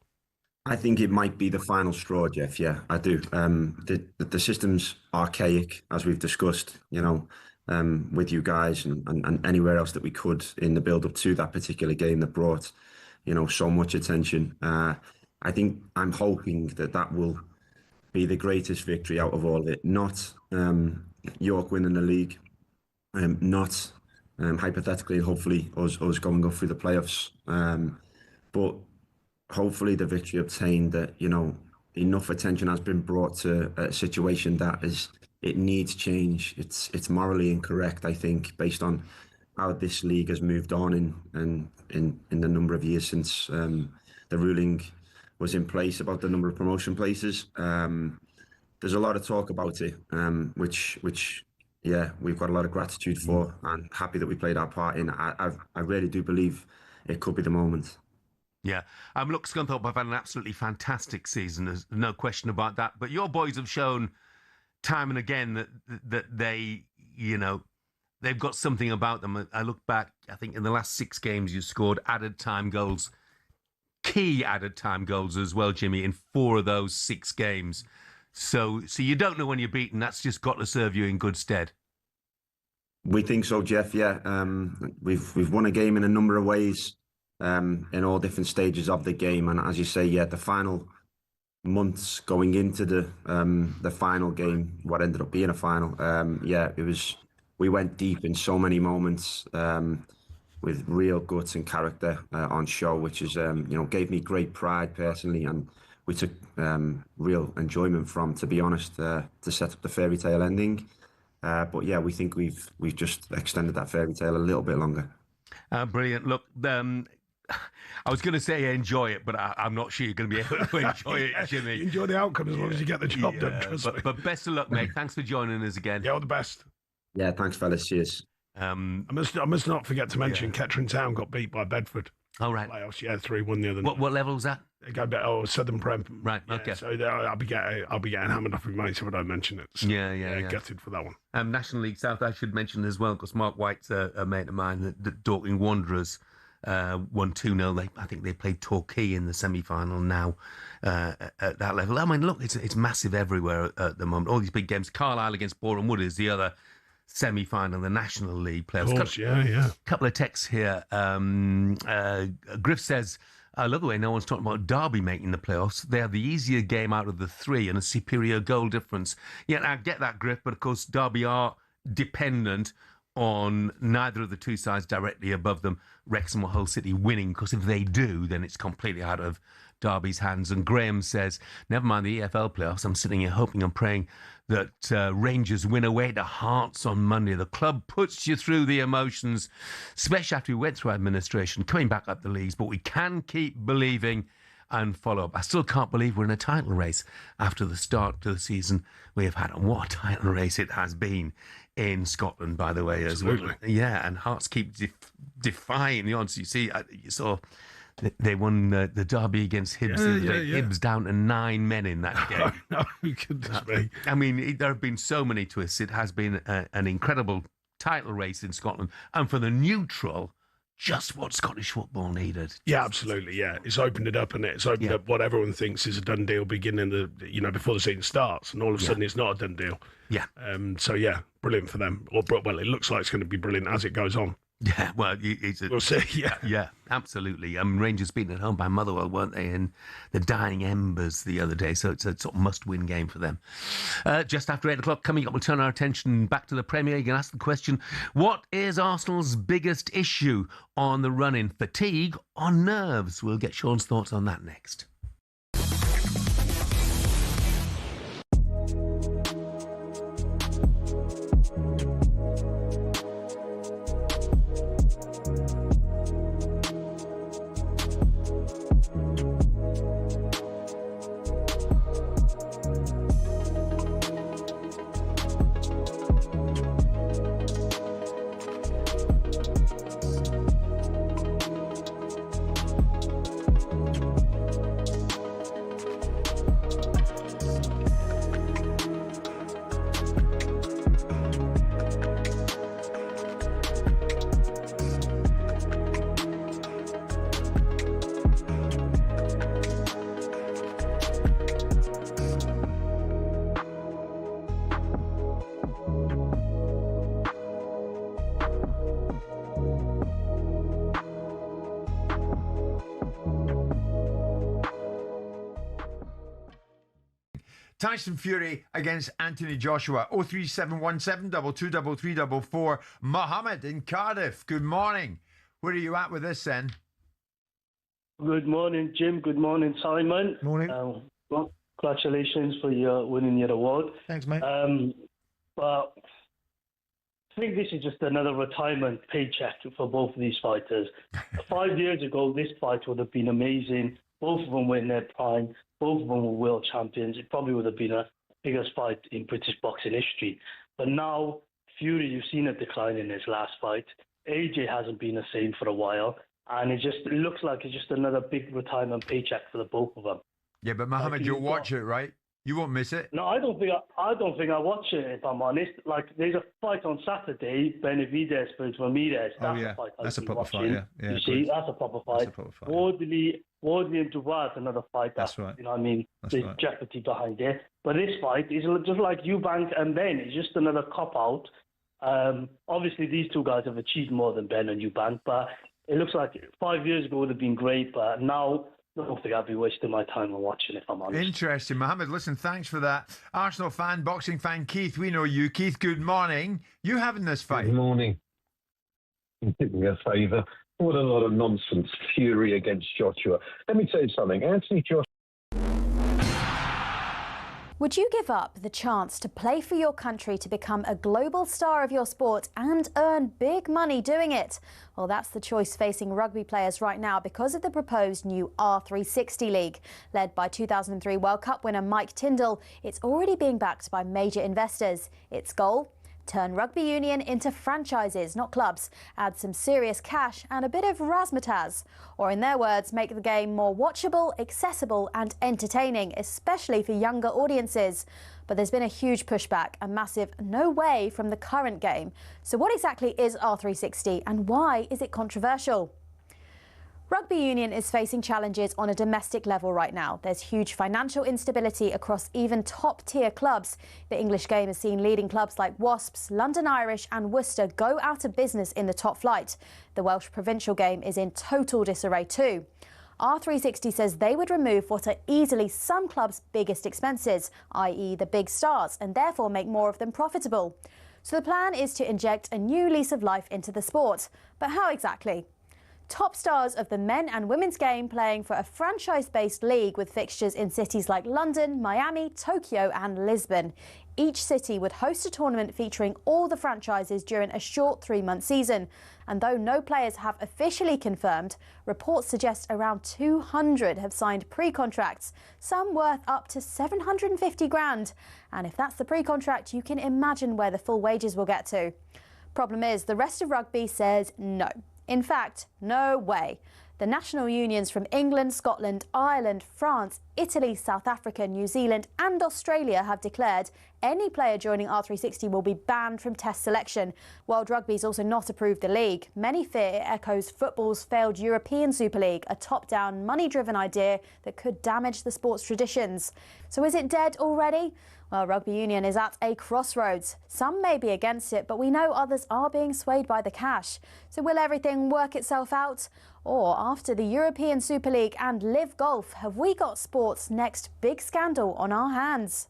A: I think it might be the final straw, Jeff. Yeah, I do. The system's archaic, as we've discussed, with you guys and anywhere else that we could in the build-up to that particular game that brought, so much attention. I think I'm hoping that will be the greatest victory out of all of it. Not York winning the league, not hypothetically, hopefully, us going up through the playoffs, but hopefully the victory obtained that, enough attention has been brought to a situation that it needs change. It's morally incorrect, I think, based on how this league has moved on in the number of years since the ruling was in place about the number of promotion places. There's a lot of talk about it, which we've got a lot of gratitude for and happy that we played our part in. I really do believe it could be the moment.
B: Yeah. Look, Scunthorpe have had an absolutely fantastic season. There's no question about that. But your boys have shown time and again that they, they've got something about them. I look back, I think in the last 6 games you scored added time goals, key added time goals as well, Jimmy, in 4 of those 6 games. So you don't know when you're beaten. That's just got to serve you in good stead.
A: We think so, Jeff. Yeah. We've won a game in a number of ways. In all different stages of the game, and as you say, the final months going into the final game, what ended up being a final, it was. We went deep in so many moments with real guts and character on show, which is gave me great pride personally, and we took real enjoyment from, to be honest, to set up the fairy tale ending. But yeah, we think we've just extended that fairy tale a little bit longer.
B: Brilliant. Look. I was going to say enjoy it, but I'm not sure you're going to be able to enjoy it, Jimmy.
G: You enjoy the outcome as long as you get the job done.
B: But best of luck, mate. Thanks for joining us again.
G: Yeah, all the best.
A: Yeah, thanks, fellas. Cheers.
G: I must not forget to mention Kettering Town got beat by Bedford.
B: Oh, right.
G: Playoffs, 3-1 the other night.
B: What level was that?
G: They go back, Southern Prem.
B: Right, okay.
G: So I'll be getting hammered off with mates if I don't mention it. So,
B: yeah.
G: Gutted for that one.
B: National League South, I should mention as well, because Mark White's a mate of mine, the Dorking Wanderers. Won 2-0. I think they played Torquay in the semi-final now at that level. I mean, look, it's massive everywhere at the moment. All these big games. Carlisle against Boreham Wood is the other semi-final, the National League playoffs.
G: Of course, yeah.
B: Couple of texts here. Griff says, I love the way no one's talking about Derby making the playoffs. They have the easier game out of the 3 and a superior goal difference. Yeah, I get that, Griff, but of course Derby are dependent on neither of the 2 sides directly above them, Wrexham or Hull City, winning, because if they do, then it's completely out of Derby's hands. And Graham says, never mind the EFL playoffs, I'm sitting here hoping and praying that Rangers win away to Hearts on Monday. The club puts you through the emotions, especially after we went through administration, coming back up the leagues, but we can keep believing and follow up. I still can't believe we're in a title race after the start to the season we have had. And what a title race it has been in Scotland, by the way, as well. Yeah, and Hearts keep defying the odds. You see, you saw they won the derby against Hibs. Hibs down to 9 men in that game.
G: No, goodness me.
B: I mean, there have been so many twists. It has been an incredible title race in Scotland. And for the neutral, just what Scottish football needed.
G: Yeah, absolutely. Yeah, it's opened it up, and it's opened up what everyone thinks is a done deal beginning before the season starts, and all of a sudden it's not a done deal.
B: Yeah.
G: So yeah, brilliant for them. Well, it looks like it's going to be brilliant as it goes on.
B: Yeah, well,
G: we'll see.
B: Yeah, absolutely. Rangers beaten at home by Motherwell, weren't they? In the dying embers the other day. So it's a sort of must-win game for them. Just after 8 o'clock, coming up, we'll turn our attention back to the Premier. You can ask the question: what is Arsenal's biggest issue on the run-in? Fatigue or nerves? We'll get Sean's thoughts on that next.
M: Tyson Fury against Anthony Joshua. 03717 223344. Mohammed in Cardiff. Good morning. Where are you at with this then?
D: Good morning, Jim. Good morning, Simon.
E: Morning.
D: Well, congratulations for your winning your award.
E: Thanks, mate.
D: But I think this is just another retirement paycheck for both of these fighters. 5 years ago, this fight would have been amazing. Both of them were in their prime. Both of them were world champions. It probably would have been a biggest fight in British boxing history. But now, Fury, you've seen a decline in his last fight. AJ hasn't been the same for a while. And it looks like it's just another big retirement paycheck for the both of them.
M: Yeah, but Mohammed, you'll watch it, right? You won't miss it.
D: No, I don't think I watch it, if I'm honest. Like, there's a fight on Saturday, Benavidez versus Ramirez. That's a fight
E: that's a proper fight. Yeah,
D: you see, that's a proper fight. Wardley and Dubois is another fight.
E: That's right.
D: You know what I mean?
E: That's
D: There's
E: right.
D: jeopardy behind it. But this fight is just like Eubank and Ben. It's just another cop-out. Obviously, these two guys have achieved more than Ben and Eubank, but it looks like 5 years ago would have been great, but now I don't think I'd be wasting my time on watching, if I'm honest.
M: Interesting. Mohammed, listen, thanks for that. Arsenal fan, boxing fan, Keith, we know you. Keith, good morning. You having this fight?
T: Good morning. Do me a favour. What a lot of nonsense. Fury against Joshua. Let me tell you something. Anthony Joshua.
W: Would you give up the chance to play for your country to become a global star of your sport and earn big money doing it? Well, that's the choice facing rugby players right now because of the proposed new R360 League. Led by 2003 World Cup winner Mike Tindall, it's already being backed by major investors. Its goal? Turn rugby union into franchises, not clubs, add some serious cash and a bit of razzmatazz. Or in their words, make the game more watchable, accessible and entertaining, especially for younger audiences. But there's been a huge pushback, a massive no way from the current game. So what exactly is R360 and why is it controversial? Rugby union is facing challenges on a domestic level right now. There's huge financial instability across even top-tier clubs. The English game has seen leading clubs like Wasps, London Irish and Worcester go out of business in the top flight. The Welsh provincial game is in total disarray too. R360 says they would remove what are easily some clubs' biggest expenses, i.e. the big stars, and therefore make more of them profitable. So the plan is to inject a new lease of life into the sport. But how exactly? Top stars of the men and women's game playing for a franchise-based league with fixtures in cities like London, Miami, Tokyo and Lisbon. Each city would host a tournament featuring all the franchises during a short 3-month season. And though no players have officially confirmed, reports suggest around 200 have signed pre-contracts, some worth up to 750 grand. And if that's the pre-contract, you can imagine where the full wages will get to. Problem is, the rest of rugby says no. In fact, no way. The national unions from England, Scotland, Ireland, France, Italy, South Africa, New Zealand and Australia have declared any player joining R360 will be banned from test selection. World Rugby's also not approved the league. Many fear it echoes football's failed European Super League, a top-down, money-driven idea that could damage the sport's traditions. So is it dead already? Well, Rugby Union is at a crossroads. Some may be against it, but we know others are being swayed by the cash. So will everything work itself out? Or after the European Super League and Live Golf, have we got sport's next big scandal on our hands?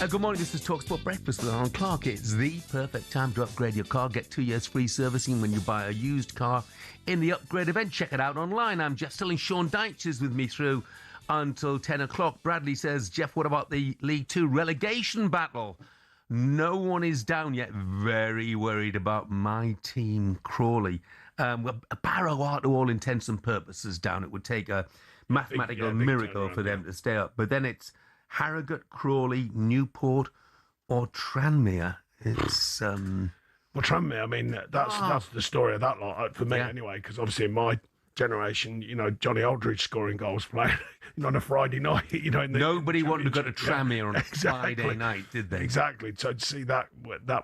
B: Good morning, this is talkSPORT Breakfast with Aaron Clark. It's the perfect time to upgrade your car. Get 2 years free servicing when you buy a used car in the upgrade event. Check it out online. I'm Jeff Stelling Sean Dyche is with me through until 10 o'clock. Bradley says, Jeff, what about the League Two relegation battle? No one is down yet. Very worried about my team, Crawley. Barrow are, to all intents and purposes, down. It would take a mathematical miracle for them to stay up. But then it's Harrogate, Crawley, Newport, or Tranmere. It's
G: well, Tranmere. I mean, that's the story of that lot for me anyway. Because obviously, in my generation, you know, Johnny Aldridge scoring goals playing on a Friday night. You know,
B: nobody wanted to go to Tranmere on a Friday night, did they?
G: Exactly. So to see that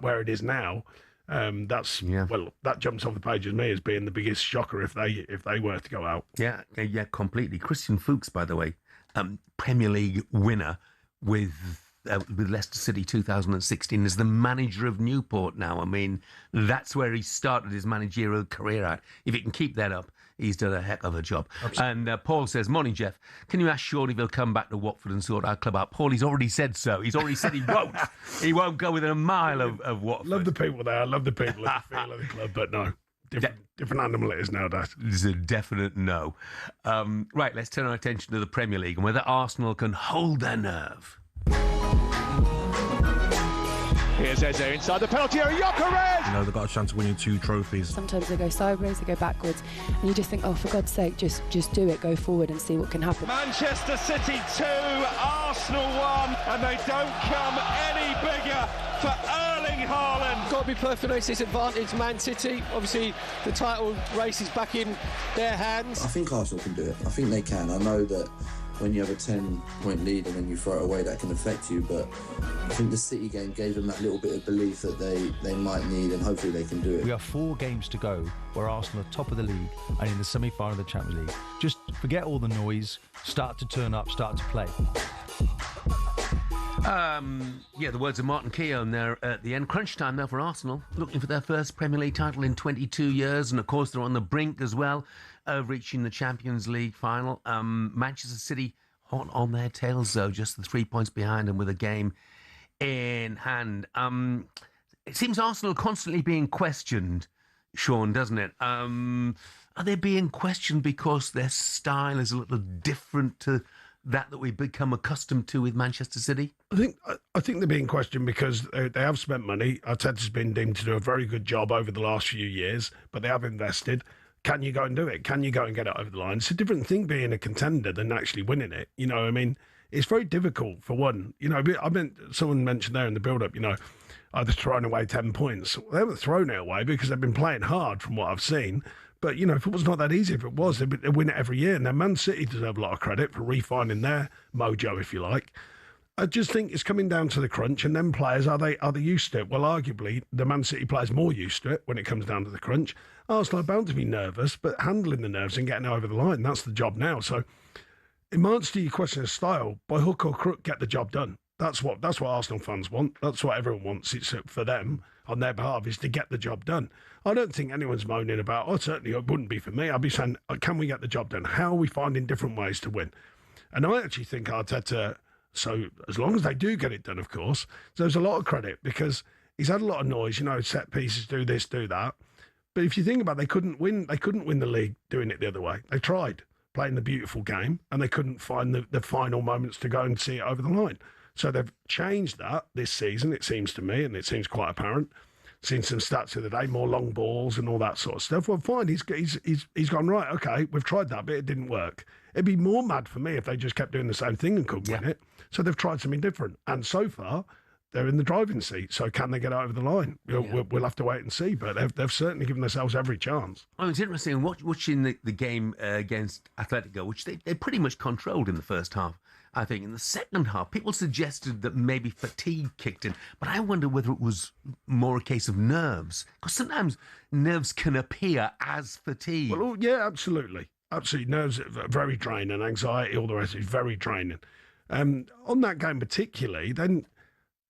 G: where it is now, that jumps off the page as me as being the biggest shocker if they were to go out.
B: Yeah, completely. Christian Fuchs, by the way. Premier League winner with Leicester City 2016 as the manager of Newport now. I mean, that's where he started his managerial career at. If he can keep that up, he's done a heck of a job. Absolutely. And Paul says, morning, Jeff. Can you ask Sean if he'll come back to Watford and sort our club out? Paul, he's already said so. He's already said he won't. He won't go within a mile of Watford.
G: Love the people there. I love the people and the feel of the club, but no. Different animal it is nowadays.
B: It's a definite no. Right, let's turn our attention to the Premier League and whether Arsenal can hold their nerve.
V: Here's Eze inside the penalty area. Gyökeres!
H: You know, they've got a chance of winning 2 trophies.
J: Sometimes they go sideways, they go backwards, and you just think, oh, for God's sake, just do it, go forward and see what can happen.
V: Manchester City 2, Arsenal 1, and they don't come any bigger for Erling Haaland.
U: Got to be perfect race disadvantage, Man City. Obviously, the title race is back in their hands.
X: I think Arsenal can do it. I think they can. I know that when you have a 10-point lead and then you throw it away, that can affect you, but I think the City game gave them that little bit of belief that they might need, and hopefully they can do it.
Y: We have 4 games to go where Arsenal are top of the league and in the semi-final of the Champions League. Just forget all the noise, start to turn up, start to play.
B: The words of Martin Keown there at the end. Crunch time now for Arsenal, looking for their first Premier League title in 22 years, and of course they're on the brink as well of reaching the Champions League final. Manchester City hot on their tails though, just the 3 points behind them with a game in hand. It seems Arsenal constantly being questioned, Sean, doesn't it? Are they being questioned because their style is a little different to that we've become accustomed to with Manchester City?
G: I think they're being questioned because they have spent money. Arteta's been deemed to do a very good job over the last few years, but they have invested. Can you go and do it? Can you go and get it over the line? It's a different thing being a contender than actually winning it. You know, I mean, it's very difficult for one. You know, someone mentioned there in the build-up, you know, either thrown away 10 points. They haven't thrown it away because they've been playing hard from what I've seen. But, football's not that easy. If it was, they'd win it every year. And then Man City deserve a lot of credit for refining their mojo, if you like. I just think it's coming down to the crunch, and then players, are they used to it? Well, arguably, the Man City players more used to it when it comes down to the crunch. Arsenal are bound to be nervous, but handling the nerves and getting over the line, that's the job now. So, in answer to your question of style, by hook or crook, get the job done. That's what Arsenal fans want. That's what everyone wants. It's for them, on their behalf, is to get the job done. I don't think anyone's moaning about, certainly it wouldn't be for me. I'd be saying, can we get the job done? How are we finding different ways to win? And I actually think Arteta, so as long as they do get it done, of course, there's a lot of credit because he's had a lot of noise, set pieces, do this, do that. But if you think about it, they couldn't win the league doing it the other way. They tried playing the beautiful game and they couldn't find the final moments to go and see it over the line. So they've changed that this season, it seems to me, and it seems quite apparent. Seen some stats the other day, more long balls and all that sort of stuff. Well, fine, he's gone, right, okay, we've tried that, but it didn't work. It'd be more mad for me if they just kept doing the same thing and couldn't win it. So they've tried something different. And so far, they're in the driving seat. So can they get over the line? We'll have to wait and see. But they've certainly given themselves every chance.
B: Oh, it's interesting watching the game against Atletico, which they pretty much controlled in the first half. I think in the second half, people suggested that maybe fatigue kicked in, but I wonder whether it was more a case of nerves, because sometimes nerves can appear as fatigue.
G: Well, yeah, absolutely. Absolutely. Nerves are very draining, anxiety, all the rest is very draining. On that game particularly, then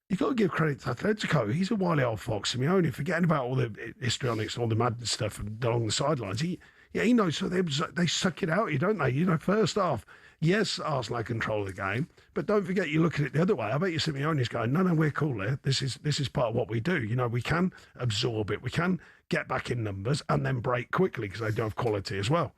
G: you've got to give credit to Atletico. He's a wily old fox, Simeone, forgetting about all the histrionics and all the madness stuff along the sidelines. He knows, so they suck it out, don't they? First half, yes, Arsenal had control of the game, but don't forget you look at it the other way. I bet you Simeone's going, no, we're cool here. This is part of what we do. We can absorb it. We can get back in numbers and then break quickly because they do have quality as well.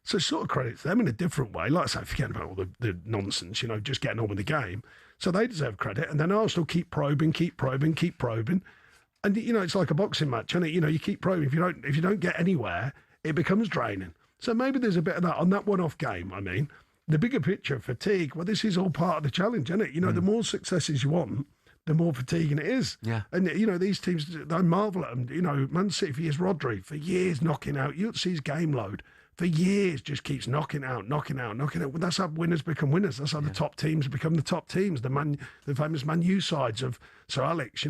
G: So sort of credit to them in a different way. Like I say, forgetting about all the nonsense, just getting on with the game. So they deserve credit. And then Arsenal keep probing. And, it's like a boxing match, isn't it? You keep probing. If you don't get anywhere, it becomes draining. So maybe there's a bit of that on that one-off game, I mean. The bigger picture, fatigue, well, this is all part of the challenge, isn't it? The more successes you want, the more fatiguing it is.
B: Yeah.
G: And, these teams, I marvel at them. Man City, for years, Rodri, for years knocking out. You'll see his game load. For years, just keeps knocking out. Well, that's how winners become winners. That's how the top teams become the top teams. The famous Man U sides of Sir Alex,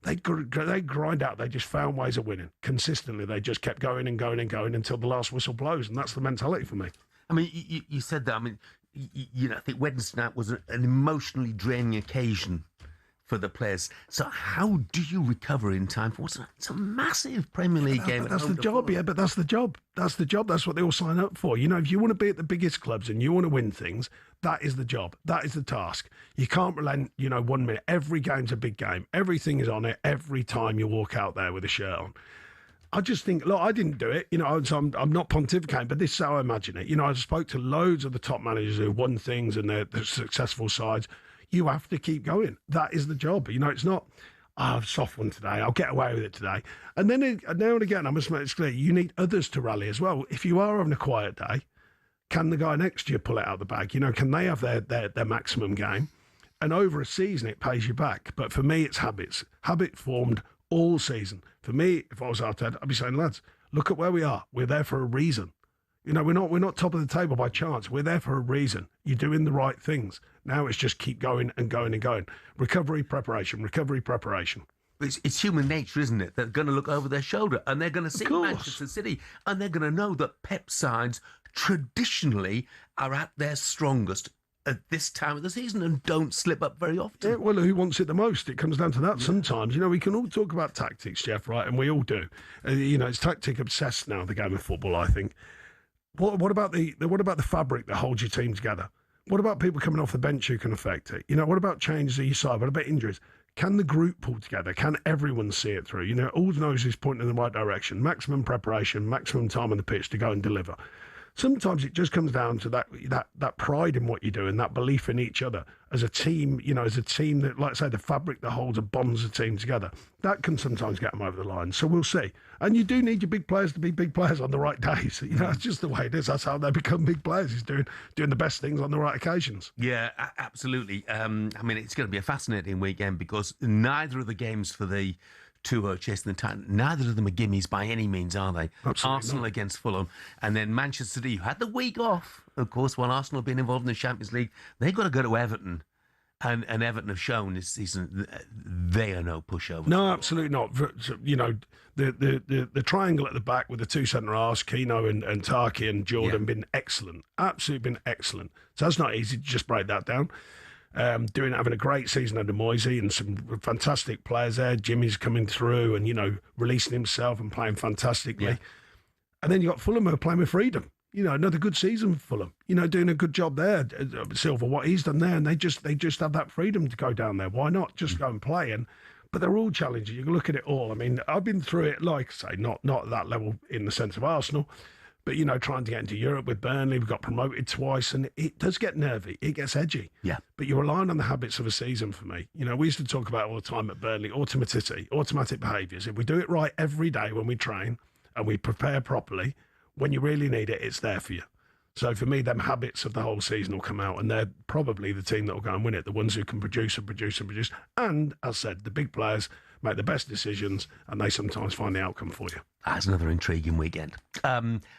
G: they grind out. They just found ways of winning consistently. They just kept going and going and going until the last whistle blows, and that's the mentality for me.
B: I mean, you said that. I mean, I think Wednesday night was an emotionally draining occasion for the players. So how do you recover in time for it's a massive Premier League game?
G: But that's the job, yeah. But that's the job. That's what they all sign up for. If you want to be at the biggest clubs and you want to win things, that is the job. That is the task. You can't relent. 1 minute. Every game's a big game. Everything is on it. Every time you walk out there with a shirt on. I just think, look, I didn't do it. So I'm not pontificating, but this is how I imagine it. I spoke to loads of the top managers who won things and they're successful sides. You have to keep going. That is the job. It's not, I've soft one today, I'll get away with it today. And then now and again, I must make it clear, you need others to rally as well. If you are having a quiet day, can the guy next to you pull it out of the bag? Can they have their maximum game? And over a season, it pays you back. But for me, it's habits. Habit formed all season. For me, if I was Arteta, I'd be saying, lads, look at where we are. We're there for a reason. We're not top of the table by chance. We're there for a reason. You're doing the right things. Now it's just keep going and going and going. Recovery, preparation.
B: It's human nature, isn't it? They're going to look over their shoulder and they're going to see Manchester City and they're going to know that Pep sides traditionally are at their strongest at this time of the season and don't slip up very often.
G: Yeah, well, who wants it the most? It comes down to that sometimes. We can all talk about tactics, Jeff, right? And we all do. It's tactic obsessed now, the game of football, I think. What about the fabric that holds your team together? What about people coming off the bench who can affect it? What about changes at your side? What about injuries? Can the group pull together? Can everyone see it through? All knows is pointing in the right direction. Maximum preparation, maximum time on the pitch to go and deliver. Sometimes it just comes down to that pride in what you do and that belief in each other as a team, as a team that, like I say, the fabric that holds and bonds the team together. That can sometimes get them over the line. So we'll see. And you do need your big players to be big players on the right days. It's just the way it is. That's how they become big players, is doing the best things on the right occasions.
B: Yeah, absolutely. It's going to be a fascinating weekend because neither of the games for the 2-0 chasing the title. Neither of them are gimmies by any means, are they?
G: Absolutely
B: Arsenal
G: not.
B: against Fulham, and then Manchester City, who had the week off, of course, while Arsenal have been involved in the Champions League. They've got to go to Everton. And Everton have shown this season they are no pushover.
G: No, absolutely not. You know, the triangle at the back with the two centre halves, Keno and Taki and Jordan, been excellent. Absolutely been excellent. So that's not easy to just break that down. Having a great season under Moisey and some fantastic players there. Jimmy's coming through and, you know, releasing himself and playing fantastically.
B: Yeah.
G: And then you got Fulham who are playing with freedom. You know, another good season for Fulham. You know, doing a good job there. Silva, what he's done there, and they just have that freedom to go down there. Why not just go and play? But they're all challenging. You can look at it all. I mean, I've been through it, like I say, not at that level in the sense of Arsenal, but, you know, trying to get into Europe with Burnley, we got promoted twice, and it does get nervy. It gets edgy.
B: Yeah.
G: But you're relying on the habits of a season for me. You know, we used to talk about all the time at Burnley, automatic behaviours. If we do it right every day when we train and we prepare properly, when you really need it, it's there for you. So for me, them habits of the whole season will come out, and they're probably the team that will go and win it, the ones who can produce and produce and produce. And, as I said, the big players make the best decisions, and they sometimes find the outcome for you.
B: That's another intriguing weekend.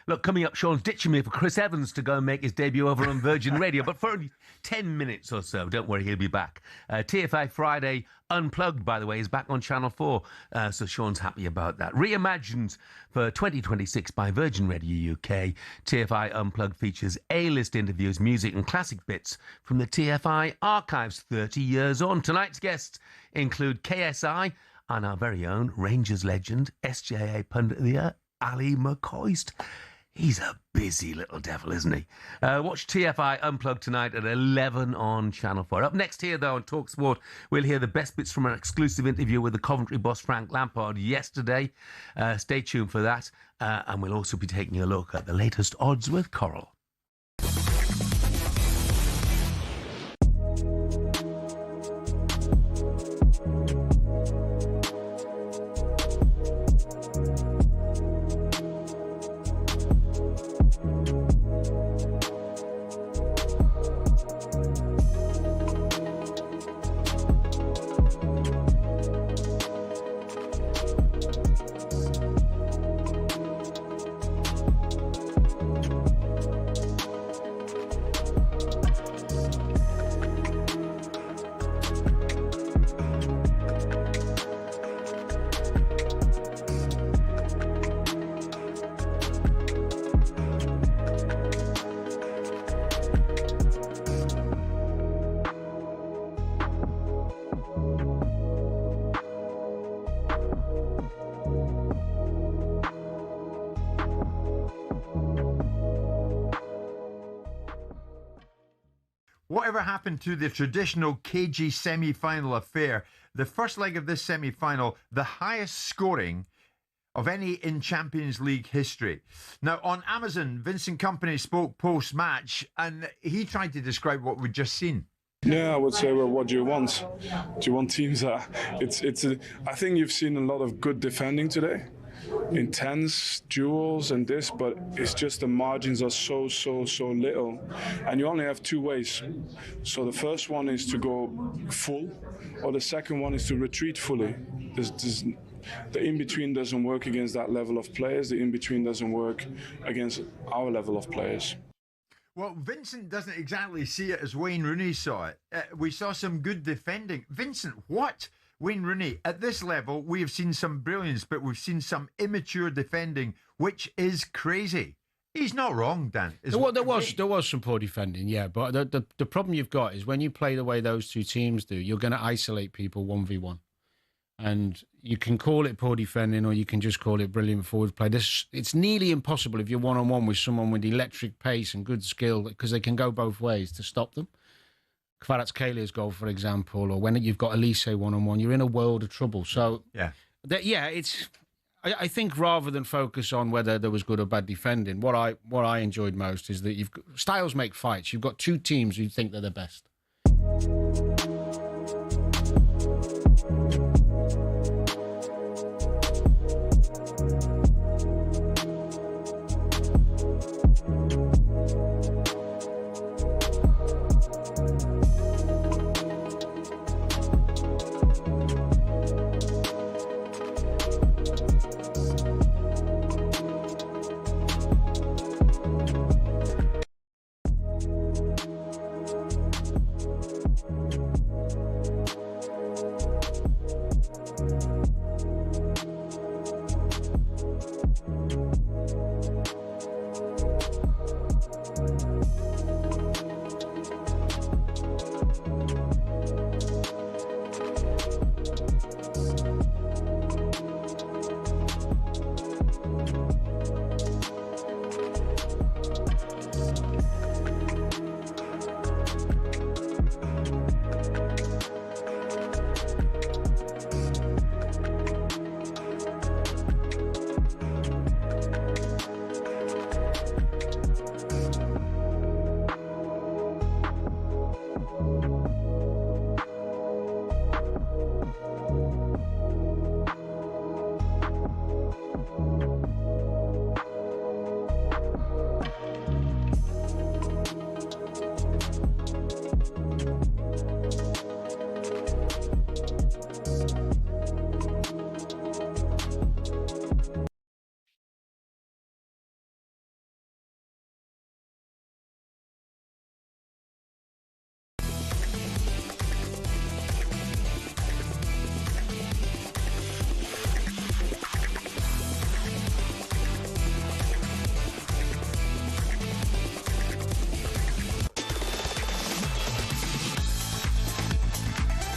B: Look, coming up, Sean's ditching me for Chris Evans to go and make his debut over on Virgin Radio, but for only 10 minutes or so. Don't worry, he'll be back. TFI Friday Unplugged, by the way, is back on Channel 4, so Sean's happy about that. Reimagined for 2026 by Virgin Radio UK, TFI Unplugged features A-list interviews, music and classic bits from the TFI archives 30 years on. Tonight's guests include KSI and our very own Rangers legend, SJA pundit of the year, Ali McCoist. He's a busy little devil, isn't he? Watch TFI Unplugged tonight at 11 on Channel 4. Up next here, though, on talkSPORT, we'll hear the best bits from an exclusive interview with the Coventry boss, Frank Lampard, yesterday. Stay tuned for that. And we'll also be taking a look at the latest odds with Coral.
M: Whatever happened to the traditional cagey semi-final affair? The first leg of this semi-final, the highest scoring of any in Champions League history. Now, on Amazon, Vincent Kompany spoke post-match, and he tried to describe what we'd just seen.
I: Yeah, I would say, well, what do you want? Do you want teams that... I think you've seen a lot of good defending today. Intense duels and this, but it's just the margins are so little, and you only have two ways. So the first one is to go full, or the second one is to retreat fully. The in-between doesn't work against that level of players. The in-between doesn't work against our level of players.
M: Well, Vincent doesn't exactly see it as Wayne Rooney saw it. We saw some good defending. Vincent, what? Wayne Rooney, at this level, we have seen some brilliance, but we've seen some immature defending, which is crazy. He's not wrong, Dan.
K: There was some poor defending, yeah. But the problem you've got is when you play the way those two teams do, you're going to isolate people 1v1. And you can call it poor defending or you can just call it brilliant forward play. It's nearly impossible if you're one-on-one with someone with electric pace and good skill, because they can go both ways, to stop them. Kvaratskhelia goal, for example, or when you've got Elise one-on-one, you're in a world of trouble. So, I think rather than focus on whether there was good or bad defending, what I enjoyed most is that styles make fights. You've got two teams who think they're the best.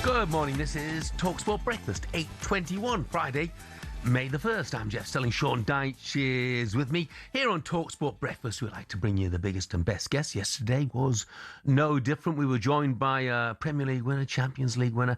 B: Good morning, this is talkSPORT Breakfast, 8:21, Friday, May the 1st. I'm Jeff Stelling Sean Dyche is with me. Here on talkSPORT Breakfast, we like to bring you the biggest and best guests. Yesterday was no different. We were joined by a Premier League winner, Champions League winner,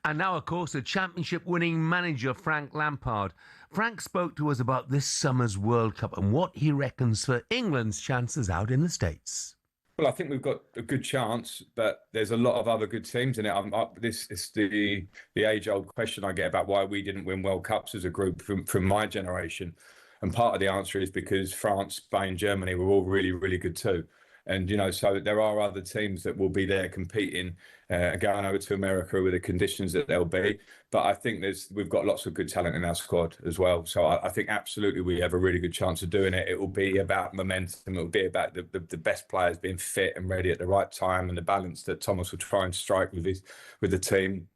B: and now, of course, a championship-winning manager, Frank Lampard. Frank spoke to us about this summer's World Cup and what he reckons for England's chances out in the States.
L: Well, I think we've got a good chance, but there's a lot of other good teams in it. This is the age-old question I get about why we didn't win World Cups as a group from my generation. And part of the answer is because France, Spain, Germany were all really, really good too. And, so there are other teams that will be there competing, going over to America with the conditions that they'll be. But I think we've got lots of good talent in our squad as well. So I think absolutely we have a really good chance of doing it. It will be about momentum. It will be about the best players being fit and ready at the right time, and the balance that Thomas will try and strike with the team.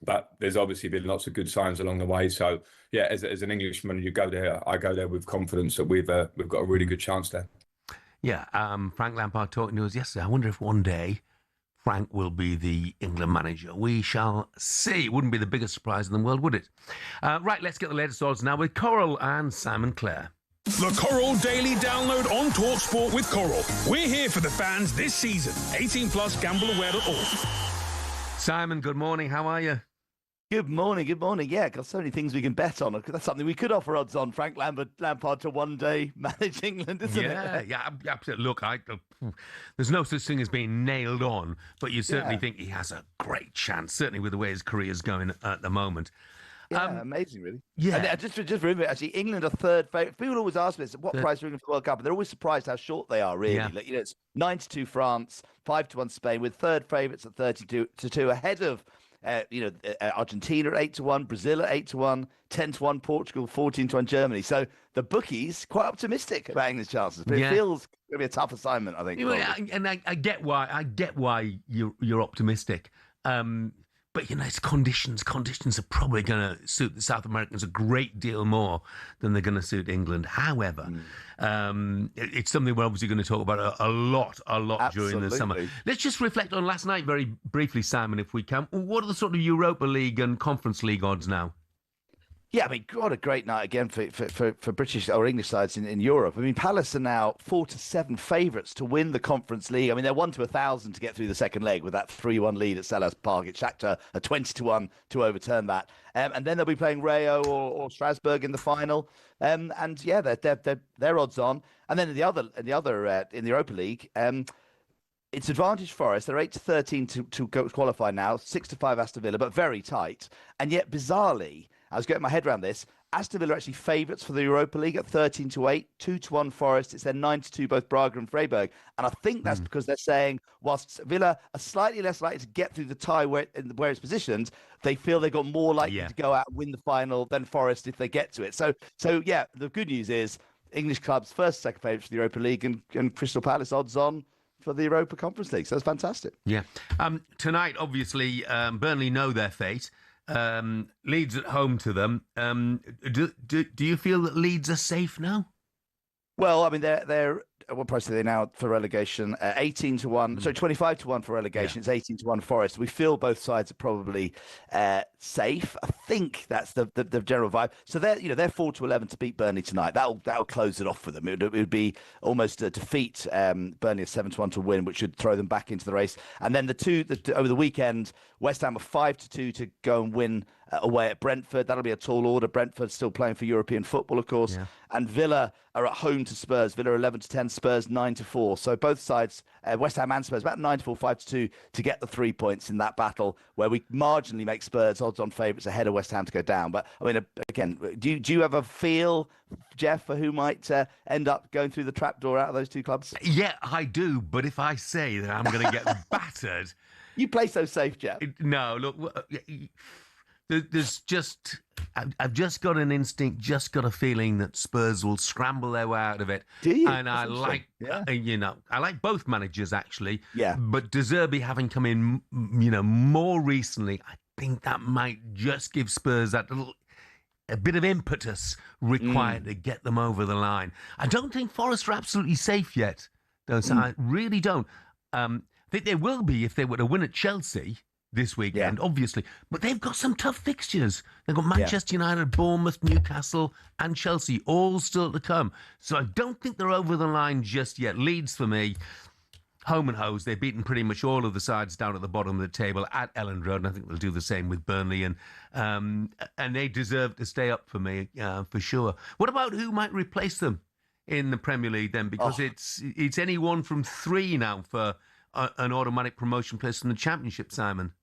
L: But there's obviously been lots of good signs along the way. So, yeah, as an Englishman, I go there with confidence that we've got a really good chance there.
B: Yeah, Frank Lampard talking to us yesterday. I wonder if one day Frank will be the England manager. We shall see. It wouldn't be the biggest surprise in the world, would it? Right, let's get the latest odds now with Coral and Simon Clare.
N: The Coral Daily Download on talkSPORT with Coral. We're here for the fans this season. 18 plus, gambleaware.org.
B: Simon, good morning. How are you?
O: Good morning, good morning. Yeah, got so many things we can bet on. That's something we could offer odds on. Frank Lampard to one day manage England, isn't it?
B: Yeah, absolutely. Look, there's no such thing as being nailed on, but you certainly think he has a great chance, certainly with the way his career's going at the moment.
O: Yeah, amazing, really.
B: Yeah.
O: And just remember, actually, England are third favourite. People always ask me this, what price are England for the World Cup? And they're always surprised how short they are, really.
B: Yeah.
O: Like, it's 9-2 France, 5-1 Spain, with third favourites at 32-2, ahead of Argentina at 8-1, Brazil at 8-1, 10-1 Portugal, 14-1 Germany. So the bookies quite optimistic about England's chances, but it feels going to be a tough assignment, I think.
B: And I get why you're optimistic. But it's conditions. Conditions are probably going to suit the South Americans a great deal more than they're going to suit England. However, it's something we're obviously going to talk about a lot during the summer. Let's just reflect on last night very briefly, Simon, if we can. What are the sort of Europa League and Conference League odds now?
O: Yeah, I mean, what a great night again for British or English sides in Europe. I mean, Palace are now 4-7 favourites to win the Conference League. I mean, they're 1 to 1,000 to get through the second leg with that 3-1 lead at Selhurst Park. At Shakhtar, a 20-1 to overturn that. And then they'll be playing Rayo or Strasbourg in the final. And yeah, they're odds on. And then in the Europa League, it's advantage Forest. They're 8-13 to go qualify now. 6-5 Aston Villa, but very tight. And yet, bizarrely, I was getting my head around this. Aston Villa are actually favourites for the Europa League at 13-8, 2-1 Forest. It's then 9-2 both Braga and Freiburg. And I think that's because they're saying whilst Villa are slightly less likely to get through the tie where it's positioned, they feel they've got more likely to go out and win the final than Forest if they get to it. So yeah, the good news is English clubs first, second favourites for the Europa League and Crystal Palace odds on for the Europa Conference League. So that's fantastic.
B: Yeah. Tonight, obviously, Burnley know their fate. Leeds at home to them. Do you feel that Leeds are safe now?
O: Well, I mean, they're what price are they now for relegation? 18-1. So 25-1 for relegation. Yeah. It's 18-1 Forest. We feel both sides are probably safe. I think that's the general vibe. So they're 4-11 to beat Burnley tonight. That'll close it off for them. It would be almost a defeat. Burnley a 7-1 to win, which should throw them back into the race. And then over the weekend, West Ham are 5-2 to go and win away at Brentford. That'll be a tall order. Brentford still playing for European football, of course.
B: Yeah.
O: And Villa are at home to Spurs. Villa 11-10, Spurs 9-4. So both sides, West Ham and Spurs, about 9-4, 5-2 to get the 3 points in that battle, where we marginally make Spurs odds-on favourites ahead of West Ham to go down. But I mean, again, do you have a feel, Jeff, for who might end up going through the trapdoor out of those two clubs?
B: Yeah, I do. But if I say that I'm going to get battered,
O: you play so safe, Jeff.
B: No, look. There's just, I've just got an instinct, just got a feeling that Spurs will scramble their way out of it.
O: Do you?
B: And I like, I like both managers actually.
O: Yeah.
B: But De Zerbi having come in, more recently, I think that might just give Spurs that a bit of impetus required to get them over the line. I don't think Forest are absolutely safe yet, though. So I really don't. I think they will be if they were to win at Chelsea this weekend, obviously. But they've got some tough fixtures. They've got Manchester United, Bournemouth, Newcastle, and Chelsea all still to come. So I don't think they're over the line just yet. Leeds, for me, home and hose. They've beaten pretty much all of the sides down at the bottom of the table at Elland Road, and I think they'll do the same with Burnley. And they deserve to stay up for me, for sure. What about who might replace them in the Premier League then? Because it's any one from three now for an automatic promotion place in the Championship, Simon.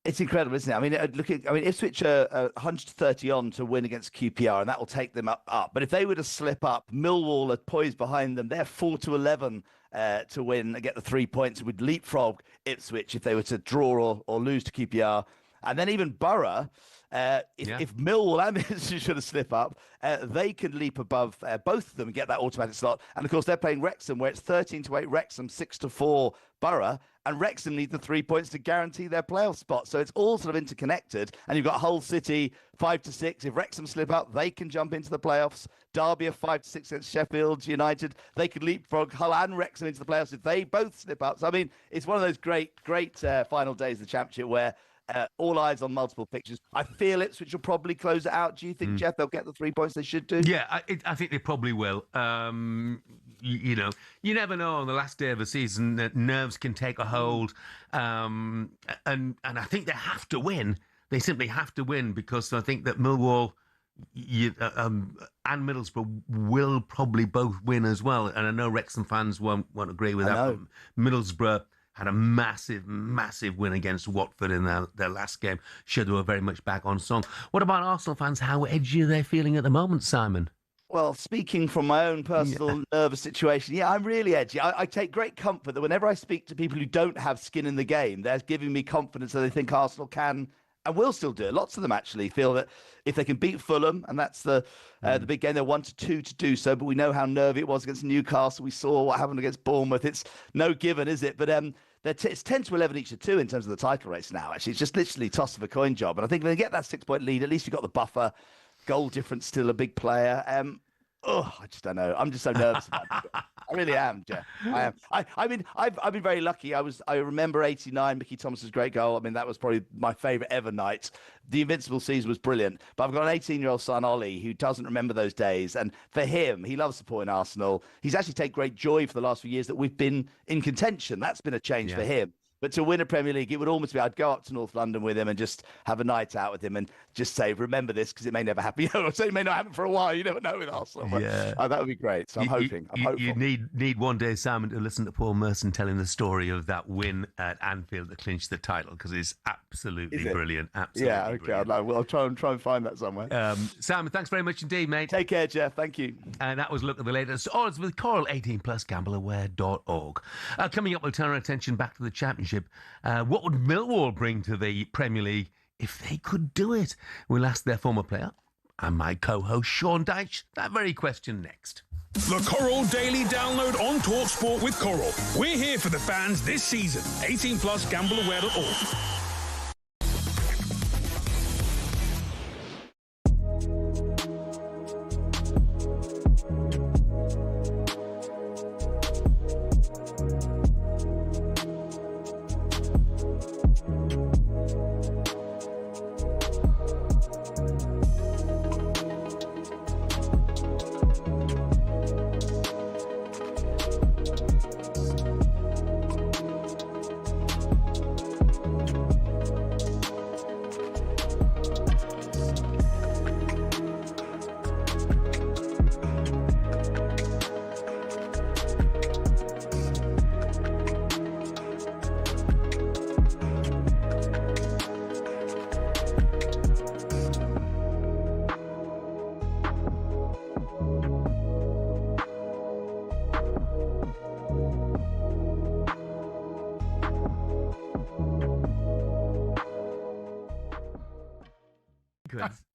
O: It's incredible, isn't it? I mean, Ipswich are 130 on to win against QPR, and that will take them up. But if they were to slip up, Millwall are poised behind them. They're 4-11 to win and get the 3 points. It would leapfrog Ipswich if they were to draw or lose to QPR. And then even Borough, if Millwall and Ipswich should slip up, they can leap above both of them and get that automatic slot. And of course, they're playing Wrexham, where it's 13-8 Wrexham, 6-4 Borough, and Wrexham need the 3 points to guarantee their playoff spot. So it's all sort of interconnected. And you've got Hull City 5-6. If Wrexham slip up, they can jump into the playoffs. Derby are 5-6 against Sheffield United. They could leapfrog Hull and Wrexham into the playoffs if they both slip up. So I mean, it's one of those great final days of the Championship where all eyes on multiple fixtures. I feel Ipswich will probably close it out. Do you think, Jeff, they'll get the 3 points they should do?
B: Yeah, I think they probably will. You never know on the last day of a season that nerves can take a hold. And I think they have to win. They simply have to win, because I think that Millwall and Middlesbrough will probably both win as well. And I know Wrexham fans won't agree with that. Middlesbrough had a massive win against Watford in their last game. Sure, they were very much back on song. What about Arsenal fans? How edgy are they feeling at the moment, Simon?
O: Well, speaking from my own personal nervous situation, I'm really edgy. I take great comfort that whenever I speak to people who don't have skin in the game, they're giving me confidence that they think Arsenal can and will still do it. Lots of them actually feel that if they can beat Fulham, and that's the big game, they're 1-2 to do so. But we know how nervy it was against Newcastle. We saw what happened against Bournemouth. It's no given, is it? But it's 10-11 each to 2 in terms of the title race now. Actually, it's just literally toss of a coin job. And I think when they get that 6 point lead, at least you've got the buffer. Goal difference still a big player. I just don't know. I'm just so nervous about it. I really am, Jeff. I am. I mean, I've been very lucky. I remember '89, Mickey Thomas's great goal. I mean, that was probably my favourite ever night. The Invincible season was brilliant. But I've got an 18-year-old son, Ollie, who doesn't remember those days. And for him, he loves supporting Arsenal. He's actually taken great joy for the last few years that we've been in contention. That's been a change for him. But to win a Premier League, it would almost be I'd go up to North London with him and just have a night out with him and just say, remember this, because it may never happen. It may not happen for a while. You never know with Arsenal. But, that would be great. So I'm hoping. I'm hopeful.
B: You need one day, Simon, to listen to Paul Merson telling the story of that win at Anfield that clinched the title, because it's absolutely brilliant. Absolutely brilliant.
O: I'll try and find that somewhere.
B: Simon, thanks very much indeed, mate.
O: Take care, Jeff. Thank you.
B: And that was a look at the latest odds with Coral. 18+, gambleaware.org. Coming up, we'll turn our attention back to the Championship. What would Millwall bring to the Premier League if they could do it? We'll ask their former player and my co-host Sean Dyche that very question next.
N: The Coral Daily Download on talkSPORT with Coral. We're here for the fans this season. 18+, gambleaware.org.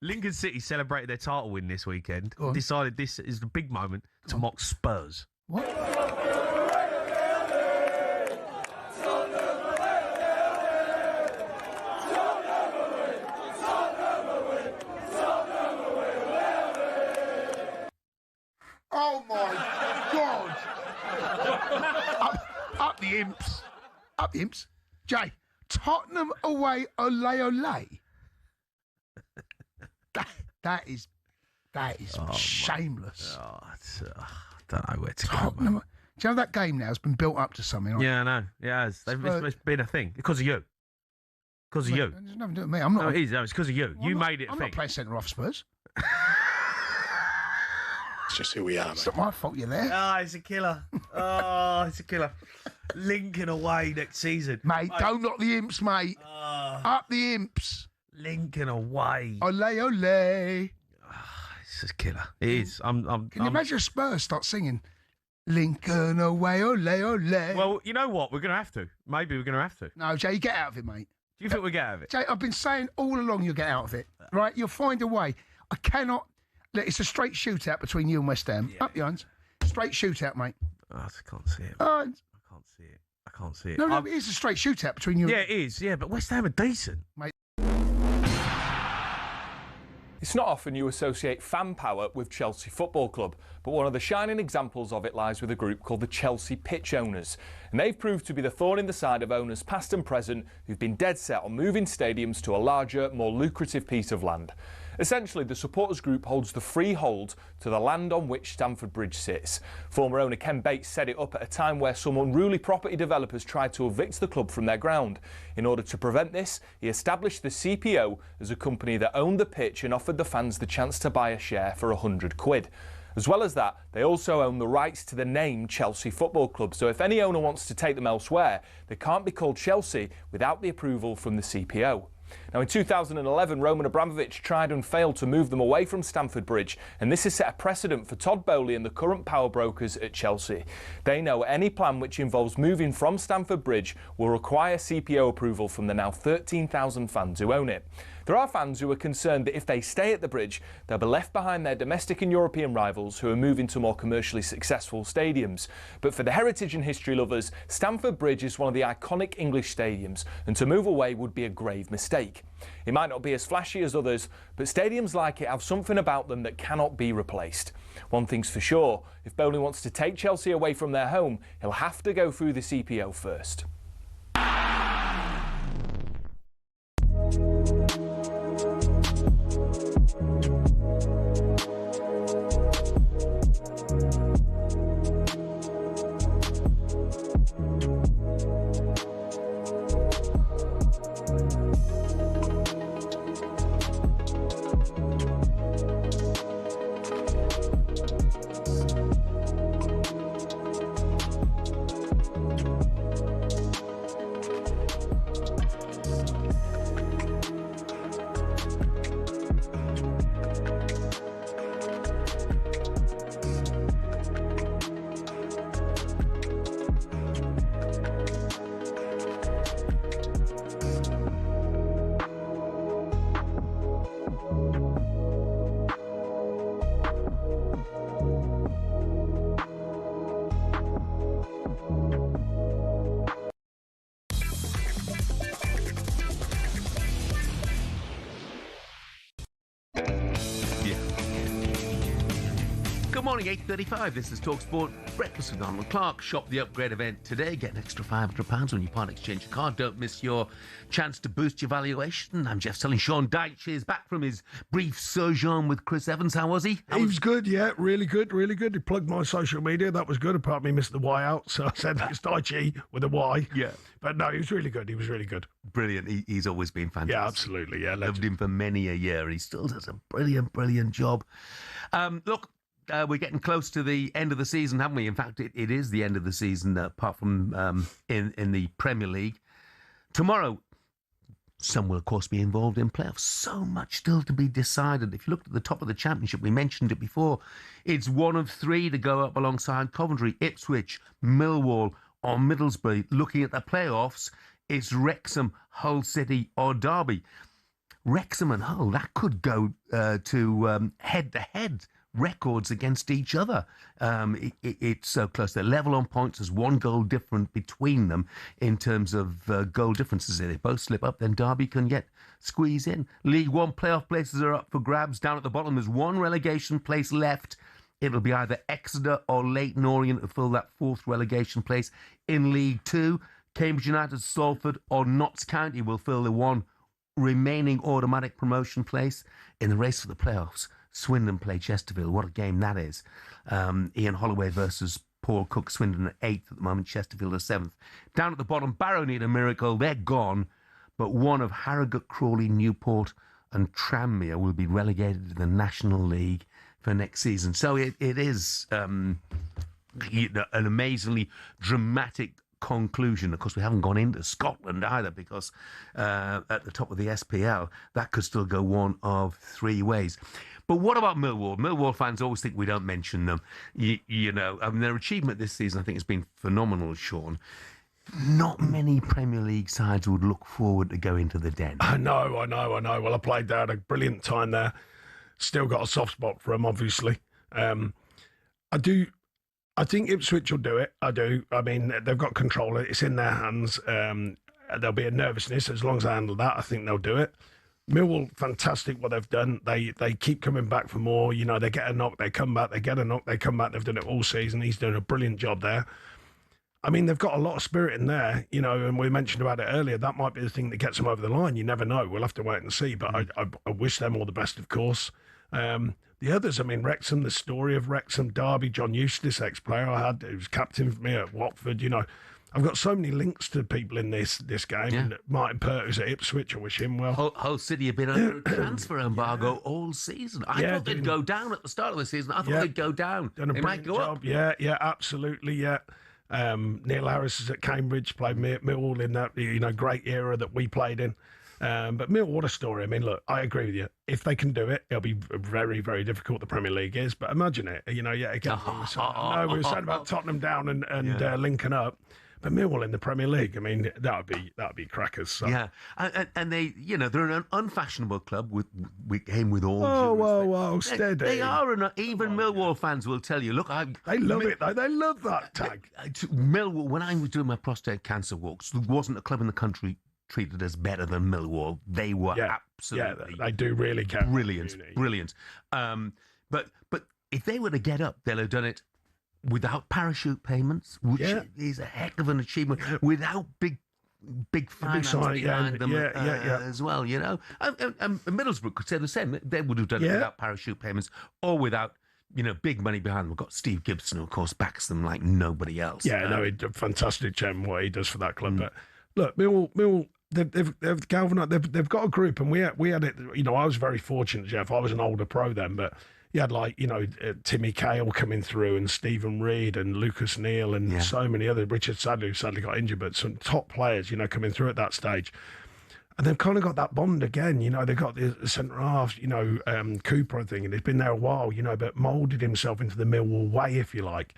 F: Lincoln City celebrated their title win this weekend. Decided this is the big moment to mock Spurs.
C: What? Oh my God! up the imps. Up the imps. Jay, Tottenham away, ole ole. That is shameless.
F: I don't know where to
C: Tottenham.
F: go.
C: Do you know that game now has been built up to something?
F: Yeah, I know. Yeah, it's been a thing because of you. Because of you.
C: It has nothing to do with me. I'm not.
F: No, it is. No, it's because of you. You made it a
C: I'm
F: thing.
C: not playing centre off Spurs.
G: It's just who we are,
C: It's not my fault you're there.
F: Oh, it's a killer. Oh, it's a killer. Lincoln away next season.
C: Mate, don't knock the imps, mate. Up the imps.
F: Lincoln away.
C: Ole, ole.
F: It's just killer. It is.
C: Can you imagine Spurs start singing Lincoln away, ole, ole?
F: Well, you know what? We're going to have to. Maybe we're going to have to.
C: No, Jay, get out of it, mate.
F: Do you think we'll get out of it?
C: Jay, I've been saying all along you'll get out of it, right? You'll find a way. I cannot... Look, it's a straight shootout between you and West Ham.
F: Yeah.
C: Up your hands. Straight shootout, mate.
F: Oh, I can't see it.
C: I
F: can't see it. I can't see it.
C: No, it is a straight shootout between you.
F: Yeah, it is. Yeah, but West Ham are decent.
C: Mate.
P: It's not often you associate fan power with Chelsea Football Club, but one of the shining examples of it lies with a group called the Chelsea Pitch Owners. And they've proved to be the thorn in the side of owners past and present who've been dead set on moving stadiums to a larger, more lucrative piece of land. Essentially, the supporters group holds the freehold to the land on which Stamford Bridge sits. Former owner Ken Bates set it up at a time where some unruly property developers tried to evict the club from their ground. In order to prevent this, he established the CPO as a company that owned the pitch and offered the fans the chance to buy a share for £100. As well as that, they also own the rights to the name Chelsea Football Club, so if any owner wants to take them elsewhere, they can't be called Chelsea without the approval from the CPO. Now, in 2011, Roman Abramovich tried and failed to move them away from Stamford Bridge, and this has set a precedent for Todd Bowley and the current power brokers at Chelsea. They know any plan which involves moving from Stamford Bridge will require CPO approval from the now 13,000 fans who own it. There are fans who are concerned that if they stay at the bridge, they'll be left behind their domestic and European rivals who are moving to more commercially successful stadiums. But for the heritage and history lovers, Stamford Bridge is one of the iconic English stadiums, and to move away would be a grave mistake. It might not be as flashy as others, but stadiums like it have something about them that cannot be replaced. One thing's for sure, if Bowley wants to take Chelsea away from their home, he'll have to go through the CPO first.
B: Good morning, 8:35. This is talkSPORT. Breakfast with Donald Clark. Shop the upgrade event today. Get an extra £500 when you part exchange your car. Don't miss your chance to boost your valuation. I'm Jeff Stelling Sean Dyche is back from his brief sojourn with Chris Evans. How was he?
G: He was good, yeah. Really good, really good. He plugged my social media. That was good. Apart from he missed the Y out. So I said it's Dyche with a Y.
B: Yeah.
G: But no, he was really good. He was really good.
B: Brilliant. He's always been fantastic.
G: Yeah, absolutely. Yeah,
B: loved him for many a year. He still does a brilliant job. Look, we're getting close to the end of the season, haven't we? In fact, it is the end of the season, apart from in the Premier League. Tomorrow, some will, of course, be involved in playoffs. So much still to be decided. If you look at the top of the Championship, we mentioned it before, it's one of three to go up alongside Coventry, Ipswich, Millwall or Middlesbrough. Looking at the playoffs, it's Wrexham, Hull City or Derby. Wrexham and Hull, that could go to head-to-head records against each other. It's so close. They're level on points. There's one goal different between them in terms of goal differences. If they both slip up, then Derby can yet squeeze in. League One playoff places are up for grabs. Down at the bottom, there's one relegation place left. It'll be either Exeter or Leyton Orient to fill that fourth relegation place. In League Two, Cambridge United, Salford or Notts County will fill the one remaining automatic promotion place. In the race for the playoffs, Swindon play Chesterfield. What a game that is. Ian Holloway versus Paul Cook. Swindon at 8th at the moment. Chesterfield at 7th. Down at the bottom, Barrow need a miracle. They're gone. But one of Harrogate, Crawley, Newport and Tranmere will be relegated to the National League for next season. So it is an amazingly dramatic conclusion. Of course, we haven't gone into Scotland either, because at the top of the SPL, that could still go one of three ways. But what about Millwall? Millwall fans always think we don't mention them. Their achievement this season, I think, has been phenomenal, Sean. Not many Premier League sides would look forward to going to the Den.
G: I know. Well, I played there, had a brilliant time there. Still got a soft spot for them, obviously. I think Ipswich will do it. I do. I mean, they've got control. It's in their hands. There'll be a nervousness. As long as they handle that, I think they'll do it. Millwall, fantastic what they've done. They keep coming back for more. They get a knock, they come back. They get a knock, they come back. They've done it all season. He's doing a brilliant job there. I mean, they've got a lot of spirit in there, and we mentioned about it earlier. That might be the thing that gets them over the line. You never know. We'll have to wait and see. But I wish them all the best, of course. The others, I mean, Wrexham, the story of Wrexham, Derby, John Eustace, ex-player I had, who was captain for me at Watford. I've got so many links to people in this game. Yeah. And Martin Pert, who's at Ipswich, I wish him well.
B: Hull City have been under a transfer embargo all season. I thought they'd go down at the start of the season. I thought they'd go down. They might go up.
G: Yeah, absolutely, yeah. Neil Harris is at Cambridge, played Millwall in that great era that we played in. But Millwall, what a story. I mean, look, I agree with you. If they can do it, it'll be very, very difficult, the Premier League is. But imagine it, again, we were saying about Tottenham down and linking up. But Millwall in the Premier League, I mean, that would be crackers. So.
B: Yeah, and they, they're an unfashionable club. We came with all.
G: Whoa, steady.
B: They are, even Millwall fans will tell you. Look,
G: they love it though. They love that tag.
B: Millwall. When I was doing my prostate cancer walks, there wasn't a club in the country treated us better than Millwall. They were absolutely.
G: Yeah, they do really care.
B: Brilliant. But if they were to get up, they'll have done it without parachute payments, which is a heck of an achievement, without big finance behind them as well, And Middlesbrough could say the same. They would have done it without parachute payments or without, big money behind them. We've got Steve Gibson, who, of course, backs them like nobody else.
G: Yeah, he's a fantastic gem, what he does for that club. But look, Millwall, they've galvanised. They've got a group, and we had it. I was very fortunate, Jeff. I was an older pro then, but you had Timmy Cahill coming through, and Stephen Reed, and Lucas Neal, and so many other. Richard Sadler, who sadly got injured, but some top players, coming through at that stage. And they've kind of got that bond again. They've got the centre half, Cooper, I think, and he's been there a while, but moulded himself into the Millwall way, if you like.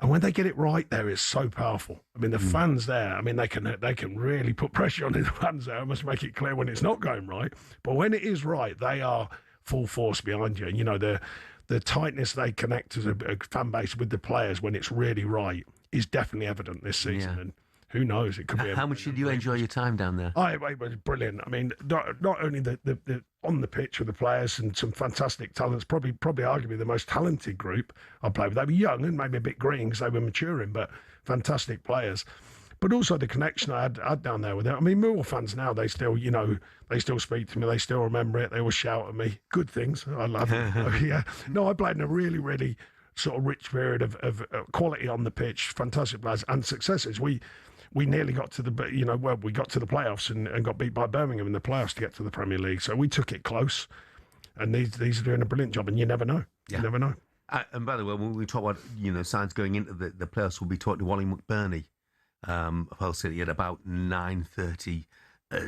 G: And when they get it right there, it's so powerful. I mean, the fans there, I mean, they can really put pressure on the fans there. I must make it clear when it's not going right. But when it is right, they are full force behind you. And, the tightness they connect as a fan base with the players when it's really right is definitely evident this season. Yeah. And who knows, it could be.
B: How much did you enjoy your time down there?
G: It was brilliant. I mean, not only the on the pitch with the players and some fantastic talents, probably arguably the most talented group I played with. They were young and maybe a bit green because they were maturing, but fantastic players. But also the connection I had down there with them. I mean, Millwall fans now, they still, they still speak to me. They still remember it. They always shout at me. Good things. I love it. Yeah. No, I played in a really, really sort of rich period of quality on the pitch, fantastic players and successes. We nearly got to the, we got to the playoffs and got beat by Birmingham in the playoffs to get to the Premier League. So we took it close. And these are doing a brilliant job. And you never know. Yeah. You never know.
B: And by the way, when we talk about, signs going into the playoffs, we'll be talking to Wally McBurney of Hull City at about 9:30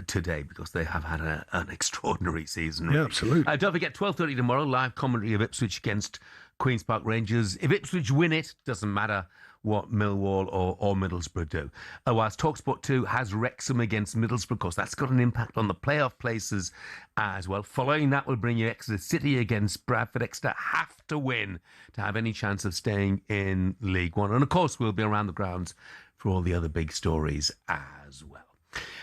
B: today, because they have had an extraordinary season.
G: Yeah, absolutely.
B: Don't forget, 12:30 tomorrow, live commentary of Ipswich against Queen's Park Rangers. If Ipswich win it, doesn't matter what Millwall or Middlesbrough do. Whilst talkSPORT 2 has Wrexham against Middlesbrough. Of course, that's got an impact on the playoff places as well. Following that will bring you Exeter City against Bradford. Exeter have to win to have any chance of staying in League One. And of course, we'll be around the grounds for all the other big stories as well.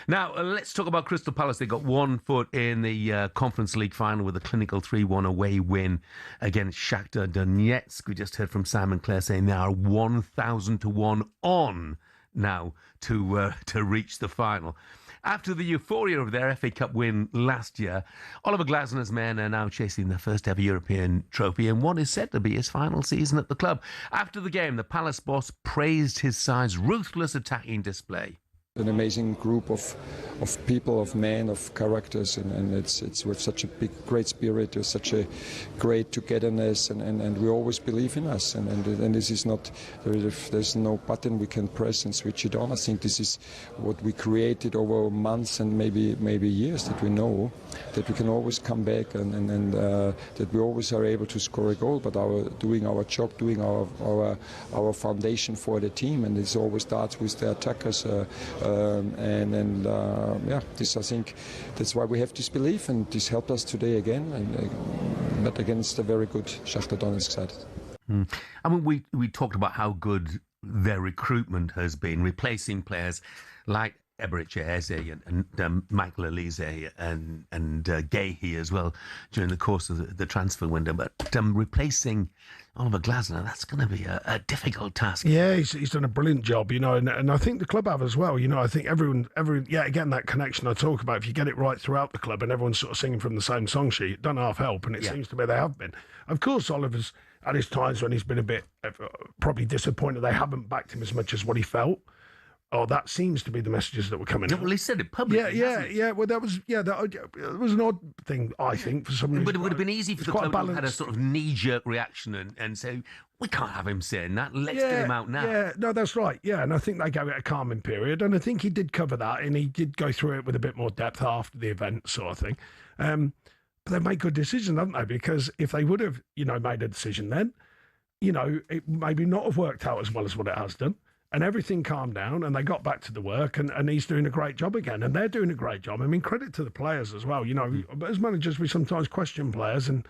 B: Now, let's talk about Crystal Palace. They got 1 foot in the Conference League final with a clinical 3-1 away win against Shakhtar Donetsk. We just heard from Simon Clare saying they are 1,000 to 1 on now to reach the final. After the euphoria of their FA Cup win last year, Oliver Glasner's men are now chasing their first ever European trophy in what is said to be his final season at the club. After the game, the Palace boss praised his side's ruthless attacking display.
A: An amazing group of people, of men, of characters, and it's with such a great spirit, with such a great togetherness, and we always believe in us, and this is not, there's no button we can press and switch it on. I think this is what we created over months and maybe years, that we know that we can always come back and that we always are able to score a goal, but doing our job, doing our foundation for the team, and it always starts with the attackers. This, I think that's why we have this belief, and this helped us today again, and but against a very good Shakhtar Donetsk side.
B: I mean, we talked about how good their recruitment has been, replacing players like Eberechi Eze and Michael Elise and Gahey as well during the course of the transfer window. But replacing Oliver Glasner, that's going to be a difficult task.
G: Yeah, he's done a brilliant job, and I think the club have as well. I think everyone, again, that connection I talk about, if you get it right throughout the club and everyone's sort of singing from the same song sheet, it doesn't half help, and it seems to be they have been. Of course, Oliver's had his times when he's been a bit probably disappointed they haven't backed him as much as what he felt. Oh, that seems to be the messages that were coming out.
B: Well, he said it publicly.
G: Yeah. Well, that was an odd thing, I think, for some reason.
B: But it would have been easy for the club to have had a sort of knee-jerk reaction and say, we can't have him saying that. Let's get him out now. Yeah,
G: no, that's right. Yeah, and I think they gave it a calming period, and I think he did cover that, and he did go through it with a bit more depth after the event, sort of thing. But they've made good decisions, haven't they? Because if they would have, made a decision then, it maybe not have worked out as well as what it has done. And everything calmed down, and they got back to the work, and he's doing a great job again, and they're doing a great job. I mean, credit to the players as well. As managers, we sometimes question players, and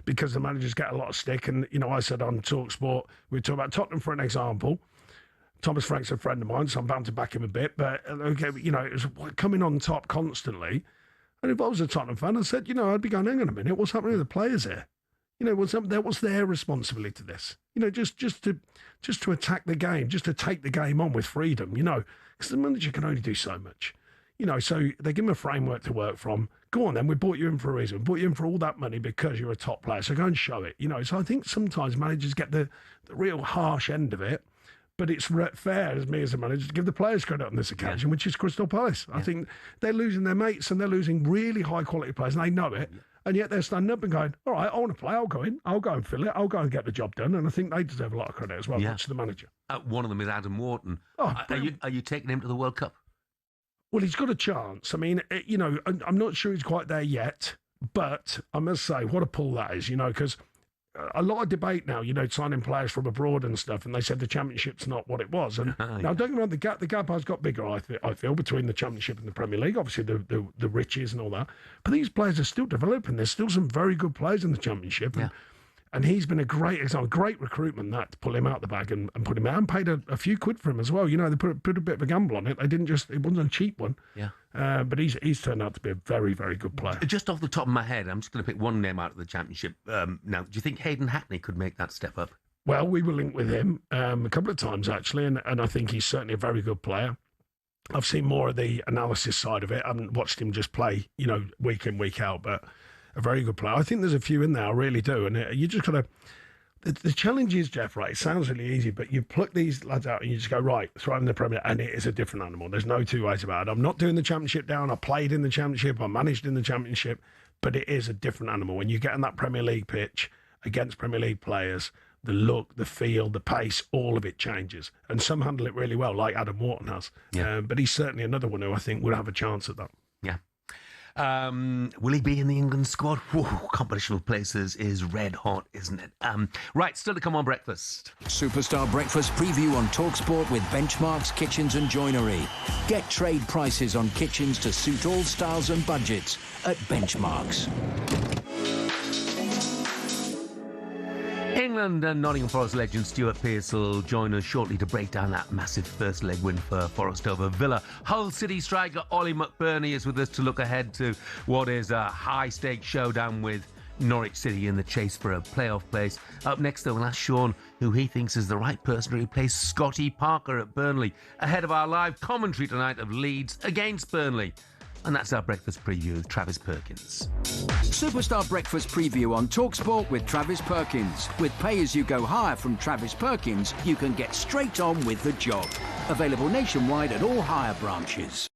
G: because the managers get a lot of stick. And I said on talkSPORT, we talk about Tottenham for an example. Thomas Frank's a friend of mine, so I'm bound to back him a bit. But it was coming on top constantly. And if I was a Tottenham fan, I said, I'd be going, hang on a minute, what's happening to the players here? What's their responsibility to this? Just to attack the game, just to take the game on with freedom, because the manager can only do so much. So they give him a framework to work from. Go on then, we brought you in for a reason. We brought you in for all that money because you're a top player. So go and show it. So I think sometimes managers get the real harsh end of it. But it's fair, as me as a manager, to give the players credit on this occasion, which is Crystal Palace. I think they're losing their mates and they're losing really high-quality players, and they know it. And yet they're standing up and going, all right, I want to play, I'll go in, I'll go and fill it, I'll go and get the job done. And I think they deserve a lot of credit as well, not to the manager.
B: One of them is Adam Wharton. Are you taking him to the World Cup?
G: Well, he's got a chance. I mean, I'm not sure he's quite there yet, but I must say, what a pull that is, because a lot of debate now, signing players from abroad and stuff, and they said the Championship's not what it was. And now, don't get me wrong, the gap has got bigger, I feel, between the Championship and the Premier League, obviously the riches and all that. But these players are still developing. There's still some very good players in the Championship. And he's been a great example, great recruitment to pull him out the bag and put him out, and paid a few quid for him as well. They put a bit of a gamble on it. They didn't it wasn't a cheap one.
B: Yeah.
G: But he's turned out to be a very, very good player.
B: Just off the top of my head, I'm just going to pick one name out of the Championship. Now, do you think Hayden Hackney could make that step up?
G: Well, we were linked with him a couple of times, actually, and I think he's certainly a very good player. I've seen more of the analysis side of it. I haven't watched him just play, week in, week out, but a very good player. I think there's a few in there, I really do. And you just got to... The challenge is, Jeff, right, it sounds really easy, but you pluck these lads out and you just go, right, throw them in the Premier, and it is a different animal. There's no two ways about it. I'm not doing the Championship down. I played in the Championship. I managed in the Championship. But it is a different animal. When you get on that Premier League pitch against Premier League players, the look, the feel, the pace, all of it changes. And some handle it really well, like Adam Wharton has. But he's certainly another one who I think would have a chance at that.
B: Yeah. Will he be in the England squad? Whoa, competition for places is red hot, isn't it? Right, still to come on breakfast.
D: Superstar Breakfast preview on talkSPORT with Benchmarks Kitchens and Joinery. Get trade prices on kitchens to suit all styles and budgets at Benchmarks.
B: England and Nottingham Forest legend Stuart Pearce will join us shortly to break down that massive first leg win for Forest over Villa. Hull City striker Ollie McBurney is with us to look ahead to what is a high-stakes showdown with Norwich City in the chase for a playoff place. Up next, though, we'll ask Sean who he thinks is the right person to replace Scotty Parker at Burnley, ahead of our live commentary tonight of Leeds against Burnley. And that's our breakfast preview with Travis Perkins.
D: Superstar Breakfast preview on talkSPORT with Travis Perkins. With pay-as-you-go hire from Travis Perkins, you can get straight on with the job. Available nationwide at all hire branches.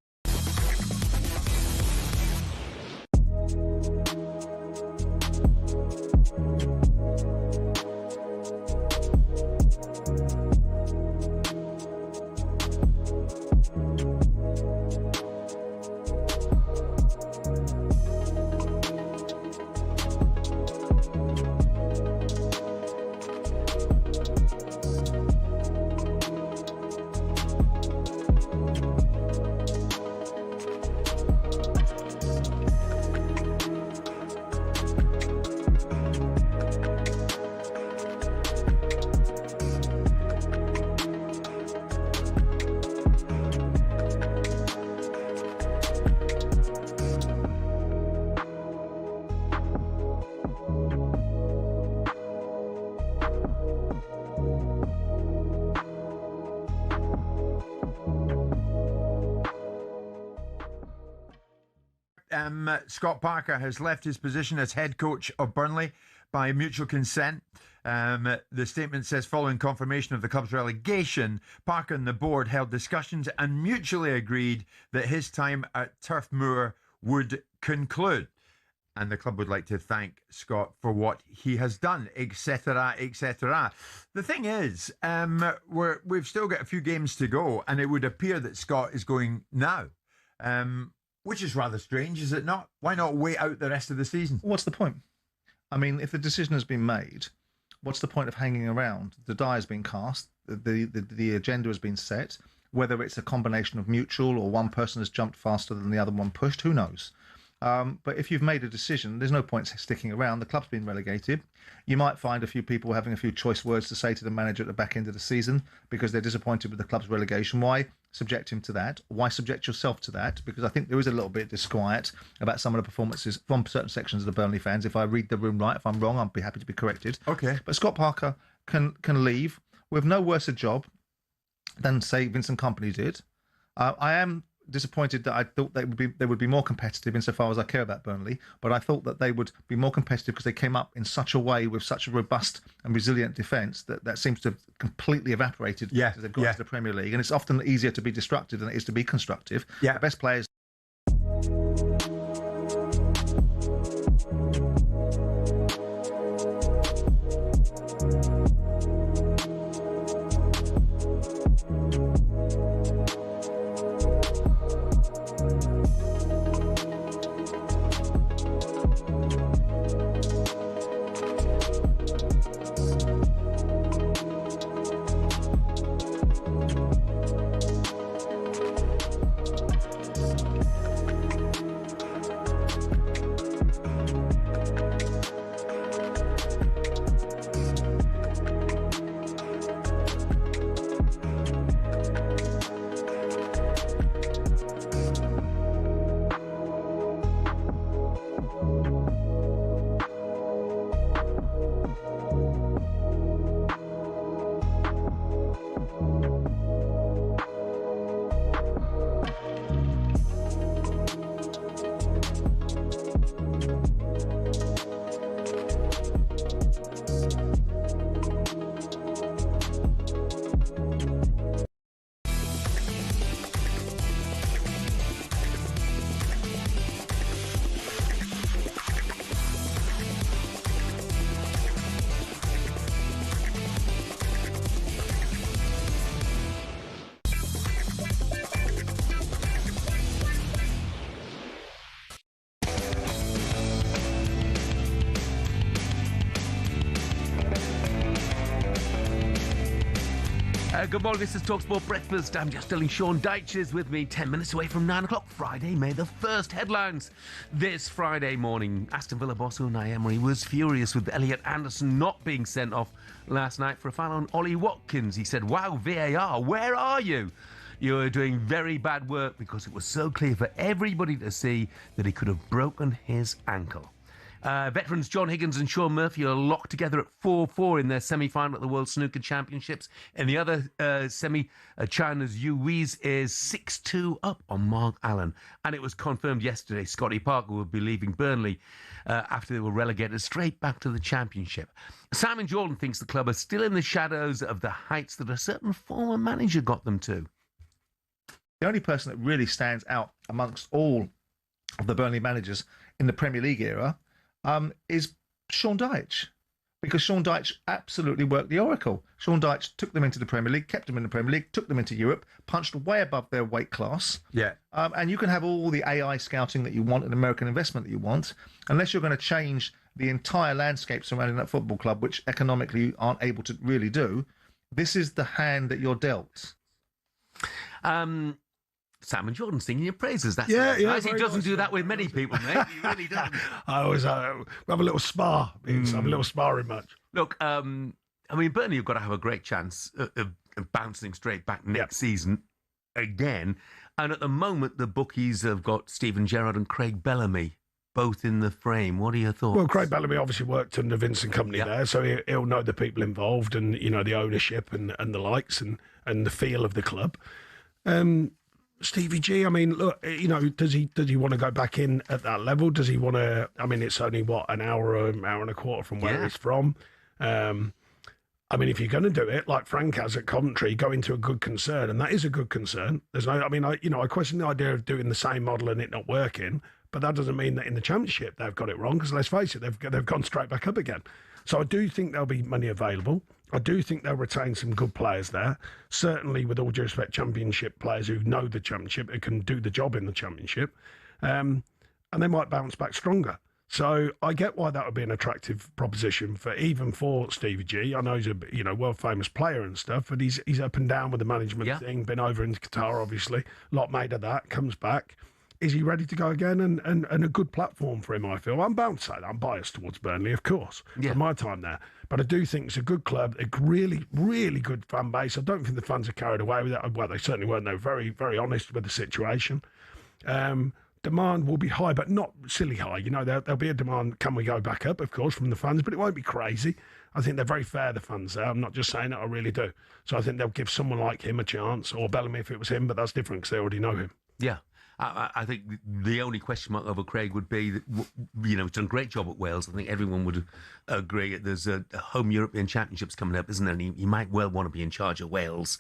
M: Scott Parker has left his position as head coach of Burnley by mutual consent. The statement says, following confirmation of the club's relegation, Parker and the board held discussions and mutually agreed that his time at Turf Moor would conclude. And the club would like to thank Scott for what he has done, etc., etc. The thing is, we've still got a few games to go, and it would appear that Scott is going now. Which is rather strange, is it not? Why not wait out the rest of the season?
E: What's the point? I mean, if the decision has been made, what's the point of hanging around? The die has been cast, the agenda has been set. Whether it's a combination of mutual or one person has jumped faster than the other one pushed, who knows? But if you've made a decision, there's no point sticking around. The club's been relegated. You might find a few people having a few choice words to say to the manager at the back end of the season because they're disappointed with the club's relegation. Why subject him to that? Why subject yourself to that? Because I think there is a little bit of disquiet about some of the performances from certain sections of the Burnley fans. If I read the room right, if I'm wrong, I'll be happy to be corrected.
M: Okay.
E: But Scott Parker can leave with no worse a job than, say, Vincent Kompany did. I am disappointed that I thought they would be more competitive insofar as I care about Burnley, but I thought that they would be more competitive because they came up in such a way with such a robust and resilient defence that seems to have completely evaporated as they've got into the Premier League. And it's often easier to be destructive than it is to be constructive.
M: Yeah.
E: The best players.
B: Good morning, this is talkSPORT Breakfast. I'm Jeff Stelling Sean Dyche is with me 10 minutes away from 9 o'clock, Friday, May the 1st. Headlines this Friday morning. Aston Villa boss Unai Emery was furious with Elliot Anderson not being sent off last night for a foul on Ollie Watkins. He said, "Wow, VAR, where are you? You're doing very bad work," because it was so clear for everybody to see that he could have broken his ankle. Veterans John Higgins and Sean Murphy are locked together at 4-4 in their semi-final at the World Snooker Championships. In the other semi, China's Yu Wei's is 6-2 up on Mark Allen. And it was confirmed yesterday Scotty Parker will be leaving Burnley after they were relegated straight back to the Championship. Simon Jordan thinks the club are still in the shadows of the heights that a certain former manager got them to.
E: The only person that really stands out amongst all of the Burnley managers in the Premier League era is Sean Dyche, because Sean Dyche absolutely worked the oracle. Sean Dyche took them into the Premier League, kept them in the Premier League, took them into Europe, punched way above their weight class.
B: Yeah.
E: And you can have all the AI scouting that you want and American investment that you want, unless you're going to change the entire landscape surrounding that football club, which economically you aren't able to really do. This is the hand that you're dealt.
B: Simon Jordan singing your praises. That's
G: Yeah,
B: nice. He
G: very
B: doesn't
G: nice.
B: do that with many people, mate. He really doesn't.
G: I always have a little spar. Have a little sparring match.
B: Look, I mean, Burnley have got to have a great chance of bouncing straight back next season again. And at the moment, the bookies have got Steven Gerrard and Craig Bellamy both in the frame. What are your thoughts?
G: Well, Craig Bellamy obviously worked under Vincent Company there, so he'll know the people involved and, you know, the ownership and the likes and the feel of the club. Stevie G, I mean, look, you know, does he want to go back in at that level? Does he want to? I mean, it's only an hour and a quarter from where he's from. I mean, if you're going to do it like Frank has at Coventry, go into a good concern, and that is a good concern. There's no, I mean, I question the idea of doing the same model and it not working, but that doesn't mean that in the Championship they've got it wrong. Because let's face it, they've gone straight back up again. So I do think there'll be money available. I do think they'll retain some good players there. Certainly, with all due respect, Championship players who know the Championship, who can do the job in the Championship. And they might bounce back stronger. So I get why that would be an attractive proposition for Stevie G. I know he's a world famous player and stuff, but he's up and down with the management thing. Been over in Qatar, obviously. A lot made of that. Comes back. Is he ready to go again? And a good platform for him, I feel. I'm bound to say that. I'm biased towards Burnley, of course, from my time there. But I do think it's a good club, a really, really good fan base. I don't think the fans are carried away with that. Well, they certainly weren't. They were very, very honest with the situation. Demand will be high, but not silly high. You know, there'll be a demand, can we go back up, of course, from the fans, but it won't be crazy. I think they're very fair, the fans there. I'm not just saying that, I really do. So I think they'll give someone like him a chance, or Bellamy if it was him, but that's different because they already know him.
B: Yeah. I think the only question mark over Craig would be that, you know, he's done a great job at Wales. I think everyone would agree. There's a home European Championships coming up, isn't there? And he might well want to be in charge of Wales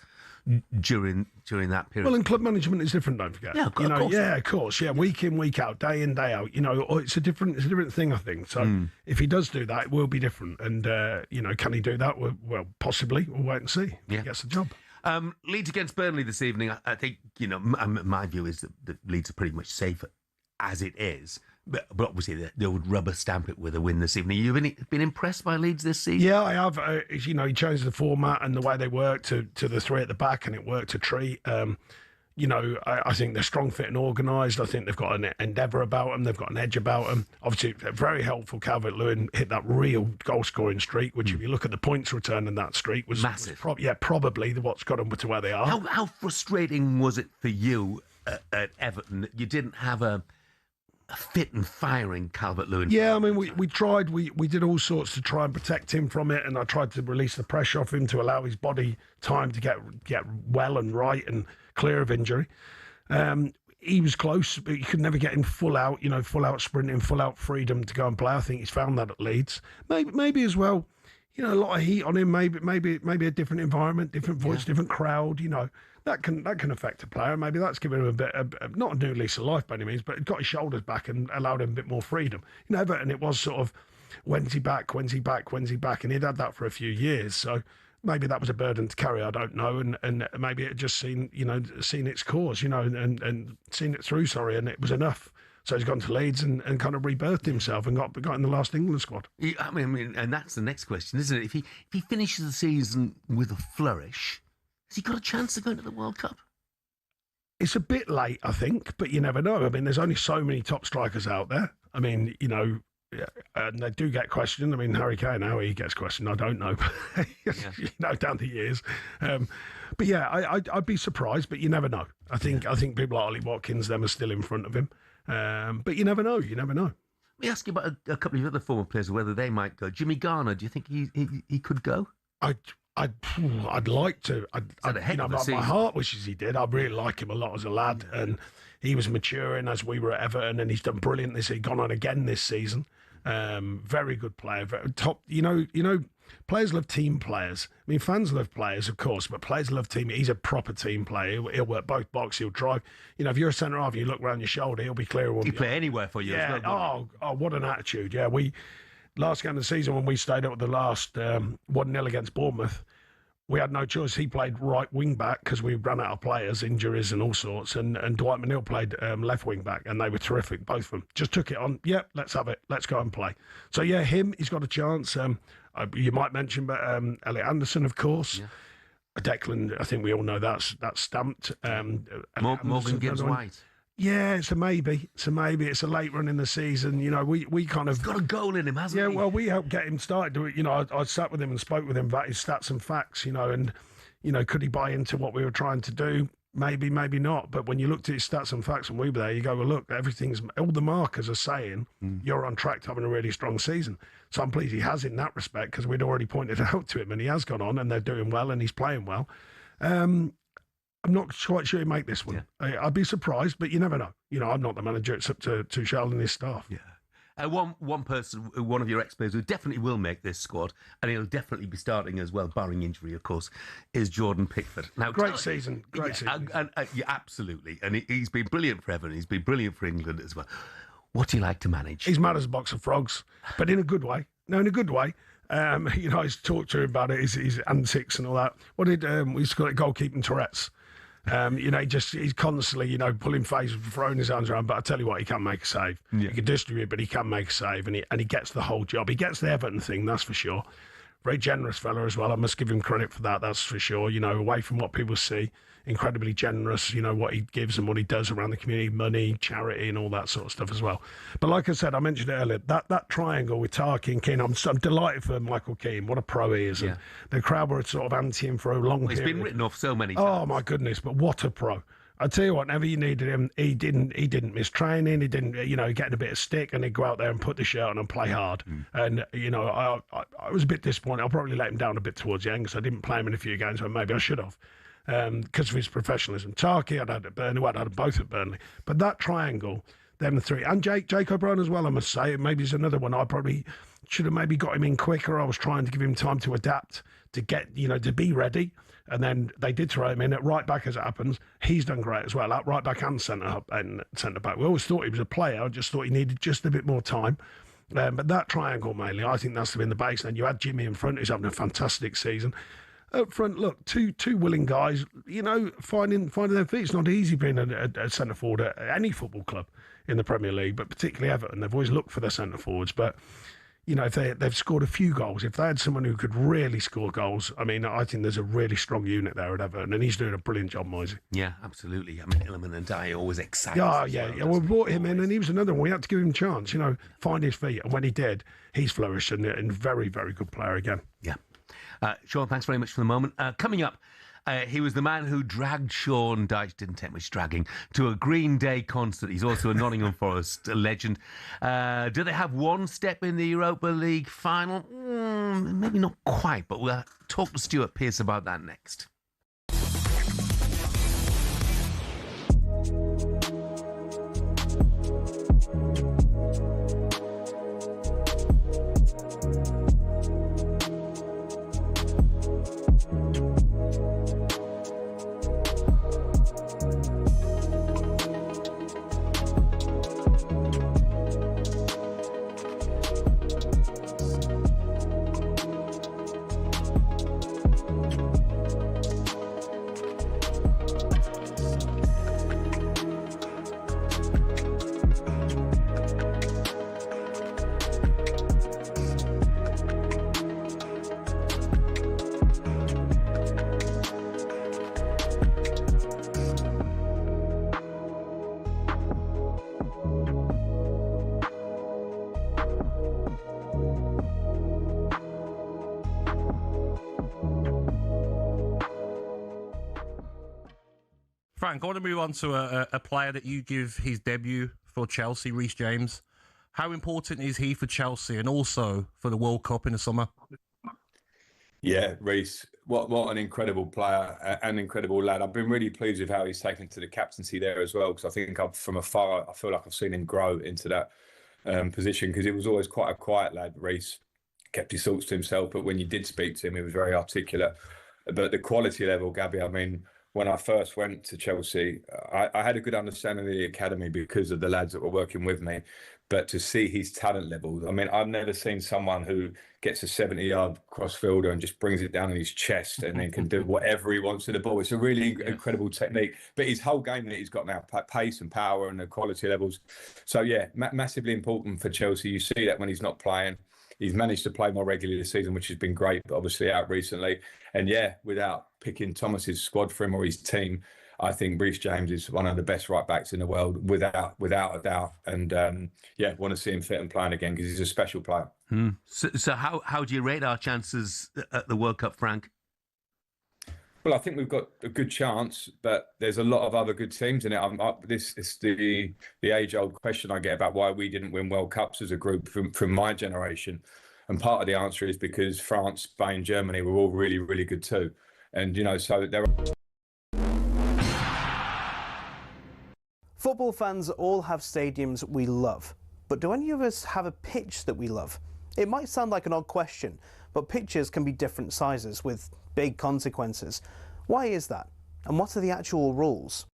B: during that period.
G: Well, and club management is different, don't forget.
B: Yeah, of course.
G: Yeah, of course. Yeah, week in, week out, day in, day out. You know, it's a different thing, I think. So if he does do that, it will be different. And, you know, can he do that? Well, possibly. We'll wait and see if he gets the job.
B: Leeds against Burnley this evening. I think, you know, my view is that Leeds are pretty much safe as it is. But obviously they would rubber stamp it with a win this evening. You've been impressed by Leeds this season?
G: Yeah, I have. You know, he changed the format and the way they work to the three at the back, and it worked a treat. You know, I think they're strong, fit and organised. I think they've got an endeavour about them. They've got an edge about them. Obviously, very helpful. Calvert-Lewin hit that real goal-scoring streak, which if you look at the points return in that streak was
B: massive.
G: Probably what's got them to where they are.
B: How frustrating was it for you at Everton that you didn't have a fit and firing Calvert-Lewin?
G: Yeah, I mean, we tried. We did all sorts to try and protect him from it, and I tried to release the pressure off him to allow his body time to get well and right and clear of injury. He was close, but you could never get him full out sprinting, full out freedom to go and play. I think he's found that at Leeds. Maybe as well, you know, a lot of heat on him. Maybe a different environment, different voice, different crowd. You know, that can affect a player. Maybe that's given him a bit, not a new lease of life by any means, but it got his shoulders back and allowed him a bit more freedom. You know, Everton, it was sort of when's he back, and he'd had that for a few years. So maybe that was a burden to carry, I don't know, and maybe it had just seen its course, you know, and seen it through, and it was enough. So he's gone to Leeds and kind of rebirthed himself and got in the last England squad.
B: I mean, and that's the next question, isn't it? If he finishes the season with a flourish, Has he got a chance of going to the World Cup?
G: It's a bit late, I think, but you never know. I mean, there's only so many top strikers out there. I mean, you know, and they do get questioned. I mean, Harry Kane, how he gets questioned, I don't know. You know, down the years. But yeah, I'd be surprised, but you never know. I think people like Ollie Watkins, them are still in front of him. But you never know. You never know.
B: Let me ask you about a couple of other former players, whether they might go. Jimmy Garner, do you think he could go?
G: I'd like to. My heart wishes he did. I really like him a lot as a lad, and he was maturing as we were at Everton, and he's done brilliant. He's gone on again this season. Very good player, very top. You know, players love team players. I mean, fans love players, of course, but players love team. He's a proper team player. He'll work both boxes. He'll drive. You know, if you're a centre half, and you look around your shoulder, he'll be clear.
B: He'll play anywhere for you.
G: Yeah. Oh, what an attitude. Yeah, last game of the season when we stayed up with the last 1-0 against Bournemouth, we had no choice. He played right wing back because we ran out of players, injuries and all sorts. And Dwight McNeil played left wing back, and they were terrific, both of them. Just took it on. Yep, let's have it. Let's go and play. So yeah, he's got a chance. You might mention, but Elliot Anderson, of course. Yeah. Declan, I think we all know that's stamped.
B: Morgan Gibbs-White.
G: Yeah, it's a maybe. It's a late run in the season. You know, we kind of...
B: He's got a goal in him, hasn't he?
G: Yeah, well, we helped get him started. You know, I sat with him and spoke with him about his stats and facts, you know, and, you know, could he buy into what we were trying to do? Maybe, maybe not. But when you looked at his stats and facts when we were there, you go, well, look, all the markers are saying you're on track to having a really strong season. So I'm pleased he has in that respect, because we'd already pointed out to him, and he has gone on, and they're doing well, and he's playing well. I'm not quite sure he'll make this one. Yeah. I'd be surprised, but you never know. You know, I'm not the manager. It's up to Tuchel and his staff.
B: Yeah. One person, one of your ex-players who definitely will make this squad, and he'll definitely be starting as well, barring injury, of course, is Jordan Pickford. Now,
G: great season.
B: Yeah, absolutely. And he's been brilliant for Everton. He's been brilliant for England as well. What do you like to manage?
G: He's mad as a box of frogs, but in a good way. No, in a good way. You know, I used to talk to him about it, his antics and all that. We used to call it goalkeeping Tourette's. You know, he's constantly, you know, pulling faces, throwing his arms around. But I tell you what, he can make a save. Yeah. He can distribute, but he can make a save, and he gets the whole job. He gets the Everton thing, that's for sure. Very generous fella as well. I must give him credit for that. That's for sure. You know, away from what people see, incredibly generous. You know what he gives and what he does around the community, money, charity, and all that sort of stuff as well. But like I said, I mentioned it earlier. That triangle with Tarky and Keane, I'm delighted for Michael Keane. What a pro he is. Yeah. And the crowd were sort of anti him for a long period.
B: He's been written off so many times.
G: Oh my goodness! But what a pro. I tell you what, whenever you needed him, he didn't miss training. He didn't, you know, get a bit of stick, and he'd go out there and put the shirt on and play hard. And you know, I was a bit disappointed. I probably let him down a bit towards the end because I didn't play him in a few games, but maybe I should have, because of his professionalism. Tarky, I'd had at Burnley. I'd had both at Burnley. But that triangle, them the three, and Jake O'Brien as well, I must say. Maybe he's another one. I probably should have maybe got him in quicker. I was trying to give him time to adapt, to get, you know, to be ready. And then they did throw him in at right back, as it happens. He's done great as well, at right back and centre back. We always thought he was a player. I just thought he needed just a bit more time. But that triangle mainly, I think that's been the base. And you had Jimmy in front, who's having a fantastic season. Up front, look, two willing guys, you know, finding their feet. It's not easy being a centre forward at any football club in the Premier League, but particularly Everton. They've always looked for their centre forwards. But you know, if they've scored a few goals, if they had someone who could really score goals, I mean, I think there's a really strong unit there at Everton, and he's doing a brilliant job, Moisey.
B: Yeah, absolutely. I mean, Illiman and Dye always excited.
G: Yeah. We brought him in, and he was another one. We had to give him a chance, you know, find his feet, and when he did, he's flourished and very, very good player again.
B: Yeah. Sean, thanks very much for the moment. Coming up, he was the man who dragged Sean Dyche, didn't take much dragging, to a Green Day concert. He's also a Nottingham Forest legend. Do they have one step in the Europa League final? Maybe not quite, but we'll talk to Stuart Pearce about that next.
H: Frank, I want to move on to a player that you give his debut for Chelsea, Reece James. How important is he for Chelsea and also for the World Cup in the summer?
L: Yeah, Reece, what an incredible player, an incredible lad. I've been really pleased with how he's taken to the captaincy there as well, because I think from afar, I feel like I've seen him grow into that position, because it was always quite a quiet lad, Reece. Kept his thoughts to himself, but when you did speak to him, he was very articulate. But the quality level, Gabby, I mean, when I first went to Chelsea, I had a good understanding of the academy because of the lads that were working with me. But to see his talent levels, I mean, I've never seen someone who gets a 70-yard crossfielder and just brings it down in his chest and then can do whatever he wants to the ball. It's a really incredible technique. But his whole game that he's got now, pace and power and the quality levels. So, yeah, massively important for Chelsea. You see that when he's not playing. He's managed to play more regularly this season, which has been great, but obviously out recently. And yeah, without picking Thomas's squad for him or his team, I think Reece James is one of the best right backs in the world, without a doubt. And yeah, want to see him fit and playing again because he's a special player.
B: So how do you rate our chances at the World Cup, Frank?
L: Well, I think we've got a good chance, but there's a lot of other good teams in it. This is the age-old question I get about why we didn't win World Cups as a group from my generation. And part of the answer is because France, Spain, Germany were all really, really good too. And, you know, so there are...
Q: Football fans all have stadiums we love. But do any of us have a pitch that we love? It might sound like an odd question, but pitches can be different sizes with big consequences. Why is that? And what are the actual rules?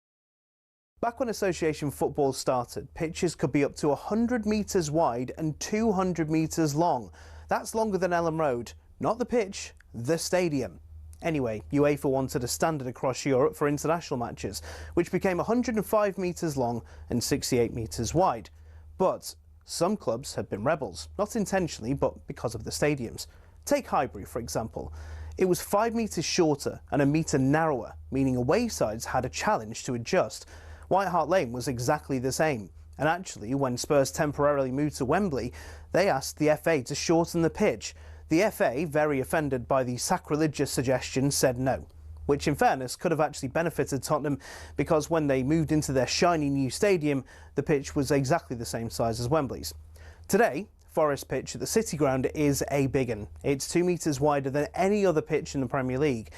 Q: Back when association football started, pitches could be up to 100 metres wide and 200 metres long. That's longer than Ellen Road. Not the pitch, the stadium. Anyway, UEFA wanted a standard across Europe for international matches, which became 105 metres long and 68 metres wide. But some clubs have been rebels, not intentionally, but because of the stadiums. Take Highbury, for example. It was 5 metres shorter and a metre narrower, meaning away sides had a challenge to adjust. White Hart Lane was exactly the same. And actually, when Spurs temporarily moved to Wembley, they asked the FA to shorten the pitch. The FA, very offended by the sacrilegious suggestion, said no, which in fairness could have actually benefited Tottenham because when they moved into their shiny new stadium, the pitch was exactly the same size as Wembley's. Today, Forest Pitch at the City Ground is a big one. It's 2 metres wider than any other pitch in the Premier League.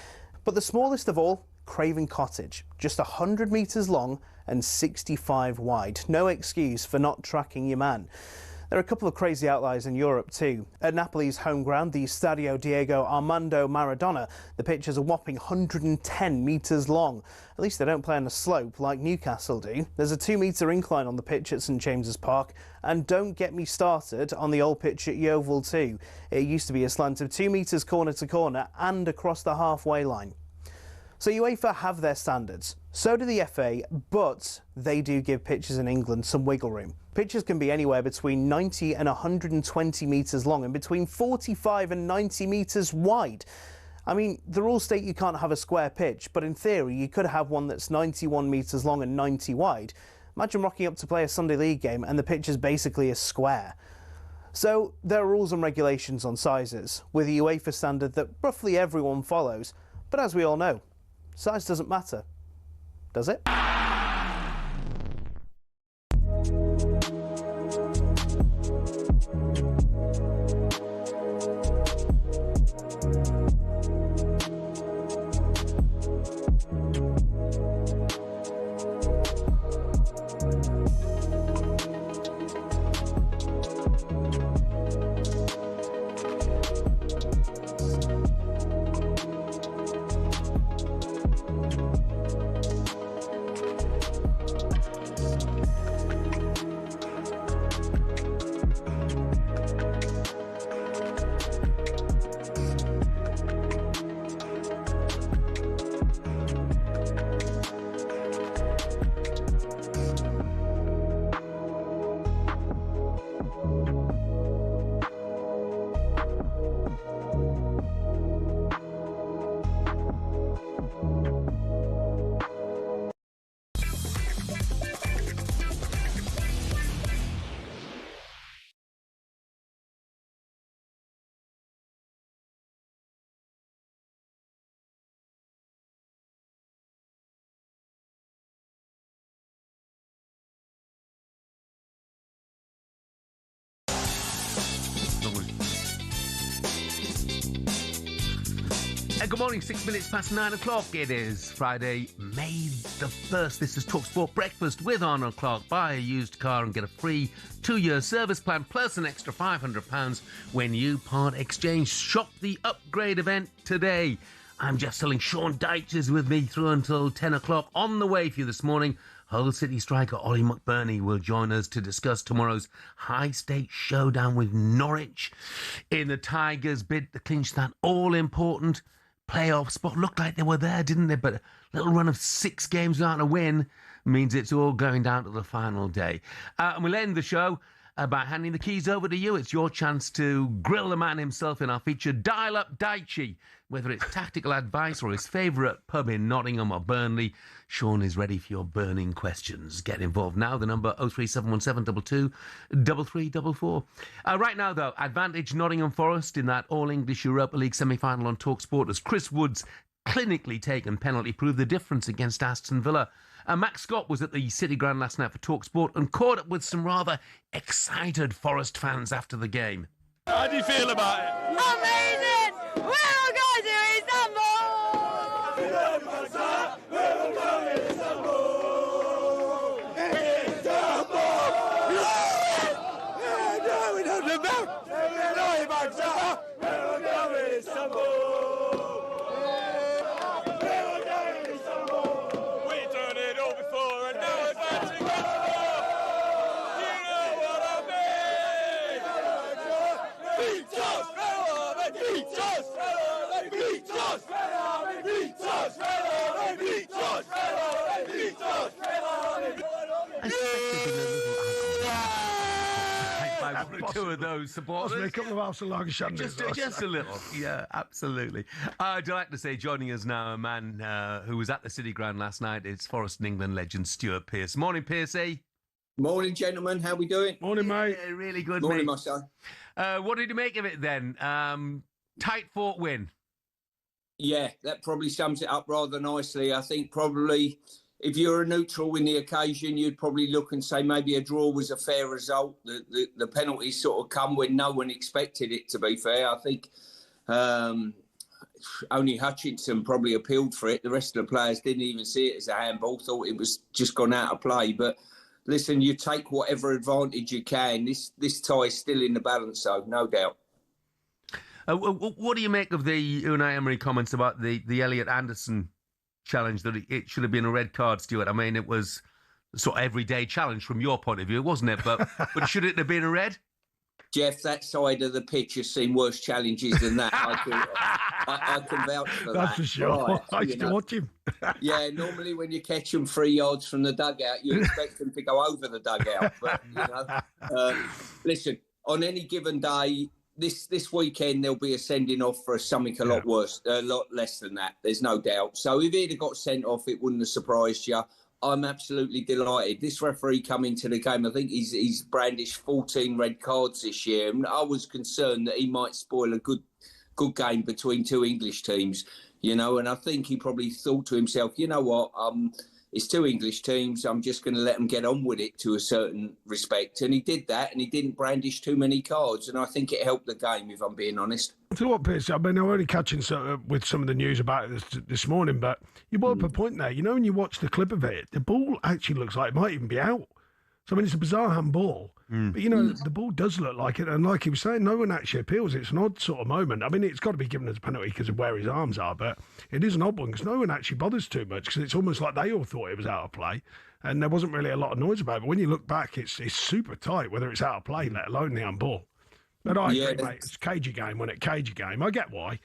Q: But the smallest of all, Craven Cottage, just 100 metres long and 65 wide. No excuse for not tracking your man. There are a couple of crazy outliers in Europe too. At Napoli's home ground, the Stadio Diego Armando Maradona, the pitch is a whopping 110 metres long. At least they don't play on a slope like Newcastle do. There's a 2-metre incline on the pitch at St James's Park. And don't get me started on the old pitch at Yeovil too. It used to be a slant of 2 metres corner to corner and across the halfway line. So UEFA have their standards. So do the FA, but they do give pitches in England some wiggle room. Pitches can be anywhere between 90 and 120 metres long and between 45 and 90 metres wide. I mean, the rules state you can't have a square pitch, but in theory you could have one that's 91 metres long and 90 wide. Imagine rocking up to play a Sunday League game and the pitch is basically a square. So there are rules and regulations on sizes, with a UEFA standard that roughly everyone follows. But as we all know, size doesn't matter, does it?
B: Good morning, 6 minutes past 9 o'clock. It is Friday, May the 1st. This is talkSPORT Breakfast with Arnold Clark. Buy a used car and get a free 2-year service plan plus an extra £500 when you part exchange. Shop the upgrade event today. I'm Jeff Stelling Sean Dyche is with me through until 10 o'clock. On the way for you this morning, Hull City striker Ollie McBurney will join us to discuss tomorrow's high-stakes showdown with Norwich in the Tigers' bid to clinch that all-important playoff spot. Looked like they were there, didn't they? But a little run of 6 games without a win means it's all going down to the final day. And we'll end the show by handing the keys over to you. It's your chance to grill the man himself in our feature, Dial Up Dyche. Whether it's tactical advice or his favourite pub in Nottingham or Burnley, Sean is ready for your burning questions. Get involved now. The number 0371722 3344. Right now, though, advantage Nottingham Forest in that All-English Europa League semi-final on talkSPORT as Chris Wood's clinically taken penalty proved the difference against Aston Villa. Max Scott was at the City Ground last night for talkSPORT and caught up with some rather excited Forest fans after the game.
J: How do you feel about it?
R: Amazing! We're all going to Istanbul!
J: We've done it all before and now we're back to go! You know what I mean? Beat us! Beat us! Beat us! Beat us! Beat us! Beat us!
B: Two of those supporters.
G: A couple of hours of lager shandies.
B: Just a little. Yeah, absolutely. I'd like to say, joining us now, a man who was at the City Ground last night. It's Forest and England legend Stuart Pearce. Morning, Pearcey.
S: Morning, gentlemen. How we doing?
G: Morning, mate.
B: Yeah, really good,
S: Morning,
B: mate.
S: my son.
B: What did you make of it then? Tight fought win.
S: Yeah, that probably sums it up rather nicely. I think probably if you're a neutral in the occasion, you'd probably look and say maybe a draw was a fair result. The penalties sort of come when no one expected it, to be fair. I think only Hutchinson probably appealed for it. The rest of the players didn't even see it as a handball, thought it was just gone out of play. But listen, you take whatever advantage you can. This tie is still in the balance, though, no doubt.
B: What do you make of the Unai Emery comments about the Elliot Anderson challenge, that it should have been a red card, Stuart? I mean, it was a sort of everyday challenge from your point of view, wasn't it? But should it have been a red?
S: Jeff, that side of the pitch has seen worse challenges than that. I can vouch for that.
G: That's for sure.
S: Right,
G: I used to watch him.
S: Yeah, normally when you catch them 3 yards from the dugout, you expect them to go over the dugout. But, listen, on any given day, this weekend there'll be a sending off for something a lot worse, a lot less than that. There's no doubt. So if he'd have got sent off, it wouldn't have surprised you. I'm absolutely delighted. This referee coming to the game, I think he's brandished 14 red cards this year. And I was concerned that he might spoil a good game between two English teams, and I think he probably thought to himself, you know what, it's two English teams, I'm just going to let them get on with it to a certain respect. And he did that, and he didn't brandish too many cards, and I think it helped the game, if I'm being honest.
G: So what, Pierce? I mean, I'm only catching with some of the news about it this morning, but you brought up a point there. When you watch the clip of it, the ball actually looks like it might even be out. So, I mean, it's a bizarre handball. But, the ball does look like it. And like he was saying, no one actually appeals. It's an odd sort of moment. I mean, it's got to be given as a penalty because of where his arms are. But it is an odd one because no one actually bothers too much because it's almost like they all thought it was out of play. And there wasn't really a lot of noise about it. But when you look back, it's super tight, whether it's out of play, let alone the handball. But I agree, mate. It's a cagey game, wasn't it? Cagey game. I get why.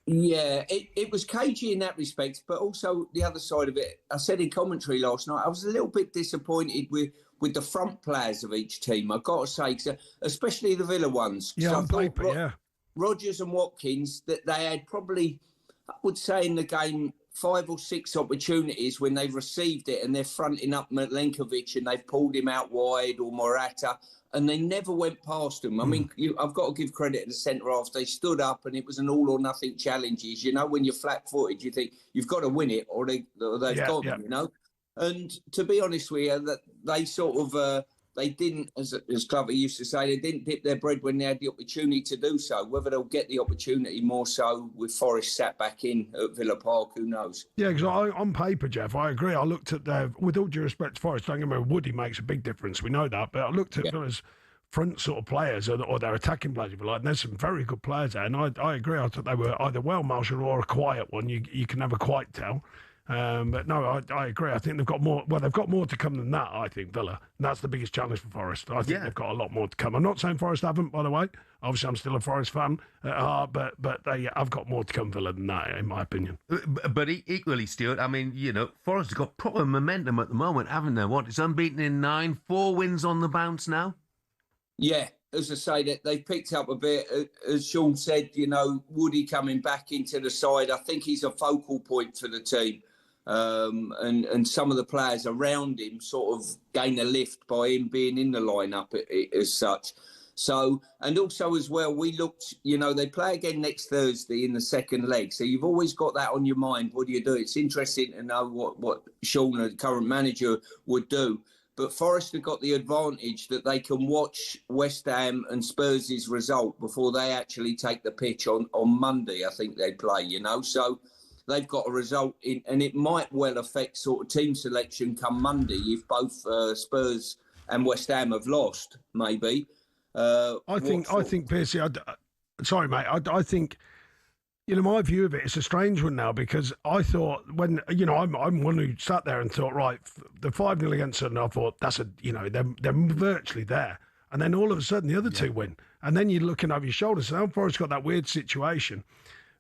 S: Yeah, it was cagey in that respect. But also the other side of it, I said in commentary last night, I was a little bit disappointed with the front players of each team, I've got to say, especially the Villa ones.
G: Yeah, on paper,
S: Rodgers and Watkins, that they had probably, I would say in the game, 5 or 6 opportunities when they've received it and they're fronting up Milenkovic and they've pulled him out wide, or Morata, and they never went past him. I mean, I've got to give credit to the centre-half. They stood up and it was an all-or-nothing challenges. When you're flat-footed, you think you've got to win it or they've gone, And to be honest with you, that they sort of they didn't, as Clover used to say, they didn't dip their bread when they had the opportunity to do so. Whether they'll get the opportunity more so with Forest sat back in at Villa Park, who knows?
G: Yeah, because on paper, Jeff, I agree. I looked at their, with all due respect to Forest, don't get me wrong, Woody makes a big difference. We know that. But I looked at Villa's front sort of players or their attacking players, if you like, and there's some very good players there. And I agree. I thought they were either well-marshalled or a quiet one. You can never quite tell. But no, I agree. I think they've got more. Well, they've got more to come than that, I think, Villa. And that's the biggest challenge for Forest. I think they've got a lot more to come. I'm not saying Forest haven't, by the way. Obviously, I'm still a Forest fan at heart, but they have got more to come, Villa, than that, in my opinion.
B: But equally, Stuart, I mean, Forest have got proper momentum at the moment, haven't they? What? It's unbeaten in 9, 4 wins on the bounce now?
S: Yeah, as I say, that they've picked up a bit. As Sean said, Woody coming back into the side. I think he's a focal point for the team. And some of the players around him sort of gain a lift by him being in the lineup as such. So, and also as well, we looked, they play again next Thursday in the second leg. So you've always got that on your mind. What do you do? It's interesting to know what Sean, the current manager, would do. But Forest have got the advantage that they can watch West Ham and Spurs' result before they actually take the pitch on Monday. I think they play, So they've got a result in, and it might well affect sort of team selection come Monday if both Spurs and West Ham have lost, maybe.
G: I think, Piercy, sorry, mate, I think, my view of it is a strange one now, because I thought when, I'm one who sat there and thought, right, the 5-0 against Sutton, I thought they're virtually there. And then all of a sudden the other two win. And then you're looking over your shoulder. So now Forest got that weird situation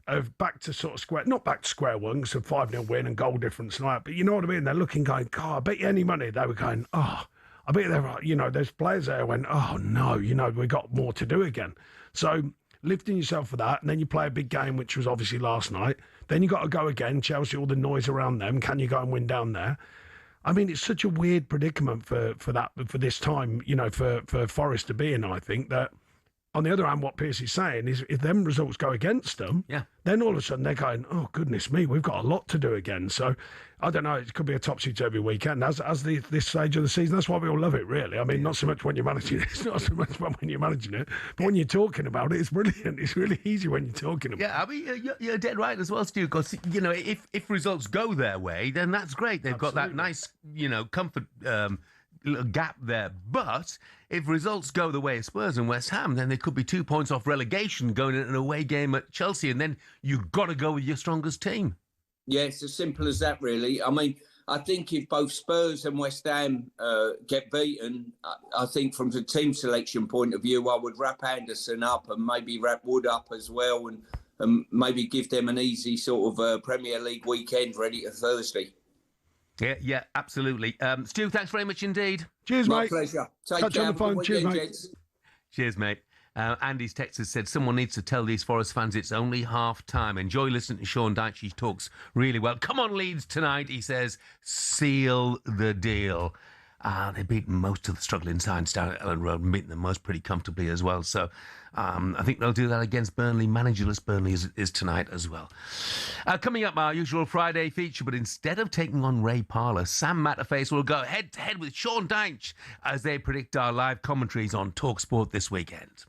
G: of back to sort of not back to square one, because a 5-0 win and goal difference and all that, but you know what I mean? They're looking going, God, I bet you any money they were going, I bet they're, there's players there who went, oh no, we got more to do again. So lifting yourself for that, and then you play a big game, which was obviously last night. Then you got to go again, Chelsea, all the noise around them. Can you go and win down there? I mean, it's such a weird predicament for this time, for Forest to be in, I think, that. On the other hand, what Pierce is saying is if them results go against them, then all of a sudden they're going, oh, goodness me, we've got a lot to do again. So, I don't know, it could be a topsy-turvy weekend. As this stage of the season, that's why we all love it, really. I mean, not so much when you're managing it. It's not so much fun when you're managing it. But when you're talking about it, it's brilliant. It's really easy when you're talking about it.
B: Yeah, I mean, you're dead right as well, Stu, because, if results go their way, then that's great. They've got that nice, comfort little gap there. But if results go the way of Spurs and West Ham, then they could be 2 points off relegation going in an away game at Chelsea, and then you've got to go with your strongest team.
S: Yeah, it's as simple as that, really. I mean, I think if both Spurs and West Ham get beaten, I think from the team selection point of view, I would wrap Anderson up and maybe wrap Wood up as well, and maybe give them an easy sort of Premier League weekend ready to Thursday.
B: Yeah, absolutely. Stu, thanks very much indeed.
G: Cheers,
S: My
G: mate.
S: pleasure.
G: Touch on the phone. Cheers, mate.
S: Gents.
B: Cheers, mate. Andy's text has said, someone needs to tell these Forest fans it's only half time. Enjoy listening to Sean Dyche. He talks really well. Come on, Leeds tonight, he says. Seal the deal. They beat most of the struggling sides down at Ellen Road, beating them most pretty comfortably as well. So I think they'll do that against Burnley. Managerless Burnley is tonight as well. Coming up, our usual Friday feature, but instead of taking on Ray Parlour, Sam Matterface will go head-to-head with Sean Dyche as they predict our live commentaries on talkSPORT this weekend.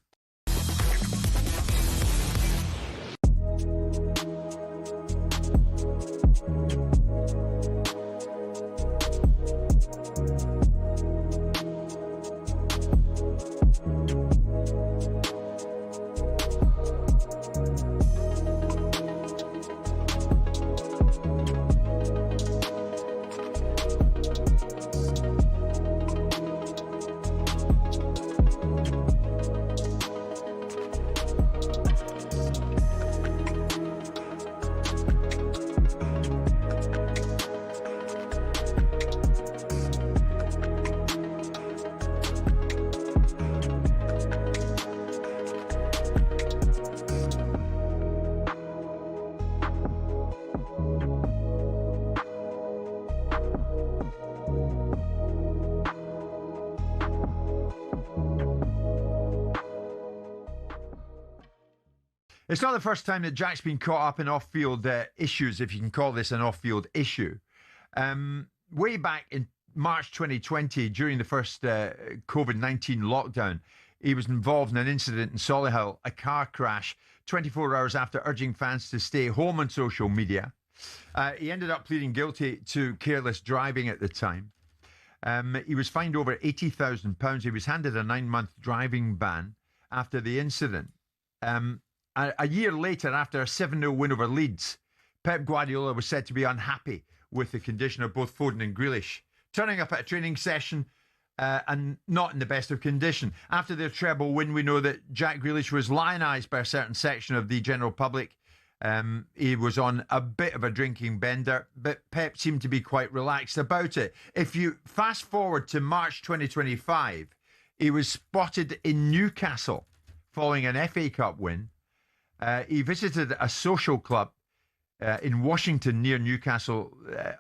M: It's not the first time that Jack's been caught up in off-field issues, if you can call this an off-field issue. Way back in March 2020, during the first COVID-19 lockdown, he was involved in an incident in Solihull, a car crash, 24 hours after urging fans to stay home on social media. He ended up pleading guilty to careless driving at the time. He was fined over £80,000. He was handed a 9-month driving ban after the incident. A year later, after a 7-0 win over Leeds, Pep Guardiola was said to be unhappy with the condition of both Foden and Grealish, turning up at a training session and not in the best of condition. After their treble win, we know that Jack Grealish was lionised by a certain section of the general public. He was on a bit of a drinking bender, but Pep seemed to be quite relaxed about it. If you fast forward to March 2025, he was spotted in Newcastle following an FA Cup win. He visited a social club in Washington near Newcastle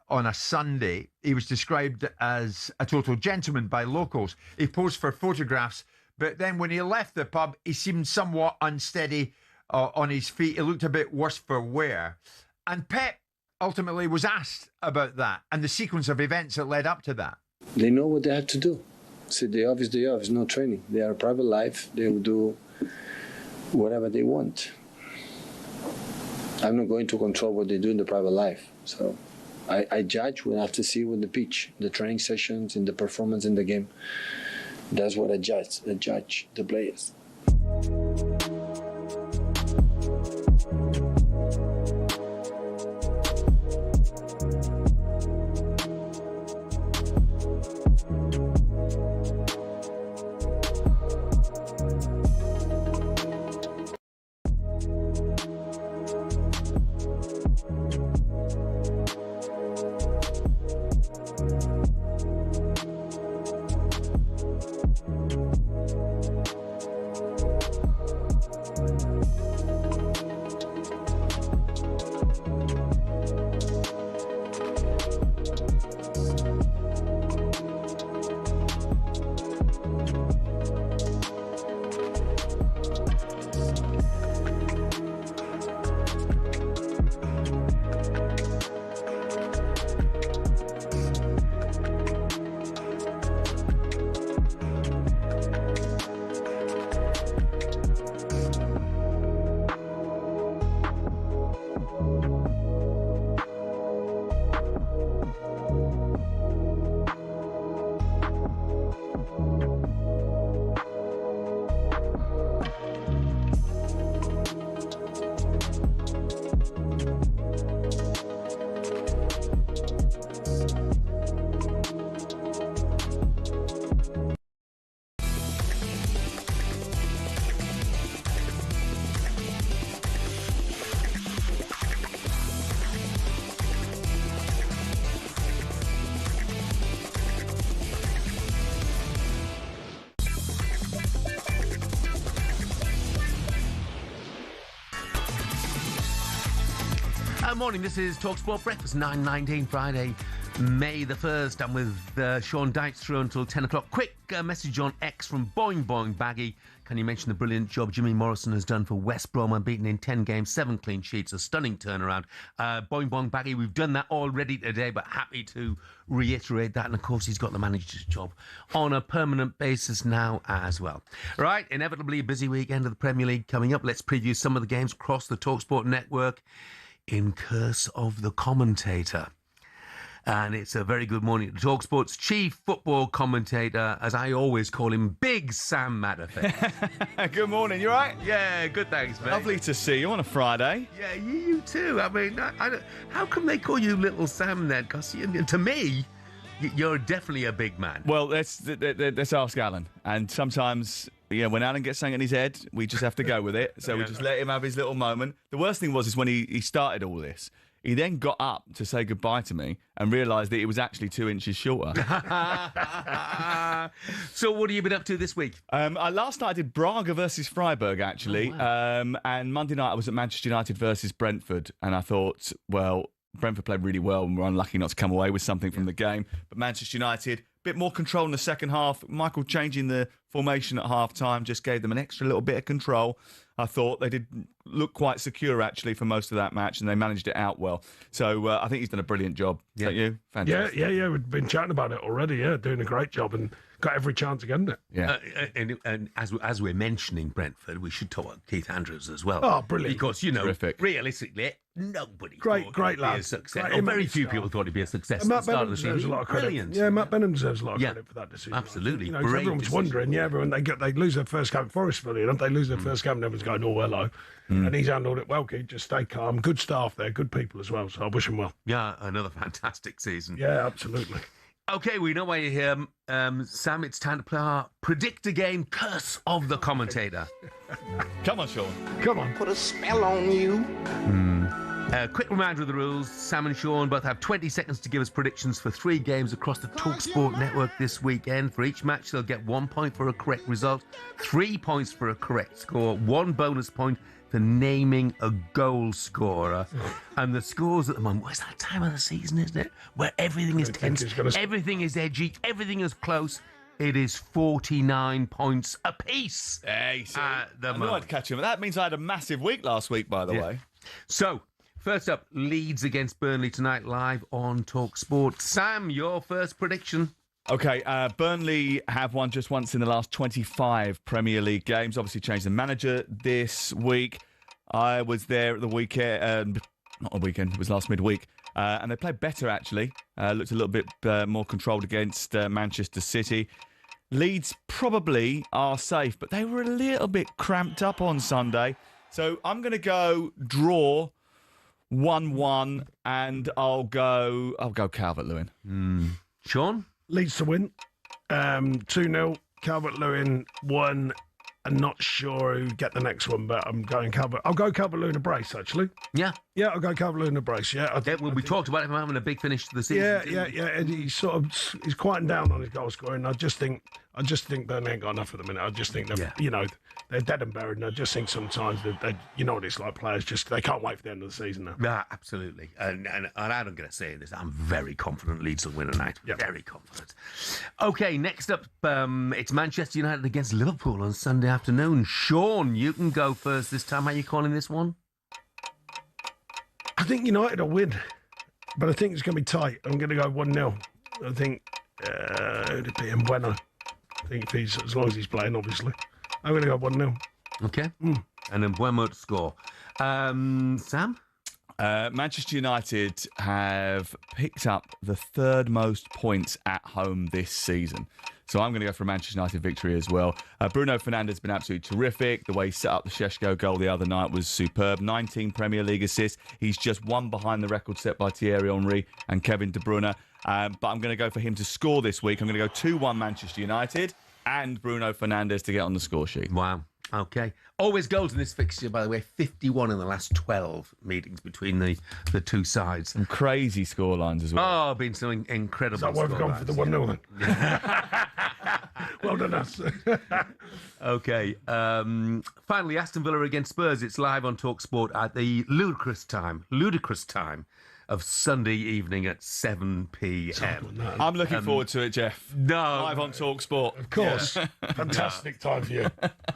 M: on a Sunday. He was described as a total gentleman by locals. He posed for photographs, but then when he left the pub, he seemed somewhat unsteady on his feet. He looked a bit worse for wear. And Pep ultimately was asked about that and the sequence of events that led up to that.
T: They know what they have to do. So day off is day off. It's no training. They are a private life. They will do whatever they want. I'm not going to control what they do in the private life. So I judge what I have to see with the pitch, the training sessions, in the performance in the game. That's what I judge the players.
B: Morning, this is talkSPORT Breakfast, 9:19, Friday, May the 1st. I'm with Sean Dyche through until 10 o'clock. Quick message on X from Boing Boing Baggy. Can you mention the brilliant job Jimmy Morrison has done for West Brom, unbeaten in 10 games, 7 clean sheets, a stunning turnaround. Boing Boing Baggy, we've done that already today, but happy to reiterate that. And of course, he's got the manager's job on a permanent basis now as well. Right, inevitably a busy weekend of the Premier League coming up. Let's preview some of the games across the talkSPORT network in Curse of the Commentator. And it's a very good morning to talkSPORT's chief football commentator, as I always call him, Big Sam Matterface.
U: Good morning, you all right?
B: Yeah, good, thanks, mate.
U: Lovely to see you on a Friday.
B: Yeah, you too. I mean, I don't, how come they call you Little Sam then? Because to me, you're definitely a big man.
U: Well, let's ask Alan. And sometimes, when Alan gets something in his head, we just have to go with it. So we just let him have his little moment. The worst thing was when he started all this, he then got up to say goodbye to me and realised that he was actually 2 inches shorter.
B: So what have you been up to this week?
U: Last night I did Braga versus Freiburg, actually.
B: Oh, wow.
U: And Monday night I was at Manchester United versus Brentford. And I thought, well, Brentford played really well and were unlucky not to come away with something from the game. But Manchester United bit more control in the second half. Michael changing the formation at half-time just gave them an extra little bit of control. I thought they did look quite secure, actually, for most of that match, and they managed it out well. So I think he's done a brilliant job. Is that you? Fantastic.
G: Yeah. We've been chatting about it already. Yeah, doing a great job and got every chance again.
U: Yeah.
B: And as we're mentioning Brentford, we should talk about Keith Andrews as well.
G: Oh, brilliant!
B: Because
U: Terrific.
B: Realistically, nobody
G: great
B: thought he'd
G: lad.
B: be a success.
G: Great
B: Or very
G: immense
B: few
G: star.
B: people thought he'd be a success
G: And
B: at
G: Matt
B: the start
G: Benham
B: of the
G: deserves
B: season.
G: a lot of credit.
B: Brilliant.
G: Yeah, Matt Benham deserves a lot of credit for that decision.
B: Absolutely.
G: You know, 'cause
B: Great
G: everyone's
B: decision.
G: wondering, everyone they lose their first game at Forest, funny enough. They lose their first game and everyone's going, oh, hello. And he's handled it well, Keith. Just stay calm. Good staff there, good people as well. So I wish him well.
B: Yeah, another fantastic season.
G: Yeah, absolutely.
B: Okay, we know why you're here. Sam, it's time to play our Predict a Game Curse of the Commentator.
U: Come on, Sean.
G: Come on.
R: Put a spell on you.
B: Quick reminder of the rules. Sam and Sean both have 20 seconds to give us predictions for 3 games across the talkSPORT network this weekend. For each match, they'll get 1 point for a correct result, 3 points for a correct score, 1 bonus point for naming a goal scorer. And the scores at the moment, what's that time of the season, isn't it? Where everything is tense, everything is edgy, everything is close. It is 49 points apiece.
U: Hey, see,
B: at the
U: I knew
B: moment.
U: I'd catch him. That means I had a massive week last week, by the way.
B: So, first up, Leeds against Burnley tonight, live on talkSPORT. Sam, your first prediction.
U: Okay, Burnley have won just once in the last 25 Premier League games. Obviously changed the manager this week. I was there at the weekend, not a weekend, it was last midweek. And they played better, actually. Looked a little bit more controlled against Manchester City. Leeds probably are safe, but they were a little bit cramped up on Sunday. So I'm going to go draw 1-1, and I'll go Calvert-Lewin.
B: Sean?
G: Leeds to win. 2-0. Calvert-Lewin 1. I'm not sure who get the next one, but I'm going Calvert. I'll go Calvert-Lewin a brace, actually.
B: Yeah.
G: Yeah, I'll go Calvert-Lewin a brace, yeah.
B: We talked about him having a big finish to the season.
G: Yeah. And he's quieting down on his goal scoring. I just think Burnley ain't got enough at the minute. I just think they're dead and buried. And I just think sometimes they you know what it's like. Players they can't wait for the end of the season now.
B: Yeah, absolutely. And I'm going to say this. I'm very confident Leeds will win tonight.
G: Yeah.
B: Very confident. Okay, next up, it's Manchester United against Liverpool on Sunday afternoon. Sean, you can go first this time. How are you calling this one?
G: I think United will win, but I think it's going to be tight. I'm going to go 1-0. I think it'll be Bueno. I think as long as he's playing, obviously. I'm going to go 1-0.
B: Okay. And then Bueno to score. Sam?
U: Manchester United have picked up the 3rd most points at home this season. So I'm going to go for a Manchester United victory as well. Bruno Fernandes has been absolutely terrific. The way he set up the Šeško goal the other night was superb. 19 Premier League assists. He's just 1 behind the record set by Thierry Henry and Kevin De Bruyne. But I'm going to go for him to score this week. I'm going to go 2-1 Manchester United and Bruno Fernandes to get on the score sheet.
B: Wow. Okay. Always goals in this fixture, by the way. 51 in the last 12 meetings between the two sides.
U: Some crazy scorelines as well.
B: Oh, been some incredible.
G: Is that why we've gone for the 1-0 then? Well done, us.
B: Okay. Finally, Aston Villa against Spurs. It's live on talkSPORT at the ludicrous time of Sunday evening at 7 p.m.
U: I'm looking forward to it, Jeff.
B: No.
U: Live on talkSPORT.
G: Of course. Fantastic time for you.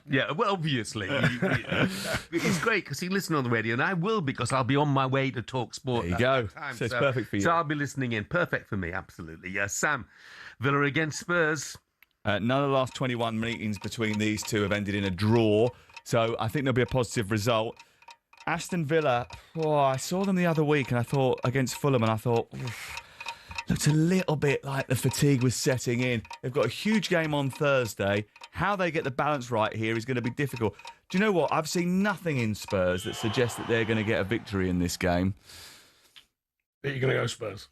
B: Yeah, well, obviously. It's great because you listen on the radio, and I will because I'll be on my way to talkSPORT.
U: There you go. So it's perfect for you.
B: So I'll be listening in. Perfect for me, absolutely. Yeah, Sam, Villa against Spurs.
U: None of the last 21 meetings between these two have ended in a draw, so I think there'll be a positive result. Aston Villa, I saw them the other week and I thought against Fulham and I thought, looked a little bit like the fatigue was setting in. They've got a huge game on Thursday. How they get the balance right here is going to be difficult. Do you know what? I've seen nothing in Spurs that suggests that they're going to get a victory in this game.
G: Are you going to go Spurs?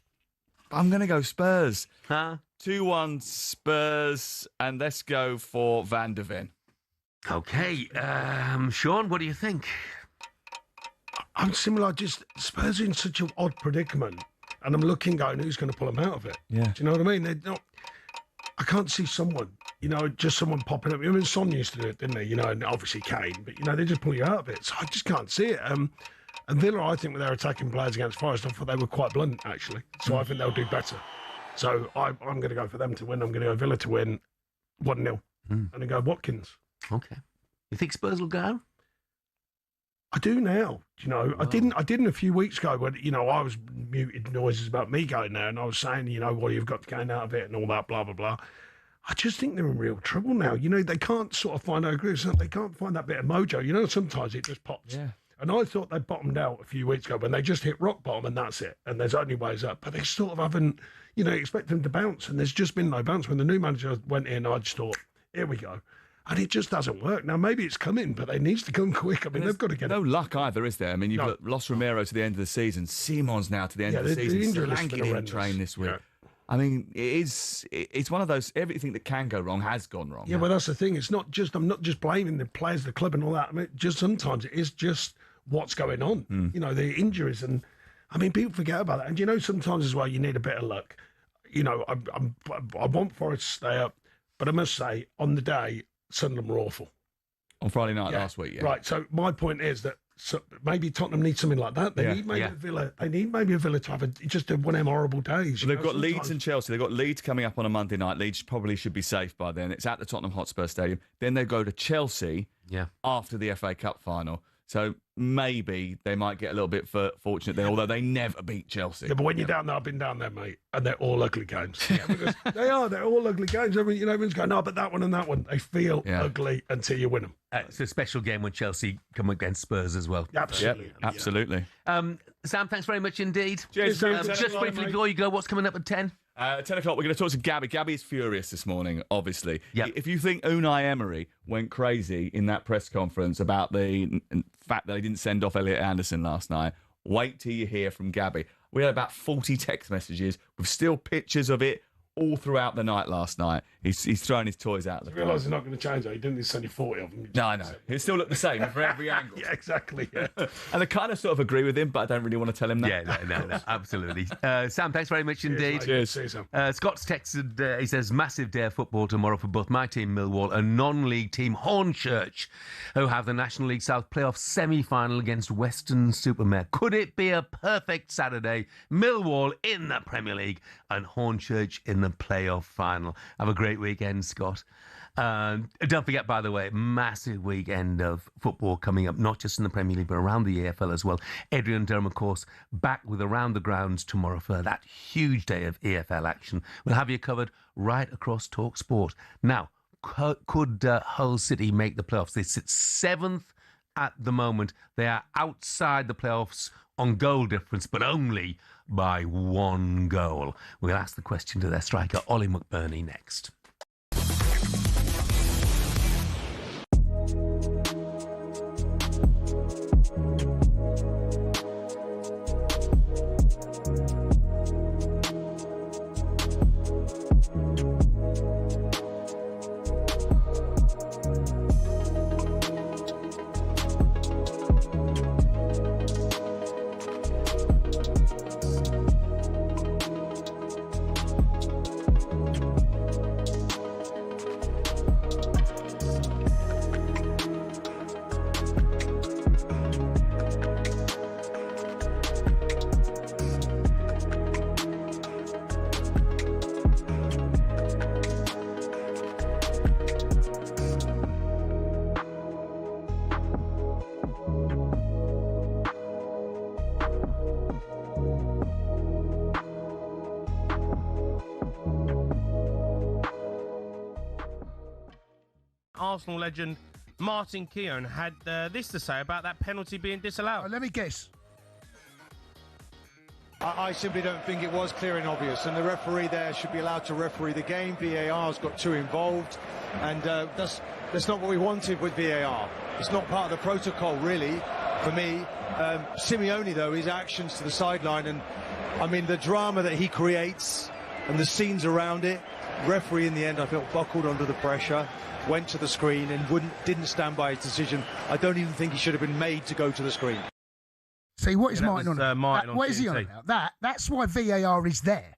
U: I'm going to go Spurs.
B: Huh?
U: 2-1 Spurs, and let's go for Van de Ven.
B: Okay. Sean, what do you think?
G: I'm similar. Spurs are in such an odd predicament, and I'm looking, going, who's going to pull them out of it?
U: Yeah.
G: Do you know what I mean? They're not. I can't see someone, just someone popping up. I mean, Son used to do it, didn't they? And obviously Kane, but they just pull you out of it. So I just can't see it. And Villa, I think, with their attacking players against Forest, I thought they were quite blunt actually. So I think they'll do better. So I'm going to go for them to win. I'm going to go Villa to win 1-0. And then go Watkins.
B: Okay. You think Spurs will go?
G: I do now. You know, I didn't a few weeks ago when, you know, I was muted noises about me going there and I was saying, you know, what you've got to gain out of it and all that, blah, blah, blah. I just think they're in real trouble now. You know, they can't sort of find they can't find that bit of mojo. You know, sometimes it just pops.
U: Yeah.
G: And I thought they bottomed out a few weeks ago when they just hit rock bottom and that's it. And there's only ways up. But they sort of haven't, you know, expect them to bounce. And there's just been no bounce. When the new manager went in, I just thought, here we go. And it just doesn't work. Now, maybe it's coming, but it needs to come quick. I mean, they've got to get
U: no luck either, is there? I mean, you've got lost Romero to the end of the season. Simon's now to the end of the season.
G: The injury list
U: Solanke didn't train this week. Yeah. I mean, it's one of those, everything that can go wrong has gone wrong.
G: Yeah, well, that's the thing. It's not just, I'm not just blaming the players, the club and all that. I mean, just sometimes it is just what's going on. You know, the injuries. And, I mean, people forget about that. And, you know, sometimes as well, you need a bit of luck. You know, I want Forest to stay up. But I must say, on the day, Sunderland were awful.
U: On Friday night last week, yeah.
G: Right, so my point is that maybe Tottenham needs something like that. They need maybe a Villa. They need maybe a Villa to have just one of them horrible days.
U: Well, they've got Leeds and Chelsea. They've got Leeds coming up on a Monday night. Leeds probably should be safe by then. It's at the Tottenham Hotspur Stadium. Then they go to Chelsea after the FA Cup final. So maybe they might get a little bit fortunate then, although they never beat Chelsea.
G: Yeah, but when you're down there, I've been down there, mate, and they're all ugly games. Yeah, because they're all ugly games. I mean, you know, everyone's going, no, but that one and that one, they feel ugly until you win them.
B: It's a special game when Chelsea come against Spurs as well.
G: Absolutely.
U: Yep, absolutely.
B: Sam, thanks very much indeed.
U: Cheers, Sam.
B: Just briefly before you go, what's coming up at 10?
U: At 10 o'clock, we're going to talk to Gabby. Gabby is furious this morning, obviously. Yep. If you think Unai Emery went crazy in that press conference about the fact that he didn't send off Elliot Anderson last night, wait till you hear from Gabby. We had about 40 text messages with still pictures of it all throughout the night last night. He's throwing his toys out.
G: I realise he's not going to change that. He didn't send you 40 of them.
U: No, I know. He'll still look the same for every angle.
G: Yeah, exactly. Yeah.
U: And I kind of sort of agree with him, but I don't really want to tell him that.
B: Yeah, no, absolutely. Sam, thanks very much indeed.
U: Cheers.
G: See you, Sam.
B: Scott's texted, he says, massive day of football tomorrow for both my team, Millwall, and non-league team Hornchurch, who have the National League South playoff semi-final against Weston-super-Mare. Could it be a perfect Saturday? Millwall in the Premier League and Hornchurch in the playoff final. Have a great weekend, Scott. Don't forget, by the way, massive weekend of football coming up, not just in the Premier League, but around the EFL as well. Adrian Durham, of course, back with Around the Grounds tomorrow for that huge day of EFL action. We'll have you covered right across talkSPORT. Now, could Hull City make the playoffs? They sit 7th at the moment. They are outside the playoffs on goal difference, but only by 1 goal. We'll ask the question to their striker, Ollie McBurney, next.
F: Arsenal legend Martin Keown had this to say about that penalty being disallowed.
C: Let me guess.
I: I simply don't think it was clear and obvious, and the referee there should be allowed to referee the game. VAR's got too involved, and that's not what we wanted with VAR. It's not part of the protocol, really, for me. Simeone, though, his actions to the sideline, and I mean the drama that he creates and the scenes around it. Referee, in the end, I felt buckled under the pressure, went to the screen and didn't stand by his decision. I don't even think he should have been made to go to the screen.
C: See, what is Martin on about? What is he on
F: TNT.
C: about? That's why VAR is there.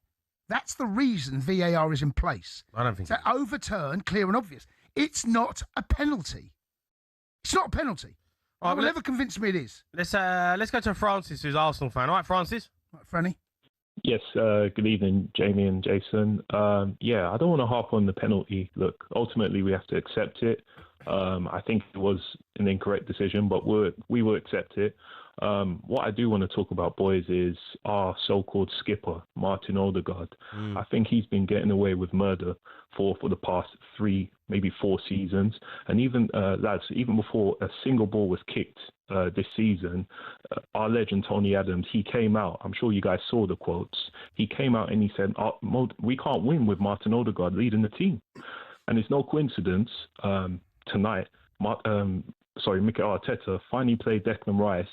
C: That's the reason VAR is in place.
F: I don't think
C: to overturn clear and obvious. It's not a penalty. It's not a penalty.
F: Right,
C: will never convince me it is.
F: Let's go to Francis, who's Arsenal fan. All right, Francis.
C: Right, Franny.
K: Yes, good evening, Jamie and Jason. Yeah, I don't want to harp on the penalty. Look, ultimately we have to accept it. I think it was an incorrect decision, but we will accept it. What I do want to talk about, boys, is our so-called skipper, Martin Odegaard. I think he's been getting away with murder for the past 3, maybe 4 seasons. And even, lads, even before a single ball was kicked this season, our legend, Tony Adams, he came out. I'm sure you guys saw the quotes. He came out and he said, we can't win with Martin Odegaard leading the team. And it's no coincidence tonight, Mikel Arteta finally played Declan Rice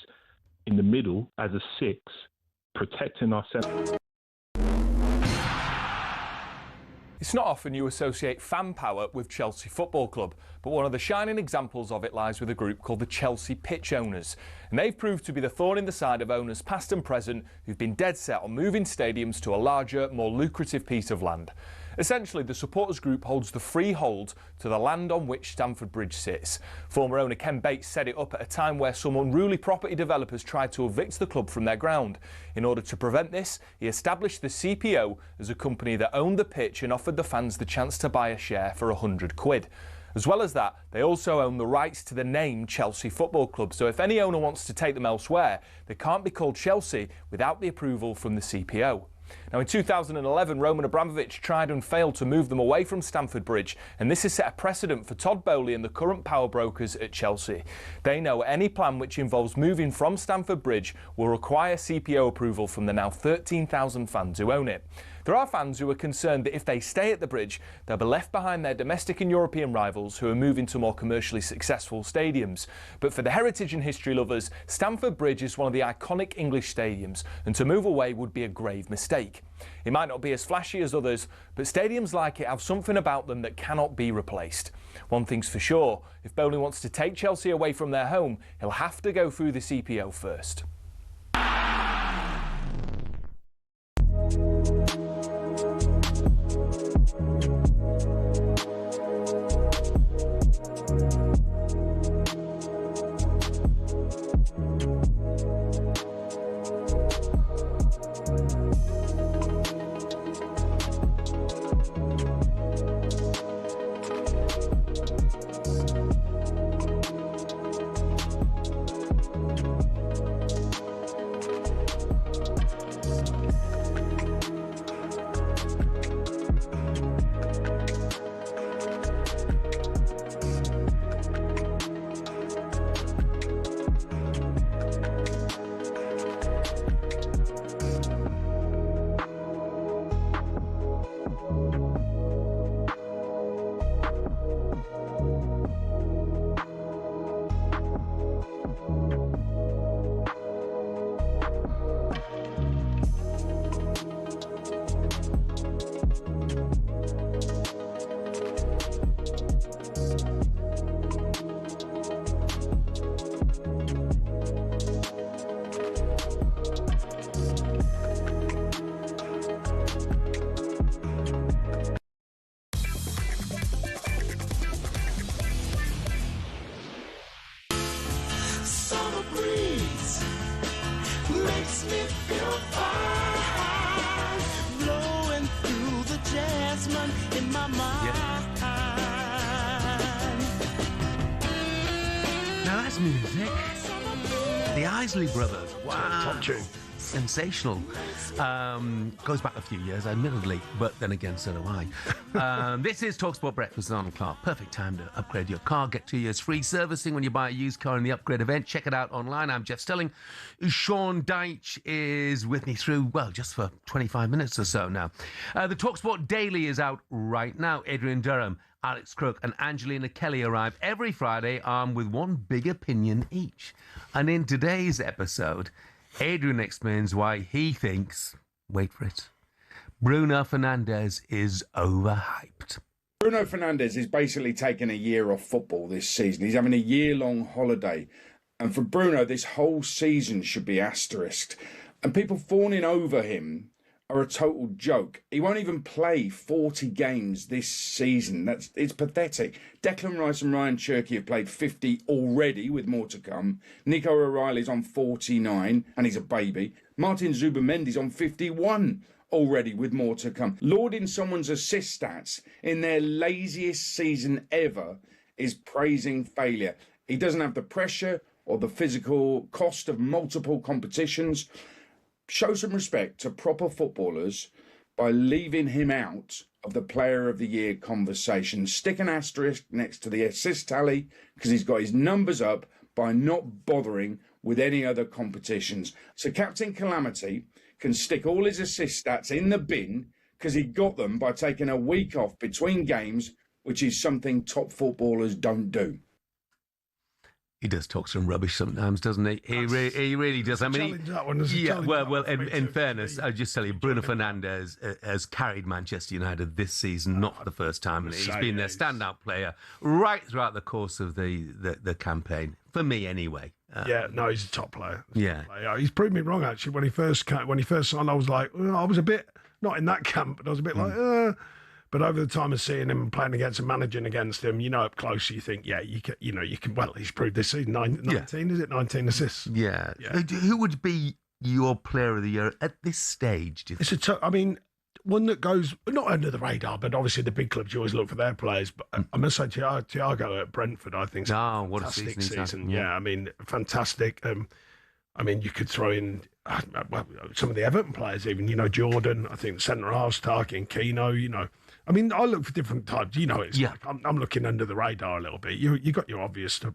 K: in the middle as a 6, protecting our centre.
P: It's not often you associate fan power with Chelsea Football Club, but one of the shining examples of it lies with a group called the Chelsea Pitch Owners. And they've proved to be the thorn in the side of owners past and present who've been dead set on moving stadiums to a larger, more lucrative piece of land. Essentially, the supporters group holds the freehold to the land on which Stamford Bridge sits. Former owner Ken Bates set it up at a time where some unruly property developers tried to evict the club from their ground. In order to prevent this, he established the CPO as a company that owned the pitch and offered the fans the chance to buy a share for £100. As well as that, they also own the rights to the name Chelsea Football Club, so if any owner wants to take them elsewhere, they can't be called Chelsea without the approval from the CPO. Now, in 2011, Roman Abramovich tried and failed to move them away from Stamford Bridge, and this has set a precedent for Todd Bowley and the current power brokers at Chelsea. They know any plan which involves moving from Stamford Bridge will require CPO approval from the now 13,000 fans who own it. There are fans who are concerned that if they stay at the bridge, they'll be left behind their domestic and European rivals who are moving to more commercially successful stadiums. But for the heritage and history lovers, Stamford Bridge is one of the iconic English stadiums, and to move away would be a grave mistake. It might not be as flashy as others, but stadiums like it have something about them that cannot be replaced. One thing's for sure, if Bowley wants to take Chelsea away from their home, he'll have to go through the CPO first.
B: Brothers. Wow.
G: Top tune.
B: Sensational. Goes back a few years, admittedly, but then again, so do I. This is talkSPORT Breakfast with Arnold Clark. Perfect time to upgrade your car. Get 2 years free servicing when you buy a used car in the upgrade event. Check it out online. I'm Jeff Stelling. Sean Dyche is with me through, well, just for 25 minutes or so now. The talkSPORT Daily is out right now. Adrian Durham, Alex Crook and Angelina Kelly arrive every Friday armed with one big opinion each. And in today's episode, Adrian explains why he thinks, wait for it, Bruno Fernandes is overhyped.
V: Bruno Fernandes is basically taking a year off football this season. He's having a year-long holiday. And for Bruno, this whole season should be asterisked. And people fawning over him are a total joke. He won't even play 40 games this season. It's pathetic. Declan Rice and Ryan Cherky have played 50 already, with more to come. Nico O'Reilly's on 49, and he's a baby. Martin Zubimendi's on 51 already, with more to come. Lauding someone's assist stats in their laziest season ever is praising failure. He doesn't have the pressure or the physical cost of multiple competitions. Show some respect to proper footballers by leaving him out of the Player of the Year conversation. Stick an asterisk next to the assist tally because he's got his numbers up by not bothering with any other competitions. So Captain Calamity can stick all his assist stats in the bin because he got them by taking a week off between games, which is something top footballers don't do.
B: He does talk some rubbish sometimes, doesn't he? He really does. I mean, in fairness, I'll just tell you, Bruno Fernandes has carried Manchester United this season, not for the first time, and he's been their standout player right throughout the course of the campaign. For me, anyway.
G: He's a top player.
B: He's
G: proved me wrong actually. When he first signed, I was like, I was a bit not in that camp, but I was a bit like. But over the time of seeing him playing against and managing against him, up close, you think, you can. Well, he's proved this season 19, is it 19 assists?
B: Yeah. Who would be your player of the year at this stage? Do you think?
G: One that goes not under the radar, but obviously the big clubs you always look for their players. But I must say, Thiago at Brentford, I think,
B: what a
G: season. Yeah, fantastic. You could throw in some of the Everton players, even Jordan. I think centre half, Starkey and Keano. I look for different types. Like I'm looking under the radar a little bit. You got your obvious stuff,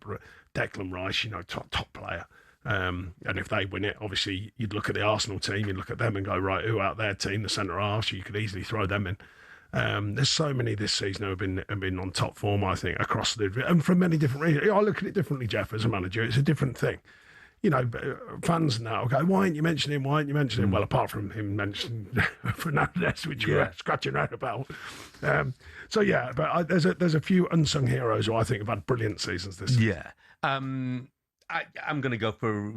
G: Declan Rice, top player. And if they win it, obviously you'd look at the Arsenal team, you'd look at them and go, right, who out their team, the centre halves, you could easily throw them in. There's so many this season who have been on top form, I think, across and from many different reasons. I look at it differently, Jeff, as a manager. It's a different thing. Fans now go, why aren't you mentioning him? Well, apart from him mentioning Fernandes, which you were scratching around about. There's a few unsung heroes who I think have had brilliant seasons this season.
B: Yeah. I'm going to go for,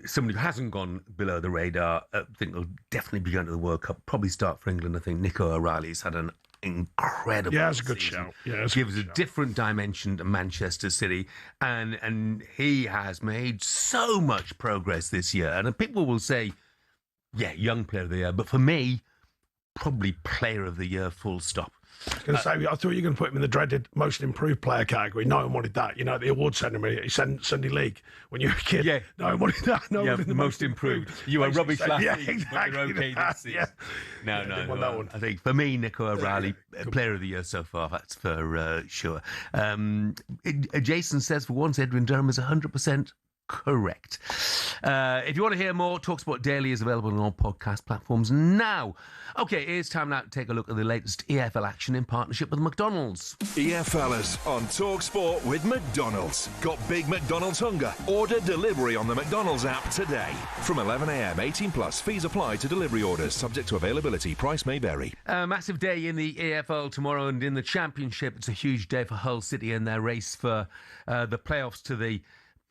B: somebody who hasn't gone below the radar. I think they'll definitely be going to the World Cup, probably start for England. I think Nico O'Reilly's had an incredible
G: that's a good
B: season.
G: shout.
B: Gives a different dimension to Manchester City, and he has made so much progress this year. And people will say, young player of the year, but for me, probably player of the year, full stop.
G: I was going to say, I thought you were going to put him in the dreaded most improved player category. No one wanted that. The award ceremony, Sunday League, when you were a kid.
B: Yeah.
G: No one wanted that. No one wanted the
B: most improved. You were rubbish last season,
G: exactly.
B: but you're okay this season. No. I think for me, Nico O'Reilly, player of the year so far, that's for sure. Jason says, for once, Edwin Durham is 100% correct. If you want to hear more, talkSPORT Daily is available on all podcast platforms now. Okay, it's time now to take a look at the latest EFL action in partnership with McDonald's.
N: EFLers on talkSPORT with McDonald's. Got big McDonald's hunger? Order delivery on the McDonald's app today. From 11 a.m, 18 plus. Fees apply to delivery orders. Subject to availability. Price may vary.
B: A massive day in the EFL tomorrow, and in the Championship, it's a huge day for Hull City in their race for the playoffs to the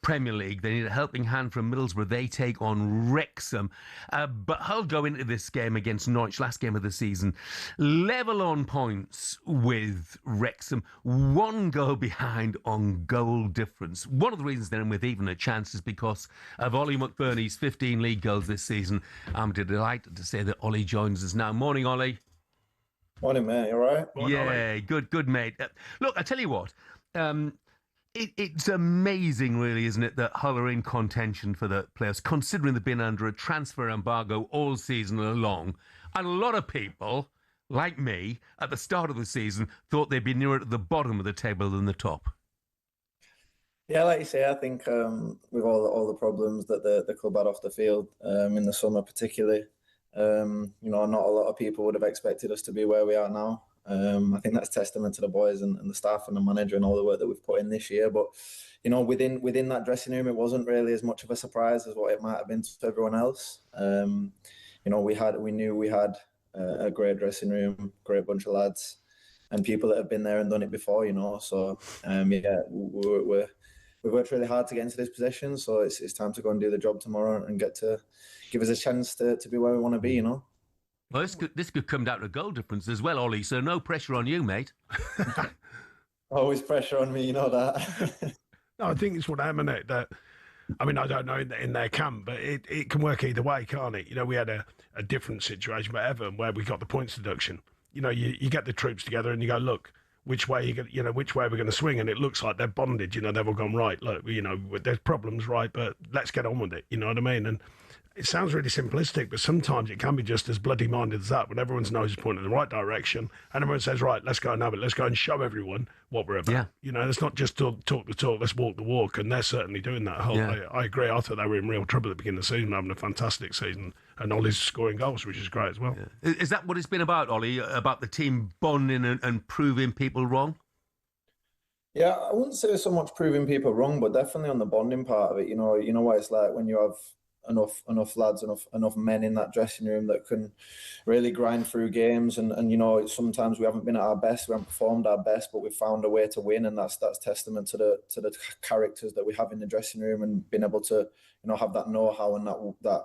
B: Premier League. They need a helping hand from Middlesbrough. They take on Wrexham. But Hull go into this game against Norwich, last game of the season, level on points with Wrexham, one goal behind on goal difference. One of the reasons they're in with even a chance is because of Ollie McBurney's 15 league goals this season. I'm delighted to say that Ollie joins us now. Morning, Ollie.
O: Morning, mate. You all right?
B: Yeah, good, mate. Look, I tell you what, It's amazing, really, isn't it, that Hull are in contention for the playoffs, considering they've been under a transfer embargo all season long. And a lot of people, like me, at the start of the season, thought they'd be nearer to the bottom of the table than the top.
O: Yeah, like you say, I think with all the problems that the club had off the field in the summer particularly, not a lot of people would have expected us to be where we are now. I think that's testament to the boys and the staff and the manager and all the work that we've put in this year. But within that dressing room, it wasn't really as much of a surprise as what it might have been to everyone else. We knew we had a great dressing room, great bunch of lads, and people that have been there and done it before. So we worked really hard to get into this position. So it's time to go and do the job tomorrow and get to give us a chance to be where we want to be.
B: Well, this could come down to goal difference as well, Ollie, so no pressure on you, mate.
O: Always pressure on me, you know that.
G: No, I think it's one of them, isn't it? That, I mean, I don't know in their camp, but it can work either way, can't it? You know, we had a different situation with Everton where we got the points deduction. You know, you get the troops together and you go, look, which way which way we're going to swing, and it looks like they're bonded. You know, they've all gone, right. Look, you know, there's problems, right, but let's get on with it. You know what I mean? And it sounds really simplistic, but sometimes it can be just as bloody minded as that. When everyone's nose is pointing in the right direction, and everyone says, right, let's go and have it. Let's go and show everyone what we're about.
B: Yeah.
G: You know, let's not just talk the talk. Let's walk the walk. And they're certainly doing that. I agree. I thought they were in real trouble at the beginning of the season, having a fantastic season, and Ollie's scoring goals, which is great as well.
B: Yeah. Is that what it's been about, Ollie? About the team bonding and proving people wrong?
O: Yeah, I wouldn't say so much proving people wrong, but definitely on the bonding part of it. You know what it's like when you have enough lads, enough men in that dressing room that can really grind through games, and you know, sometimes we haven't been at our best, we haven't performed our best, but we've found a way to win, and that's testament to the characters that we have in the dressing room, and being able to, you know, have that know-how and that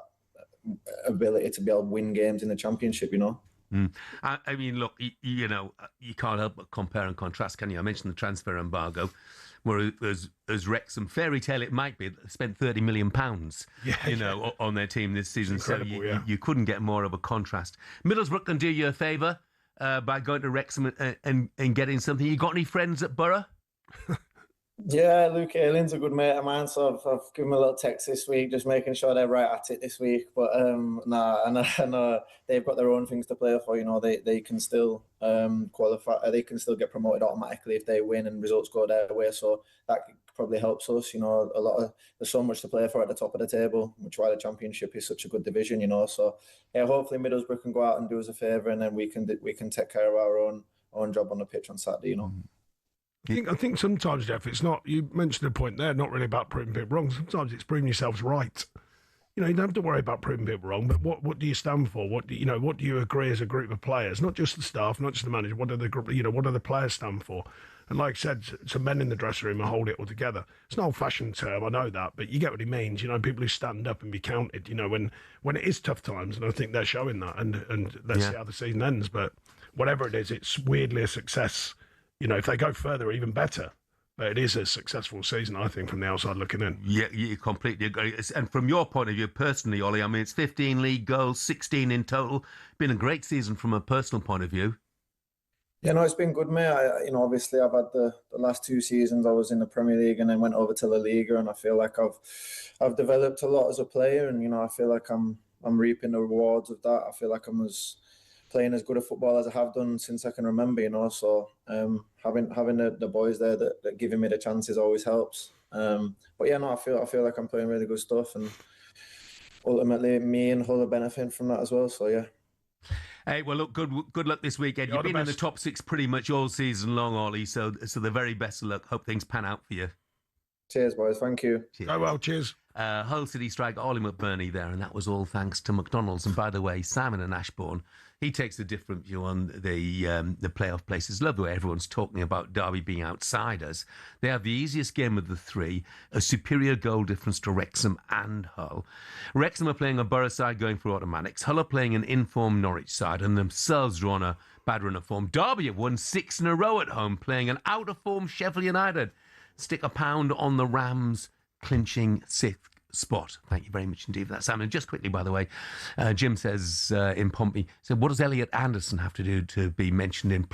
O: ability to be able to win games in the Championship, you know.
B: I mean, look, you know, you can't help but compare and contrast, can you? I mentioned the transfer embargo, where as Wrexham, fairy tale it might be, spent £30 million, on their team this season. So you couldn't get more of a contrast. Middlesbrough can do you a favour by going to Wrexham and getting something. You got any friends at Borough?
O: Yeah, Luke Aylin's a good mate of mine, so I've given him a little text this week, just making sure they're right at it this week. But and they've got their own things to play for. You know, they can still qualify. They can still get promoted automatically if they win and results go their way. So that probably helps us. You know, there's so much to play for at the top of the table, which is why the Championship is such a good division. You know, so yeah, hopefully Middlesbrough can go out and do us a favour, and then we can take care of our own job on the pitch on Saturday. You know.
G: I think sometimes, Jeff, it's not, you mentioned a point there, not really about proving people wrong. Sometimes it's proving yourselves right. You know, you don't have to worry about proving people wrong, but what do you stand for? What do you agree as a group of players? Not just the staff, not just the manager. What do the players stand for? And like I said, some men in the dressing room hold it all together. It's an old-fashioned term, I know that, but you get what he means. You know, people who stand up and be counted. You know, when it is tough times, and I think they're showing that. And let's see how the season ends. But whatever it is, it's weirdly a success. You know, if they go further, even better. But it is a successful season, I think, from the outside looking in.
B: Yeah, you completely agree. And from your point of view, personally, Ollie, I mean, it's 15 league goals, 16 in total. Been a great season from a personal point of view.
O: Yeah, no, it's been good, mate. Obviously, I've had the last 2 seasons. I was in the Premier League and then went over to La Liga, and I feel like I've developed a lot as a player, and you know, I feel like I'm reaping the rewards of that. I feel like I'm playing as good a football as I have done since I can remember, you know. So having the boys there that giving me the chances always helps. But yeah, no, I feel like I'm playing really good stuff, and ultimately me and Hull are benefiting from that as well. So yeah.
B: Hey, well, look, good luck this weekend. You've been in the top 6 pretty much all season long, Ollie. So the very best of luck. Hope things pan out for you.
O: Cheers, boys. Thank you.
B: Cheers.
G: Oh well, cheers.
B: Hull City striker Ollie McBurney there, and that was all thanks to McDonald's. And by the way, Simon and Ashbourne, he takes a different view on the playoff places. Love the way everyone's talking about Derby being outsiders. They have the easiest game of the 3, a superior goal difference to Wrexham and Hull. Wrexham are playing a Borough side going for automatics. Hull are playing an informed Norwich side and themselves drawn a bad run of form. Derby have won 6 in a row at home, playing an out-of-form Sheffield United. Stick a pound on the Rams, clinching 6th spot. Thank you very much indeed for that, Simon. Just quickly, by the way, Jim says in Pompey, so what does Elliot Anderson have to do to be mentioned in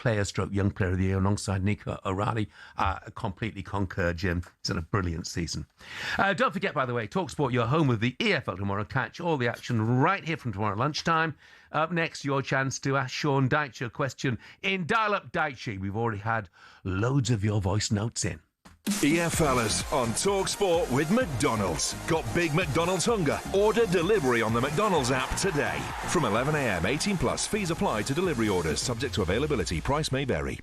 B: Young Player of the Year alongside Nico O'Reilly? I completely concur, Jim. It's had a brilliant season. Don't forget, by the way, talkSPORT, your home with the EFL tomorrow. Catch all the action right here from tomorrow lunchtime. Up next, your chance to ask Sean Dyche a question in Dial-Up Dyche. We've already had loads of your voice notes in.
N: EFLers on talkSPORT with McDonald's. Got big McDonald's hunger? Order delivery on the McDonald's app today. From 11 a.m, 18 plus. Fees apply to delivery orders. Subject to availability. Price may vary.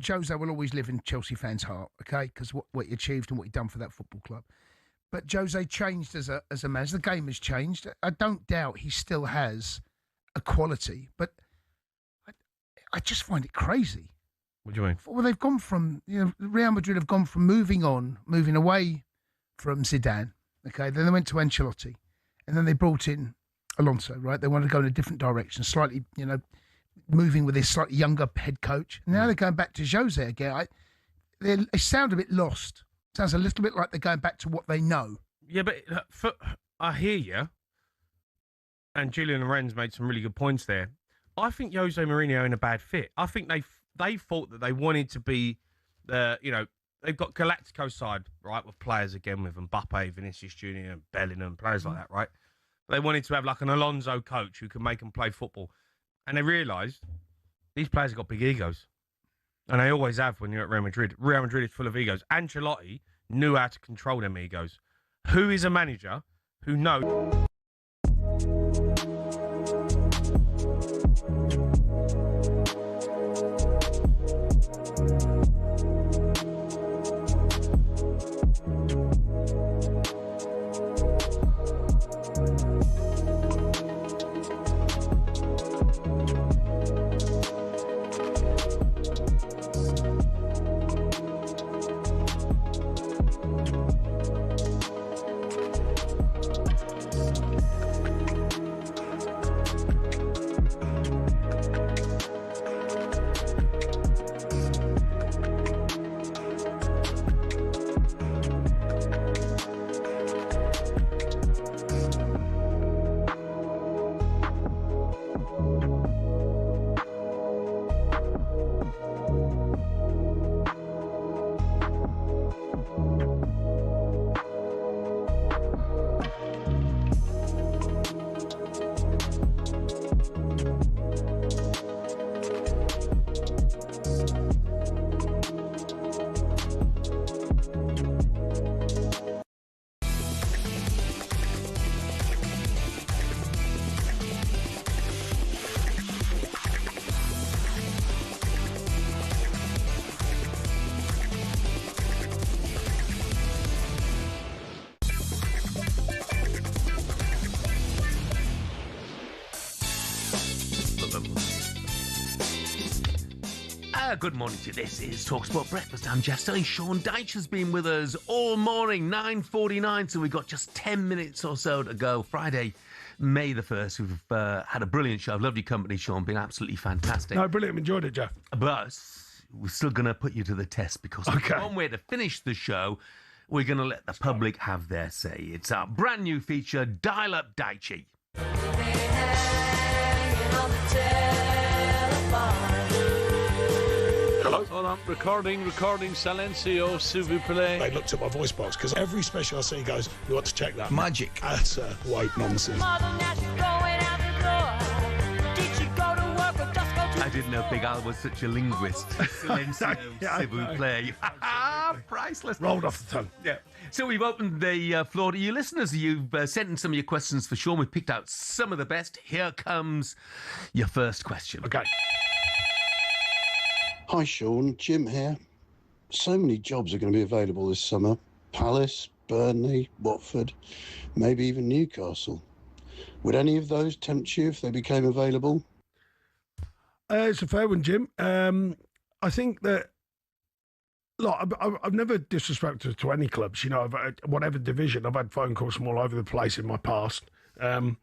C: Jose will always live in Chelsea fans' heart, okay, because what he achieved and what he done for that football club. But Jose changed as a man. As the game has changed, I don't doubt he still has a quality, but I just find it crazy.
F: What do you mean?
C: Well, they've gone from, Real Madrid have gone from moving away from Zidane, okay? Then they went to Ancelotti, and then they brought in Alonso, right? They wanted to go in a different direction, slightly, moving with this slightly younger head coach. And now they're going back to Jose again. They sound a bit lost. Sounds a little bit like they're going back to what they know.
F: Yeah, but I hear you. And Julian Lorenz made some really good points there. I think Jose Mourinho in a bad fit. I think they thought that they wanted to be they've got Galactico side, right, with players again with Mbappe, Vinicius Jr., Bellingham, players like that, right? They wanted to have like an Alonso coach who can make them play football. And they realised these players have got big egos. And they always have when you're at Real Madrid. Real Madrid is full of egos. Ancelotti knew how to control them egos. Who is a manager who knows... Good morning to you. This is talkSPORT Breakfast. I'm Jeff Stelling. Sean Dyche has been with us all morning, 9:49, so we've got just 10 minutes or so to go. Friday, May the 1st. We've had a brilliant show. I've loved your company, Sean. Been absolutely fantastic.
G: No, brilliant. Enjoyed it, Jeff.
C: But we're still going to put you to the test because one way to finish the show, we're going to let the public have their say. It's our brand new feature, Dial Up Dyche.
G: Hello?
A: Hold on. Recording, silencio, s'il vous plaît.
G: They looked at my voice box because every special I see goes, we want to check that. Magic. That's white nonsense.
B: I didn't know Big Al was such a linguist. Silencio, s'il vous plaît. Priceless.
G: Rolled off the tongue.
B: Yeah. So we've opened the floor to you listeners. You've sent in some of your questions for Sean. We've picked out some of the best. Here comes your first question.
G: Okay.
D: Hi Sean, Jim here. So many jobs are going to be available this summer. Palace, Burnley, Watford, maybe even Newcastle. Would any of those tempt you if they became available?
G: It's a fair one, Jim. I think that, look, I've never disrespected to any clubs. Whatever division, I've had phone calls from all over the place in my past. I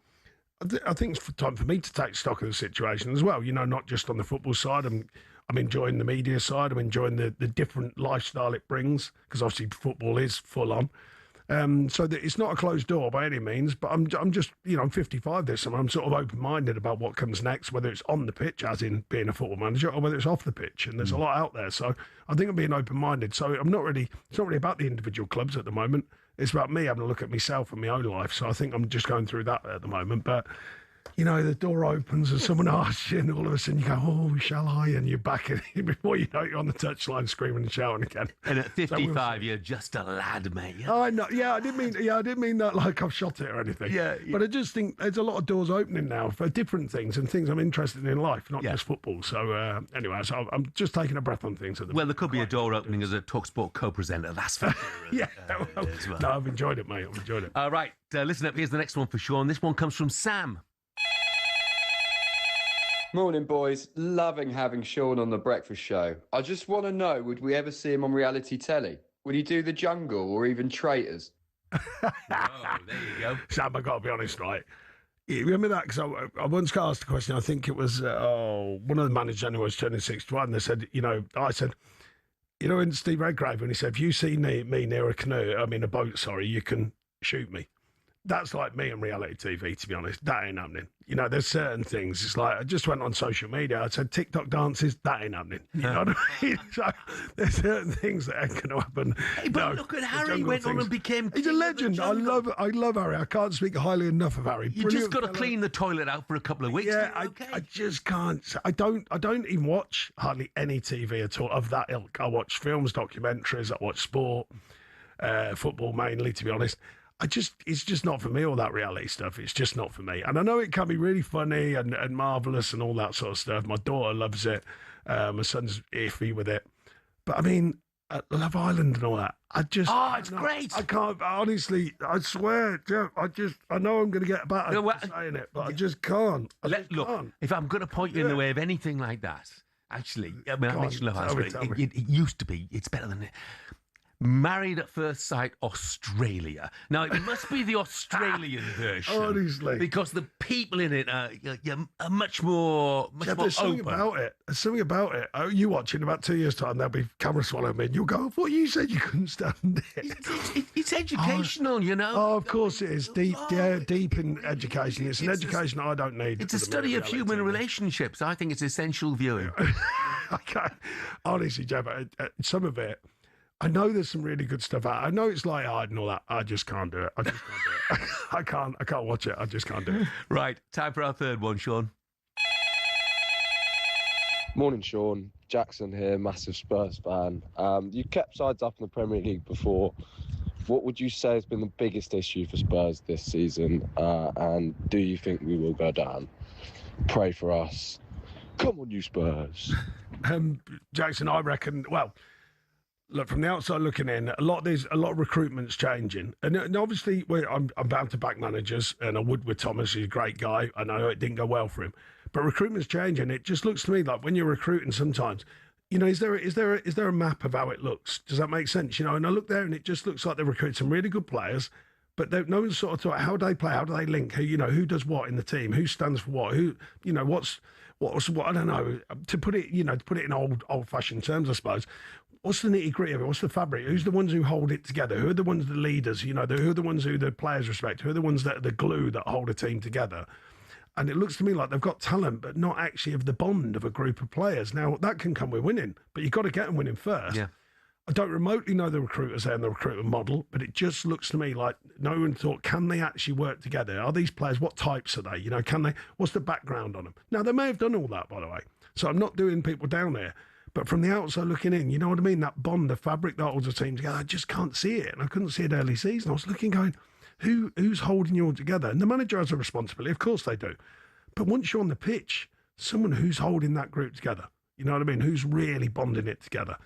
G: think it's time for me to take stock of the situation as well. Not just on the football side. I'm enjoying the media side. I'm enjoying the different lifestyle it brings because obviously football is full on. So that it's not a closed door by any means, but I'm just, I'm 55 this summer. I'm sort of open-minded about what comes next, whether it's on the pitch, as in being a football manager, or whether it's off the pitch. And there's a lot out there. So I think I'm being open-minded. So it's not really about the individual clubs at the moment. It's about me having a look at myself and my own life. So I think I'm just going through that at the moment. But you know, the door opens and someone asks you, and all of a sudden you go, "Oh, shall I?" And you're back in before you know it, you're on the touchline screaming and shouting again.
B: And at 55, you're just a lad, mate.
G: I know. Yeah, I didn't mean that like I've shot it or anything.
B: Yeah.
G: But I just think there's a lot of doors opening now for different things and things I'm interested in life, not just football. So anyway, so I'm just taking a breath on things.
B: Well, there could be a door opening as a talkSPORT co-presenter. That's for sure. As well.
G: No, I've enjoyed it, mate. I've enjoyed it.
B: Right, listen up. Here's the next one for Sean. This one comes from Sam.
E: Morning, boys. Loving having Sean on the breakfast show. I just want to know, would we ever see him on reality telly? Would he do The Jungle or even Traitors?
B: Oh, there you go.
G: Sam, I got to be honest, right? You remember that? Because I once got asked a question. I think it was one of the managers anyway was turning 61. They said, I said, in Steve Redgrave, when he said, if you see me near a boat, you can shoot me. That's like me in reality TV, to be honest. That ain't happening. There's certain things. It's like, I just went on social media. I said, TikTok dances, that ain't happening. You know what I mean? So there's certain things that ain't going to happen.
B: Hey, but look at Harry went on and became...
G: He's a legend. I love Harry. I can't speak highly enough of Harry.
B: You just got to clean the toilet out for a couple of weeks.
G: Yeah, I just can't. I don't even watch hardly any TV at all of that ilk. I watch films, documentaries. I watch sport, football mainly, to be honest. It's just not for me, all that reality stuff. It's just not for me. And I know it can be really funny and marvellous and all that sort of stuff. My daughter loves it. My son's iffy with it. But I mean, Love Island and all that.
B: It's great.
G: I can't, honestly, I swear, Jeff, I know I'm going to get battered for saying it, but I just can't. Can't.
B: If I'm going to point you in the way of anything like that, actually, I mentioned Love Island, it used to be, it's better than it. Married at First Sight Australia. Now, it must be the Australian version.
G: Honestly.
B: Because the people in it are much more
G: there's something
B: open.
G: about it. There's something about it. Oh, you watch in about 2 years' time, there'll be camera swallowing me, and you'll go, "What you said you couldn't stand it."
B: It's educational,
G: Oh, of course it is. Deep in education. It's an education I don't need.
B: It's a study of human relationships. I think it's essential viewing.
G: I can't. Honestly, Jeff, some of it, I know there's some really good stuff out. I know it's light-hearted and all that. I just can't do it. I can't watch it. I just can't do it.
B: Right, time for our third one, Sean.
H: Morning, Sean. Jackson here, massive Spurs fan. You kept sides up in the Premier League before. What would you say has been the biggest issue for Spurs this season? And do you think we will go down? Pray for us. Come on, you Spurs.
G: Jackson, I reckon, well... Look, from the outside looking in, a lot of recruitment's changing, and obviously I'm bound to back managers, and I would with Thomas. He's a great guy. I know it didn't go well for him, but recruitment's changing. It just looks to me like when you're recruiting, sometimes, is there a map of how it looks? Does that make sense? And I look there, and it just looks like they're recruiting some really good players, but no one's sort of taught how do they play, how do they link, who does what in the team, who stands for what, who what's what I don't know. To put it in old-fashioned terms, I suppose. What's the nitty-gritty of it? What's the fabric? Who's the ones who hold it together? Who are the ones, the leaders? Who are the ones who the players respect? Who are the ones that are the glue that hold a team together? And it looks to me like they've got talent, but not actually of the bond of a group of players. Now, that can come with winning, but you've got to get them winning first. Yeah. I don't remotely know the recruiters and the recruitment model, but it just looks to me like no one thought, can they actually work together? Are these players, what types are they? Can they, what's the background on them? Now, they may have done all that, by the way. So I'm not doing people down there. But from the outside looking in, you know what I mean? That bond, the fabric that holds a team together, I just can't see it. And I couldn't see it early season. I was looking going, who's holding you all together? And the manager has a responsibility. Of course they do. But once you're on the pitch, someone who's holding that group together, you know what I mean? Who's really bonding it together?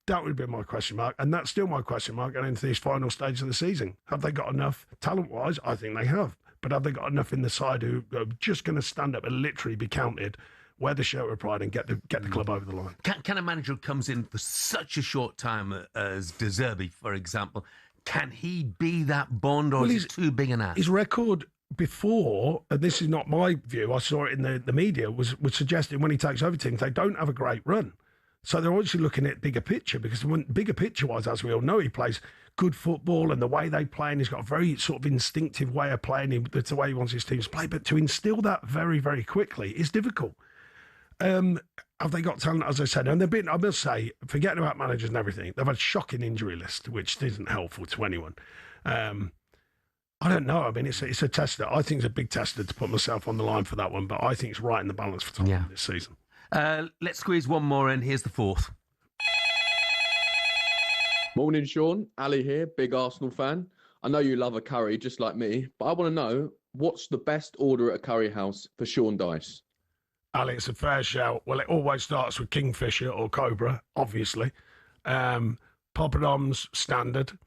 G: That would be my question mark. And that's still my question mark going into these final stages of the season. Have they got enough talent-wise? I think they have. But have they got enough in the side who are just going to stand up and literally be counted, wear the shirt with pride and get the club over the line?
B: Can a manager who comes in for such a short time as De Zerbi, for example, can he be that bond, or is it too big an ask?
G: His record before, and this is not my view, I saw it in the media, was suggesting when he takes over teams, they don't have a great run. So they're obviously looking at bigger picture, because bigger picture-wise, as we all know, he plays good football, and the way they play, and he's got a very sort of instinctive way of playing. It's the way he wants his teams to play. But to instill that very, very quickly is difficult. Have they got talent, as I said? And they've been, I must say, forgetting about managers and everything, they've had a shocking injury list, which isn't helpful to anyone. I don't know. I mean, it's a tester. I think it's a big tester to put myself on the line for that one, but I think it's right in the balance for Tottenham this season.
B: Let's squeeze one more in. Here's the fourth.
L: Morning, Sean. Ali here, big Arsenal fan. I know you love a curry just like me, but I want to know, what's the best order at a curry house for Sean Dyche?
G: Ali, it's a fair shout. Well, it always starts with Kingfisher or Cobra, obviously. Poppadoms, standard.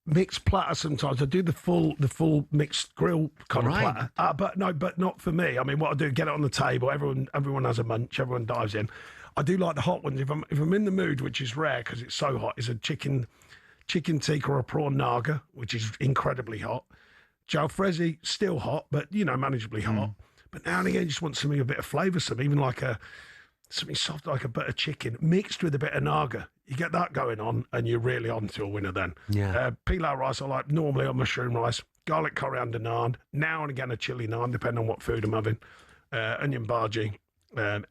G: Mixed platter sometimes. I do the full mixed grill kind of platter. But not for me. I mean, what I do, get it on the table. Everyone has a munch. Everyone dives in. I do like the hot ones. If I'm in the mood, which is rare because it's so hot, is a chicken tikka or a prawn naga, which is incredibly hot. Jalfrezi, still hot, but manageably hot. But now and again, you just want something a bit of flavour, even like something soft like a butter chicken mixed with a bit of naga. You get that going on, and you're really on to a winner then.
B: Yeah.
G: Pilau rice, I like normally on mushroom rice. Garlic coriander naan. Now and again, a chili naan, depending on what food I'm having. Onion bhaji.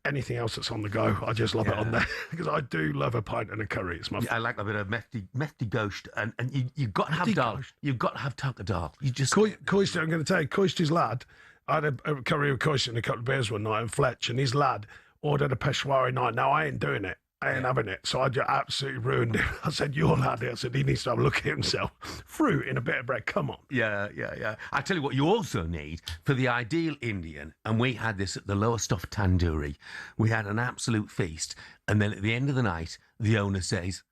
G: Anything else that's on the go, I just love it on there because I do love a pint and a curry. It's my
B: I like a bit of mehdi gosht, and you've got to have dal. You've got to have taka dal. You just
G: Koister, I'm going to tell you, Koister's lad. I had a curry with Koister and a couple of beers one night in Fletch, and his lad ordered a Peshwari night. Now I ain't doing it. I ain't having it. So I just absolutely ruined it. I said, your lad. I said, he needs to have a look at himself. Fruit in a bit of bread. Come on.
B: Yeah. I tell you what, you also need for the ideal Indian, and we had this at the Lowestoft Tandoori. We had an absolute feast, and then at the end of the night, the owner says,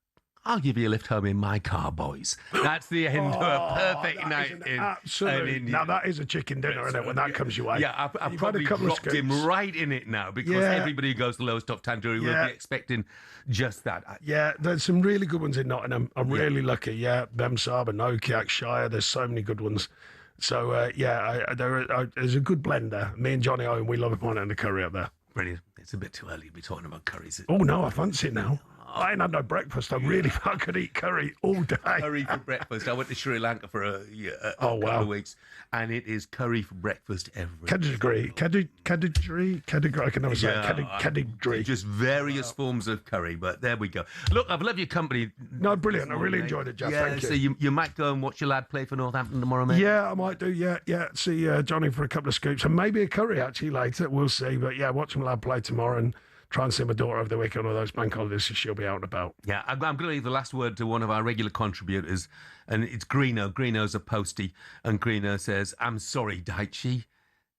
B: I'll give you a lift home in my car, boys. That's the end of a perfect night in India.
G: Now, that is a chicken dinner, isn't it, when that comes your way?
B: Yeah, I've probably dropped him right in it now because everybody who goes to Lowestoft Tandoori will be expecting just that.
G: Yeah, there's some really good ones in Nottingham. I'm really lucky. Yeah, Bemsab and Nokiak, Shire, there's so many good ones. So, there's a good blend there. Me and Johnny Owen, we love a pint and a curry up there.
B: Brilliant. It's a bit too early to be talking about curries.
G: Oh, no, I fancy it now. I ain't had no breakfast. I could eat curry all day.
B: Curry for breakfast. I went to Sri Lanka for a couple of weeks, and it is curry for breakfast every
G: Category. I can never say category.
B: Just various forms of curry, but there we go. Look, I've loved your company.
G: No, brilliant. I really enjoyed it, Jeff. Thank you.
B: So you might go and watch your lad play for Northampton tomorrow, mate?
G: Yeah, I might do. Yeah. See Johnny for a couple of scoops, and maybe a curry actually later. We'll see. But yeah, watch my lad play tomorrow and try and see my daughter over the weekend or those bank holidays, so she'll be out and about.
B: Yeah, I'm going to leave the last word to one of our regular contributors, and it's Greeno. Greeno's a postie, and Greeno says, I'm sorry, Dyche.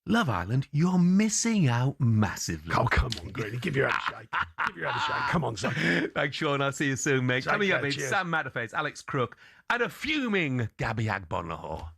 B: Love Island, you're missing out massively.
G: Oh, come on, Greeno. Give your head a shake. Give your head a shake. Come on, son.
B: Thanks, Sean. I'll see you soon, mate.
G: Take
B: Coming
G: care,
B: up, it's
G: cheers.
B: Sam Matterface, Alex Crook, and a fuming Gabby Agbonlahor.